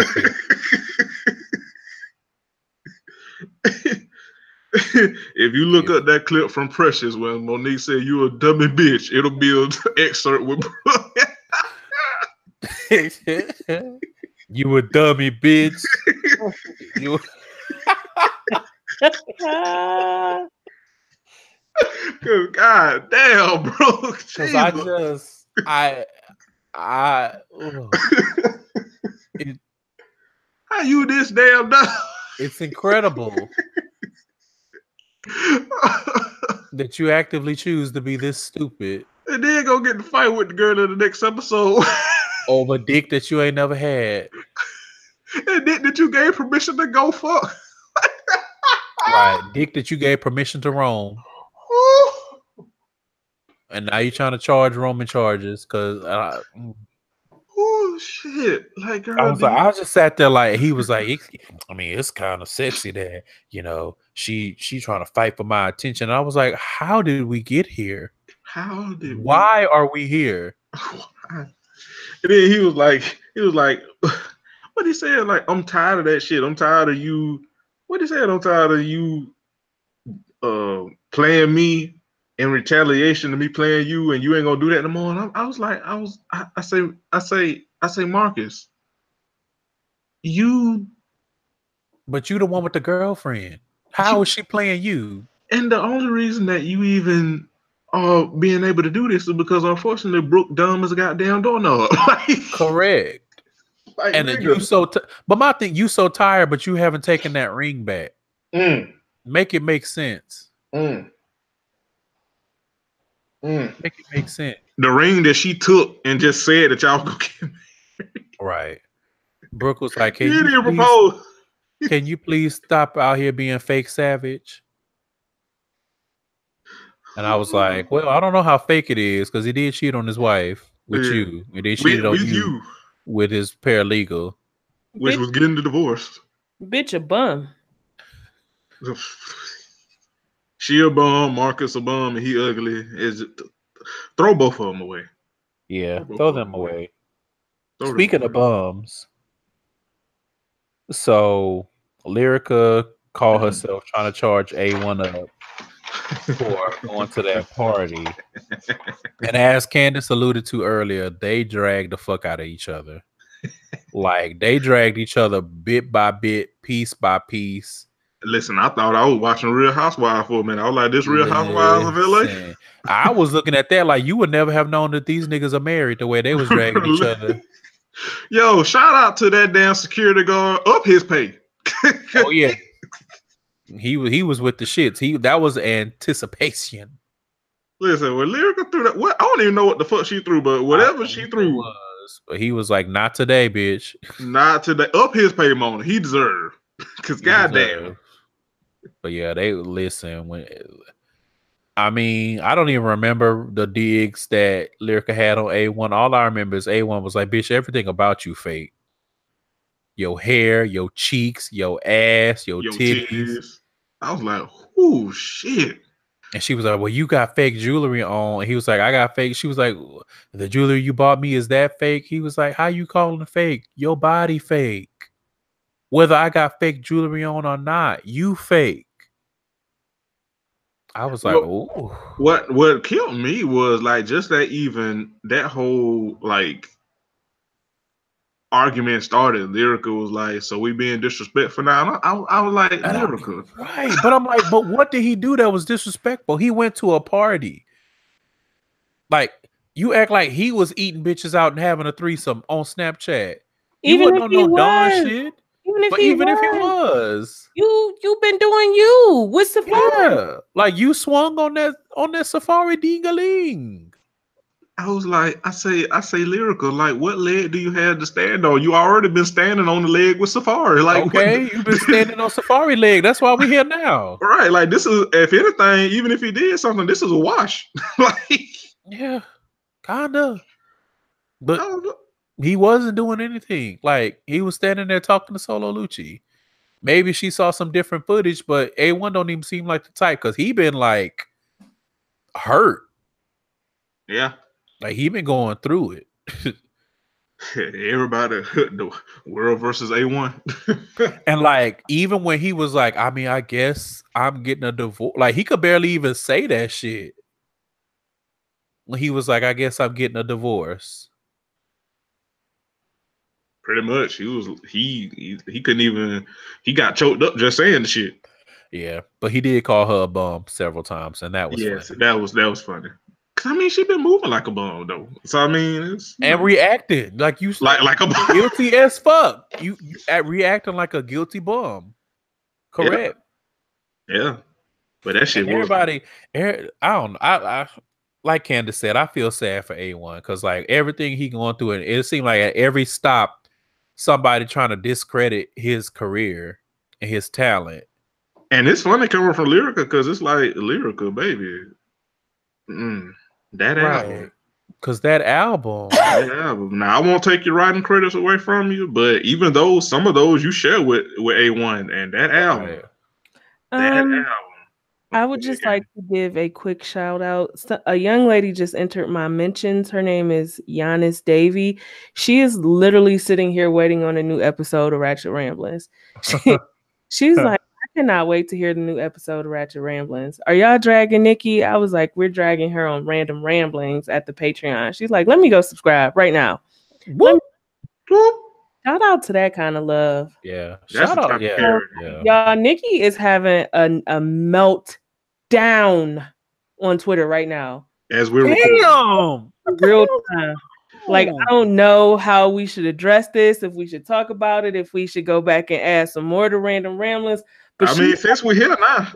if you look up that clip from Precious when Monique said you a dummy bitch, it'll be an excerpt with you a dummy bitch. You God damn, bro. Because How you this damn dumb? It's incredible that you actively choose to be this stupid And then go get in the fight with the girl in the next episode. over dick that you ain't never had. And dick that you gave permission to go fuck. Right. Dick that you gave permission to roam. And now you're trying to charge Roman charges because Oh shit! Like, girl, I just sat there like he was like, it's kind of sexy that she trying to fight for my attention. And I was like, how did we get here? Why are we here? And then he was like, what he said? Like, I'm tired of that shit. I'm tired of you. What he said? I'm tired of you playing me in retaliation to me playing you, and you ain't gonna do that no more. And I say, Marcus, but you the one with the girlfriend. How is she playing you? And the only reason that you even are being able to do this is because unfortunately Brooke dumb as a goddamn doorknob. Correct. Like, and then you but my thing, you so tired, but you haven't taken that ring back. Make it make sense. Make it make sense. The ring that she took and just said that y'all gonna get married. Right. Brooke was like, Can you please stop out here being fake savage? And I was like, well, I don't know how fake it is because he did cheat on his wife with you. And they cheated on you with his paralegal. Which was getting the divorce. Bitch a bum. She a bum, Marcus a bum, and he ugly. Throw both of them away. Yeah, throw them away. Speaking of bums, so Lyrica called herself trying to charge A1 up for going to that party. And as Candace alluded to earlier, they dragged the fuck out of each other. Like, they dragged each other bit by bit, piece by piece. Listen, I thought I was watching Real Housewives for a minute. I was like, this Real Housewives of LA? I was looking at that like you would never have known that these niggas are married the way they was dragging each other. Yo, shout out to that damn security guard up his pay. Oh yeah. He was with the shits. That was anticipation. Listen, when Lyrica threw that, I don't even know what the fuck she threw, but whatever she threw but he was like, not today, bitch. Not today. Up his pay moment. He deserved. Because goddamn. But yeah, they listen I don't even remember the digs that Lyrica had on A1. All I remember is A1 was like, bitch, everything about you fake. Your hair, your cheeks, your ass, your titties. I was like, oh shit. And she was like, well, you got fake jewelry on. And he was like, I got fake. She was like, the jewelry you bought me, is that fake? He was like, how you calling it fake? Your body fake. Whether I got fake jewelry on or not, you fake. I was like, oh. What killed me was like just that whole like argument started. Lyrica was like, so we being disrespectful now? I was like, Lyrica. Right. But I'm like, but what did he do that was disrespectful? He went to a party. Like, you act like he was eating bitches out and having a threesome on Snapchat. Even if he was. Shit. Even if he was, you've been doing you with Safari. Yeah, like you swung on that Safari dingaling. I was like, I say, Lyrica, like, what leg do you have to stand on? You already been standing on the leg with Safari. Like, okay, you've been standing on Safari leg. That's why we're here now. Right. Like, this is, if anything, even if he did something, this is a wash. Like, yeah, kinda. But he wasn't doing anything. Like, he was standing there talking to Solo Lucci. Maybe she saw some different footage, but A1 don't even seem like the type because he been like hurt. Yeah. Like, he been going through it. Everybody, the world versus A1. And like, even when he was like, I guess I'm getting a divorce. Like, he could barely even say that shit. When he was like, I guess I'm getting a divorce. Pretty much. He couldn't even, he got choked up just saying the shit. Yeah. But he did call her a bum several times, and that was funny. That was funny. Cause I mean, she been moving like a bum though. So I mean, it's and reacted like you like a bum. guilty as fuck. You reacting like a guilty bum. Correct. Yeah, but that shit And was. I don't. I like Candace said. I feel sad for A1 because like everything he going through, and it seemed like at every stop, somebody trying to discredit his career and his talent. And it's funny coming from Lyrica because it's like Lyrica, baby. That album. Because that album. Now I won't take your writing credits away from you, but even though some of those you share with A1 and that album. I would just like to give a quick shout out. A young lady just entered my mentions. Her name is Giannis Davy. She is literally sitting here waiting on a new episode of Ratchet Ramblings. She's like, I cannot wait to hear the new episode of Ratchet Ramblings. Are y'all dragging Nikki? I was like, we're dragging her on Random Ramblings at the Patreon. She's like, let me go subscribe right now. Shout out to that kind of love. Yeah. Shout out. Yeah. Y'all, Nikki is having a meltdown on Twitter right now. As we're recording. Real time. Like, I don't know how we should address this, if we should talk about it, if we should go back and add some more to Random Ramblings. But I mean, since we're here now,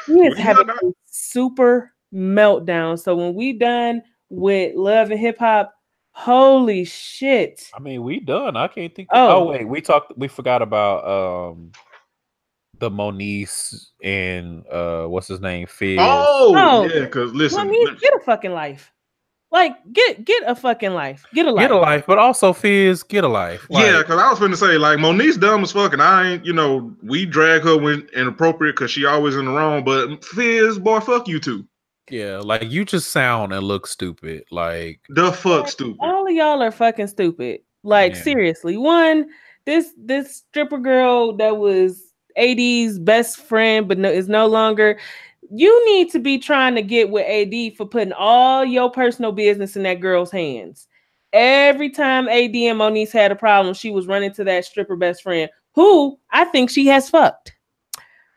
she is having a super meltdown. So when we done with Love and Hip Hop, holy shit. I mean, we done. I can't think. Wait, we forgot about the Moniece and what's his name? Fizz. Yeah, because listen, Moniece, get a fucking life. Like, get a fucking life. Get a life. But also Fizz, get a life. Yeah, because I was finna say, like, Moniece dumb as fuck, and I ain't, we drag her when inappropriate because she always in the wrong, but Fizz, boy, fuck you too. Yeah, like, you just sound and look stupid. Like, the fuck stupid. All of y'all are fucking stupid. Like, seriously. One, this stripper girl that was AD's best friend, but is no longer... You need to be trying to get with AD for putting all your personal business in that girl's hands. Every time AD and Moniece had a problem, she was running to that stripper best friend, who I think she has fucked.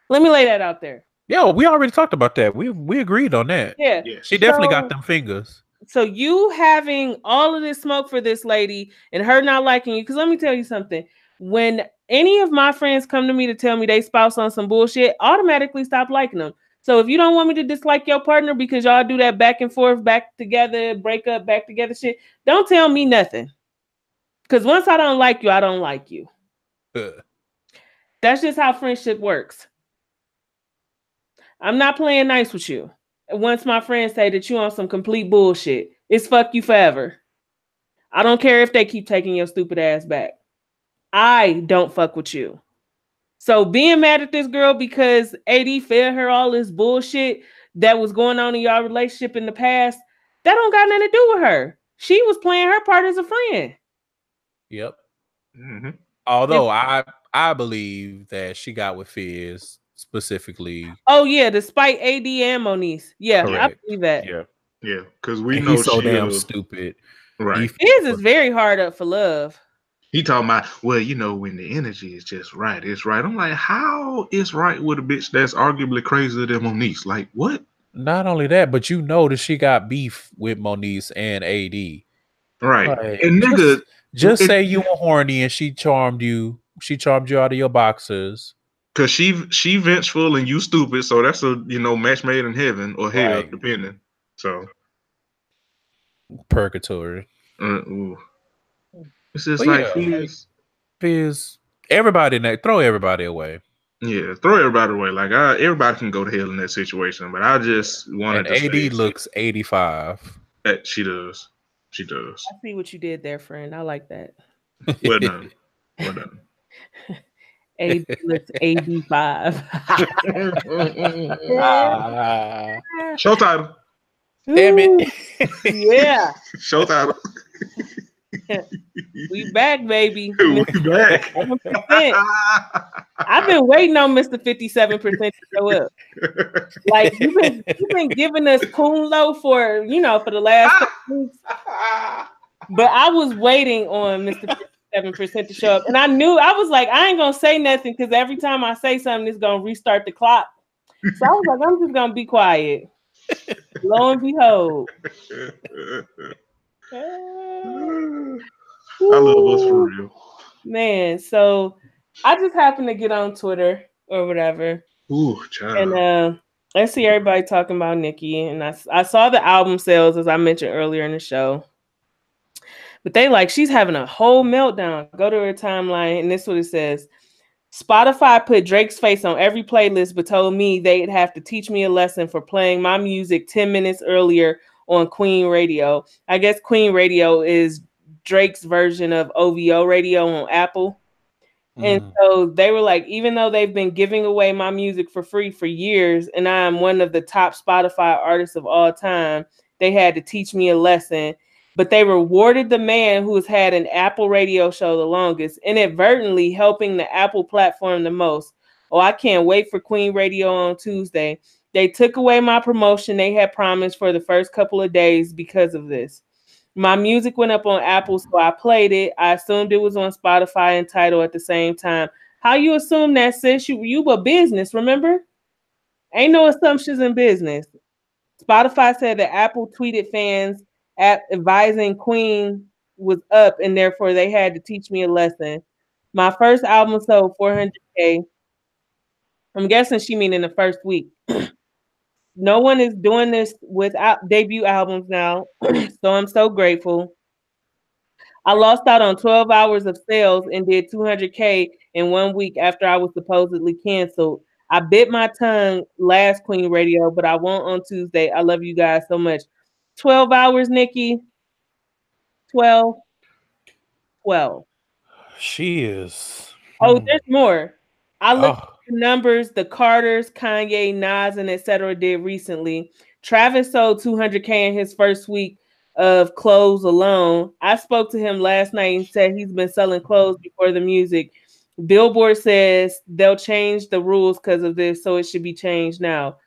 Let me lay that out there. Yeah, we already talked about that. We agreed on that. Yeah. She definitely got them fingers. So you having all of this smoke for this lady and her not liking you, because let me tell you something. When any of my friends come to me to tell me they spouse on some bullshit, automatically stop liking them. So if you don't want me to dislike your partner because y'all do that back and forth, back together, break up, back together shit, don't tell me nothing. Because once I don't like you, I don't like you. That's just how friendship works. I'm not playing nice with you. Once my friends say that you on some complete bullshit, it's fuck you forever. I don't care if they keep taking your stupid ass back. I don't fuck with you. So being mad at this girl because AD fed her all this bullshit that was going on in y'all relationship in the past, that don't got nothing to do with her. She was playing her part as a friend. Yep. Mm-hmm. Although I believe that she got with Fizz specifically. Oh yeah, despite AD and Moniece. Yeah, correct. I believe that. Yeah, because we know he's so damn stupid. Right. Fizz is very hard up for love. He talking about, well, when the energy is just right, it's right. I'm like, how is right with a bitch that's arguably crazier than Moniece? Like, what? Not only that, but that she got beef with Moniece and AD. Right. Like, and nigga, just say you were horny and she charmed you out of your boxers. Cause she vengeful and you stupid, so that's a match made in heaven or hell, depending. So purgatory. It's just like Fizz. Everybody throw everybody away. Yeah, throw everybody away. Like everybody can go to hell in that situation, but I just wanted to say AD looks 85. That she does. She does. I see what you did there, friend. I like that. Well done. AD looks 85. Show title. Damn it. Yeah. Show title. We back, baby. We back. I've been waiting on Mr. 57% to show up. Like you've been giving us Coon Low for the last couple weeks. But I was waiting on Mr. 57% to show up. And I was like, I ain't gonna say nothing because every time I say something, it's gonna restart the clock. So I was like, I'm just gonna be quiet. Lo and behold. I love us for real. Man, so I just happened to get on Twitter or whatever. Ooh, child. And I see everybody talking about Nicki. And I saw the album sales, as I mentioned earlier in the show. But they like, she's having a whole meltdown. Go to her timeline, and this is what it says. Spotify put Drake's face on every playlist, but told me they'd have to teach me a lesson for playing my music 10 minutes earlier on Queen Radio. I guess Queen Radio is Drake's version of OVO Radio on Apple. And so they were like, even though they've been giving away my music for free for years, and I am one of the top Spotify artists of all time, they had to teach me a lesson. But they rewarded the man who has had an Apple radio show the longest, inadvertently helping the Apple platform the most. Oh, I can't wait for Queen Radio on Tuesday. They took away my promotion they had promised for the first couple of days because of this. My music went up on Apple, so I played it. I assumed it was on Spotify and Tidal at the same time. How you assume that, sis? You a business, remember? Ain't no assumptions in business. Spotify said that Apple tweeted fans advising Queen was up, and therefore they had to teach me a lesson. My first album sold 400K. I'm guessing she mean in the first week. No one is doing this without debut albums now, so I'm so grateful. I lost out on 12 hours of sales and did 200K in 1 week after I was supposedly canceled. I bit my tongue last Queen Radio, but I won't on Tuesday. I love you guys so much. 12 hours, Nicki. 12. She is. Oh, there's more. I looked at the numbers the Carters, Kanye, Nas, and etc. did recently. Travis sold 200K in his first week of clothes alone. I spoke to him last night and said he's been selling clothes before the music. Billboard says they'll change the rules because of this, so it should be changed now.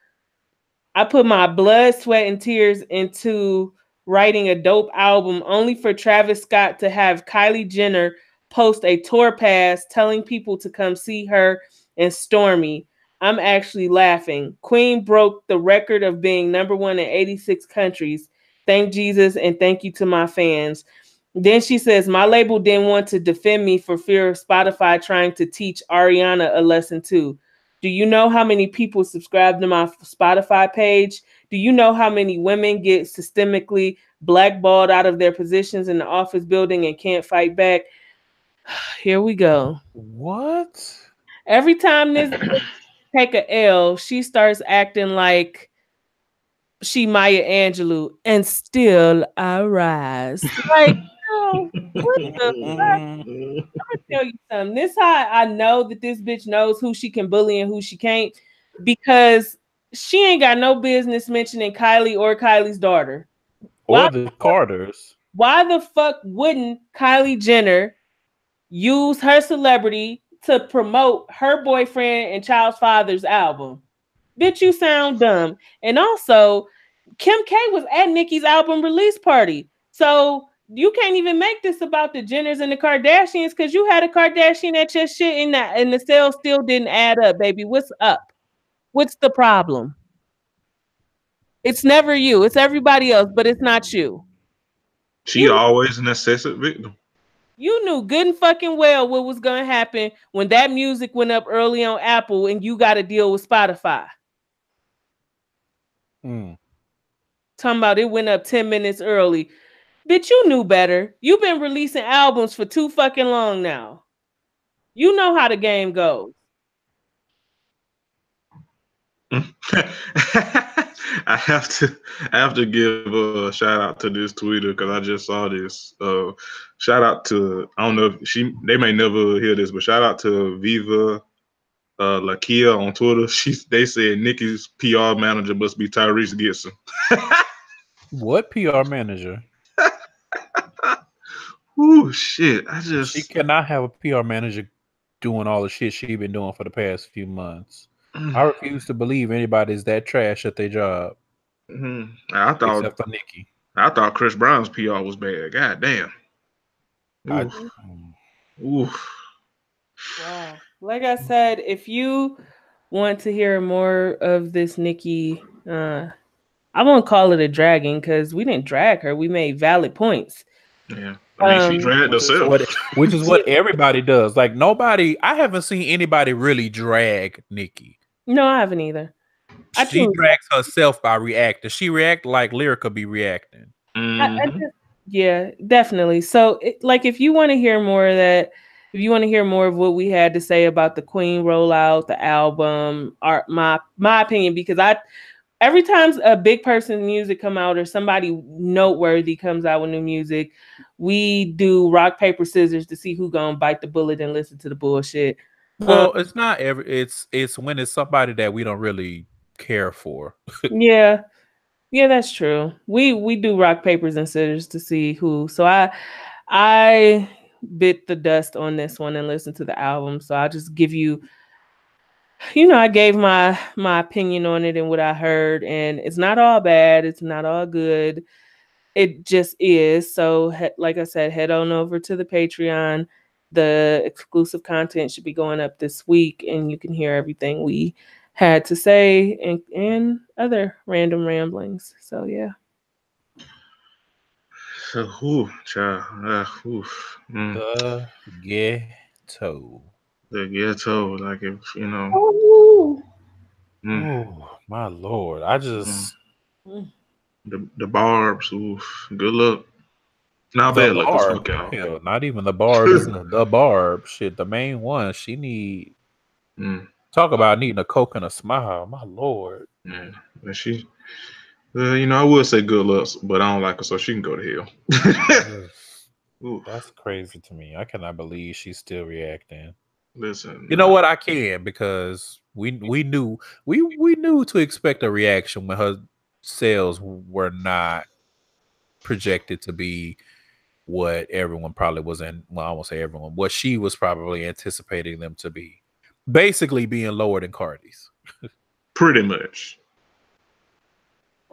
I put my blood, sweat, and tears into writing a dope album only for Travis Scott to have Kylie Jenner post a tour pass telling people to come see her and Stormy. I'm actually laughing. Queen broke the record of being number one in 86 countries. Thank Jesus and thank you to my fans. Then she says, my label didn't want to defend me for fear of Spotify trying to teach Ariana a lesson too. Do you know how many people subscribe to my Spotify page? Do you know how many women get systemically blackballed out of their positions in the office building and can't fight back? Here we go. What? Every time this take a L, she starts acting like she Maya Angelou, and still I rise. Like, oh, what the fuck? I'm gonna tell you something. This how I know that this bitch knows who she can bully and who she can't, because she ain't got no business mentioning Kylie or Kylie's daughter. Or the Carters. Why the fuck wouldn't Kylie Jenner use her celebrity to promote her boyfriend and child's father's album? Bitch, you sound dumb. And also, Kim K was at Nicki's album release party. So you can't even make this about the Jenners and the Kardashians because you had a Kardashian at your shit and the sales still didn't add up, baby. What's up? What's the problem? It's never you. It's everybody else, but it's not you. She always an assessed victim. You knew good and fucking well what was going to happen when that music went up early on Apple and you got to deal with Spotify. Talking about it went up 10 minutes early. Bitch, you knew better. You've been releasing albums for too fucking long now. You know how the game goes. I have to give a shout out to this tweeter because I just saw this. Shout out to, I don't know if they may never hear this, but shout out to Viva Lakia on Twitter. They said Nicki's PR manager must be Tyrese Gibson. What PR manager? Ooh, shit. She cannot have a PR manager doing all the shit she's been doing for the past few months. I refuse to believe anybody's that trash at their job. I thought, except for Nicki. I thought Chris Brown's PR was bad. God damn. Oof. Wow. Like I said, if you want to hear more of this Nicki I won't call it a dragging because we didn't drag her. We made valid points. Yeah. I mean, she dragged herself. Which is what everybody does. Like I haven't seen anybody really drag Nikki. No, I haven't either. She drags herself by reacting. She react like Lyrica be reacting. Yeah, definitely. So, if you want to hear more of that, if you want to hear more of what we had to say about the Queen rollout, the album, my opinion, because every time a big person's music come out or somebody noteworthy comes out with new music, we do rock, paper, scissors to see who gonna bite the bullet and listen to the bullshit. Well, it's not it's when it's somebody that we don't really care for. Yeah, that's true. We do rock, papers, and scissors to see who. So I bit the dust on this one and listened to the album. So I'll just give you, I gave my opinion on it and what I heard, and it's not all bad. It's not all good. It just is. So like I said, head on over to the Patreon. The exclusive content should be going up this week, and you can hear everything we had to say and other random ramblings. So yeah. So The ghetto. The ghetto, like if Oh, oh my Lord. I just the barbs, oof, good luck. Not bad luck. Hell, not even the barbs. The barb. Shit, the main one. She need talk about needing a Coke and a smile. My Lord. Yeah. And she I would say good luck, but I don't like her, so she can go to hell. That's crazy to me. I cannot believe she's still reacting. Listen, you know what? I can, because we knew to expect a reaction when her sales were not projected to be what everyone probably was I won't say everyone, what she was probably anticipating them to be. Basically being lower than Cardi's. Pretty much.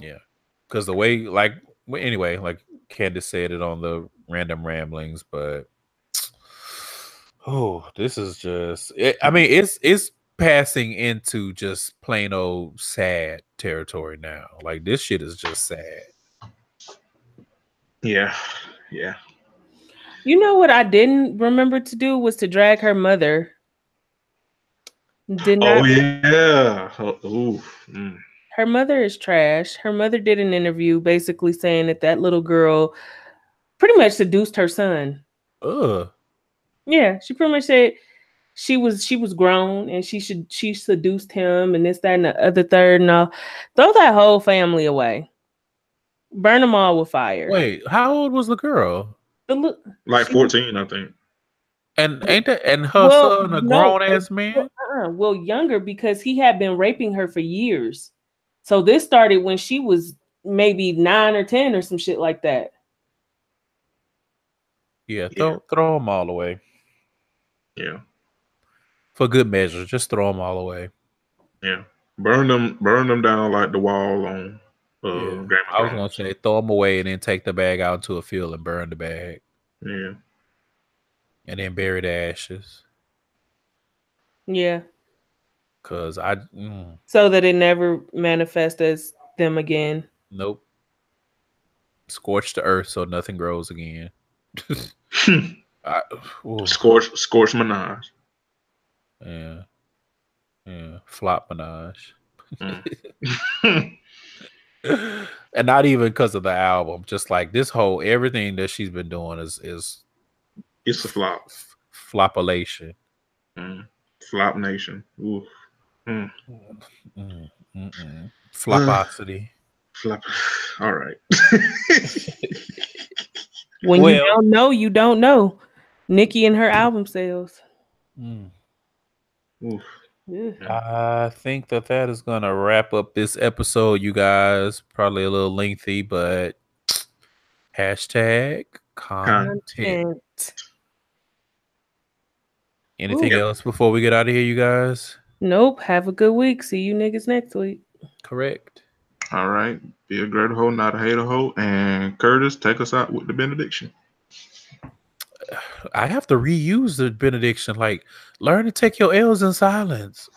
Yeah. Because the way, anyway, like Candace said it on the Random Ramblings, but this is just it's passing into just plain old sad territory now. Like, this shit is just sad. Yeah. You know what I didn't remember to do was to drag her mother. Did not. Oh yeah. Her mother is trash. Her mother did an interview basically saying that little girl pretty much seduced her son. Yeah, she pretty much said she was grown and she seduced him and this, that, and the other third and all. Throw that whole family away. Burn them all with fire. Wait, how old was the girl? Like 14, I think. And ain't that her son a grown ass man? Well, younger, because he had been raping her for years. So this started when she was maybe 9 or 10 or some shit like that. Yeah, throw them all away. Yeah. For good measure, just throw them all away. Yeah. Burn them down like the wall on Game of Thrones. I was gonna say throw them away and then take the bag out into a field and burn the bag. Yeah. And then bury the ashes. Yeah. Cause so that it never manifests as them again. Nope. Scorch the earth so nothing grows again. Scorch Minaj. Yeah. Flop Minaj. And not even because of the album, just like this whole everything that she's been doing is it's a flop. Flopulation. Flop nation. Ooh. Flopocity. Flop. All right. When you don't know, you don't know. Nikki and her album sales. I think that is gonna wrap up this episode, you guys. Probably a little lengthy, but #content. Anything else before we get out of here, you guys? Nope. Have a good week. See you niggas next week. Correct. All right. Be a greater hoe, not a hater hoe. And Curtis, take us out with the benediction. I have to reuse the benediction. Like, learn to take your L's in silence.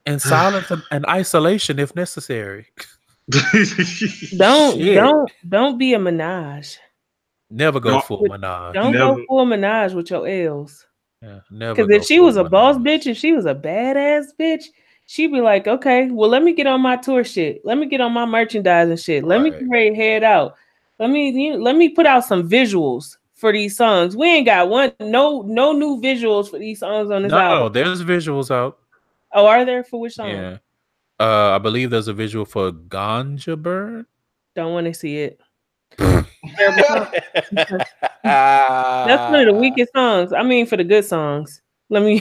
in silence and isolation if necessary. Don't Shit. don't be a Minaj. Never go No. full Minaj. Don't Never. go full Minaj with your L's. Yeah, never. Because go if she full was a boss Minaj. bitch, if she was a badass bitch, she'd be like, okay, well, let me get on my tour shit. Let me get on my merchandising shit. Let me Right. get ready to head out. Let me put out some visuals for these songs. We ain't got no new visuals for these songs on this No, album. there's visuals out. Oh, are there for which song? Yeah. I believe there's a visual for Ganja Bird. Don't want to see it. Terrible song. That's one of the weakest songs. I mean, for the good songs. Let me.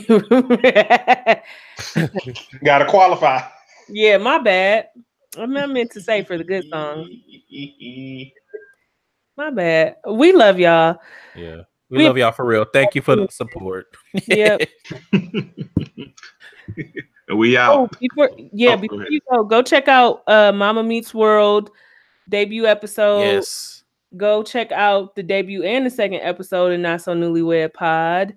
Gotta qualify. Yeah, my bad. I meant to say for the good songs. My bad. We love y'all. Yeah. We love y'all for real. Thank you for the support. Yep. We out. Oh, before go you go check out Mama Meets World debut episode. Yes. Go check out the debut and the second episode in Not So Newlywed Pod.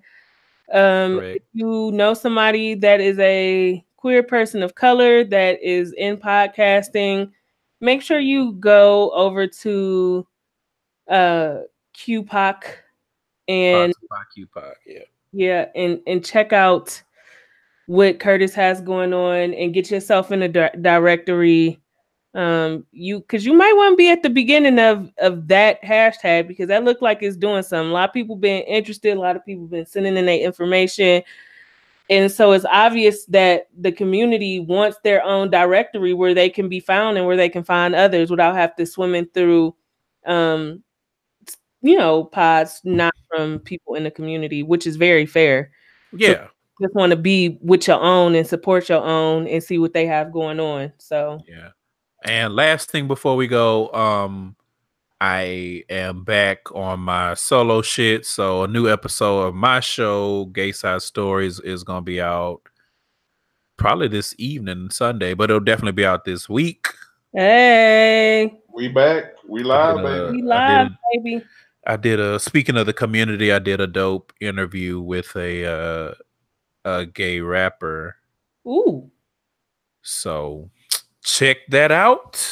If you know somebody that is a queer person of color that is in podcasting, make sure you go over to QPOC and and check out what Curtis has going on and get yourself in a directory. Because you might want to be at the beginning of that hashtag, because that looked like it's doing something. A lot of people been interested. A lot of people been sending in their information. And so it's obvious that the community wants their own directory where they can be found and where they can find others without have to swimming through, pods not from people in the community, which is very fair. Yeah. So just want to be with your own and support your own and see what they have going on. So yeah. And last thing before we go, I am back on my solo shit. So a new episode of my show, Gay Side Stories, is gonna be out probably this evening, Sunday, but it'll definitely be out this week. Hey, we back. We live, baby. We live, baby. I did speaking of the community, I did a dope interview with a gay rapper. Ooh. So check that out.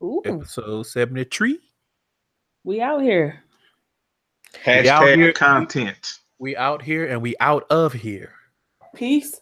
Ooh. Episode 73. We out here. Hashtag content. We out here and we out of here. Peace.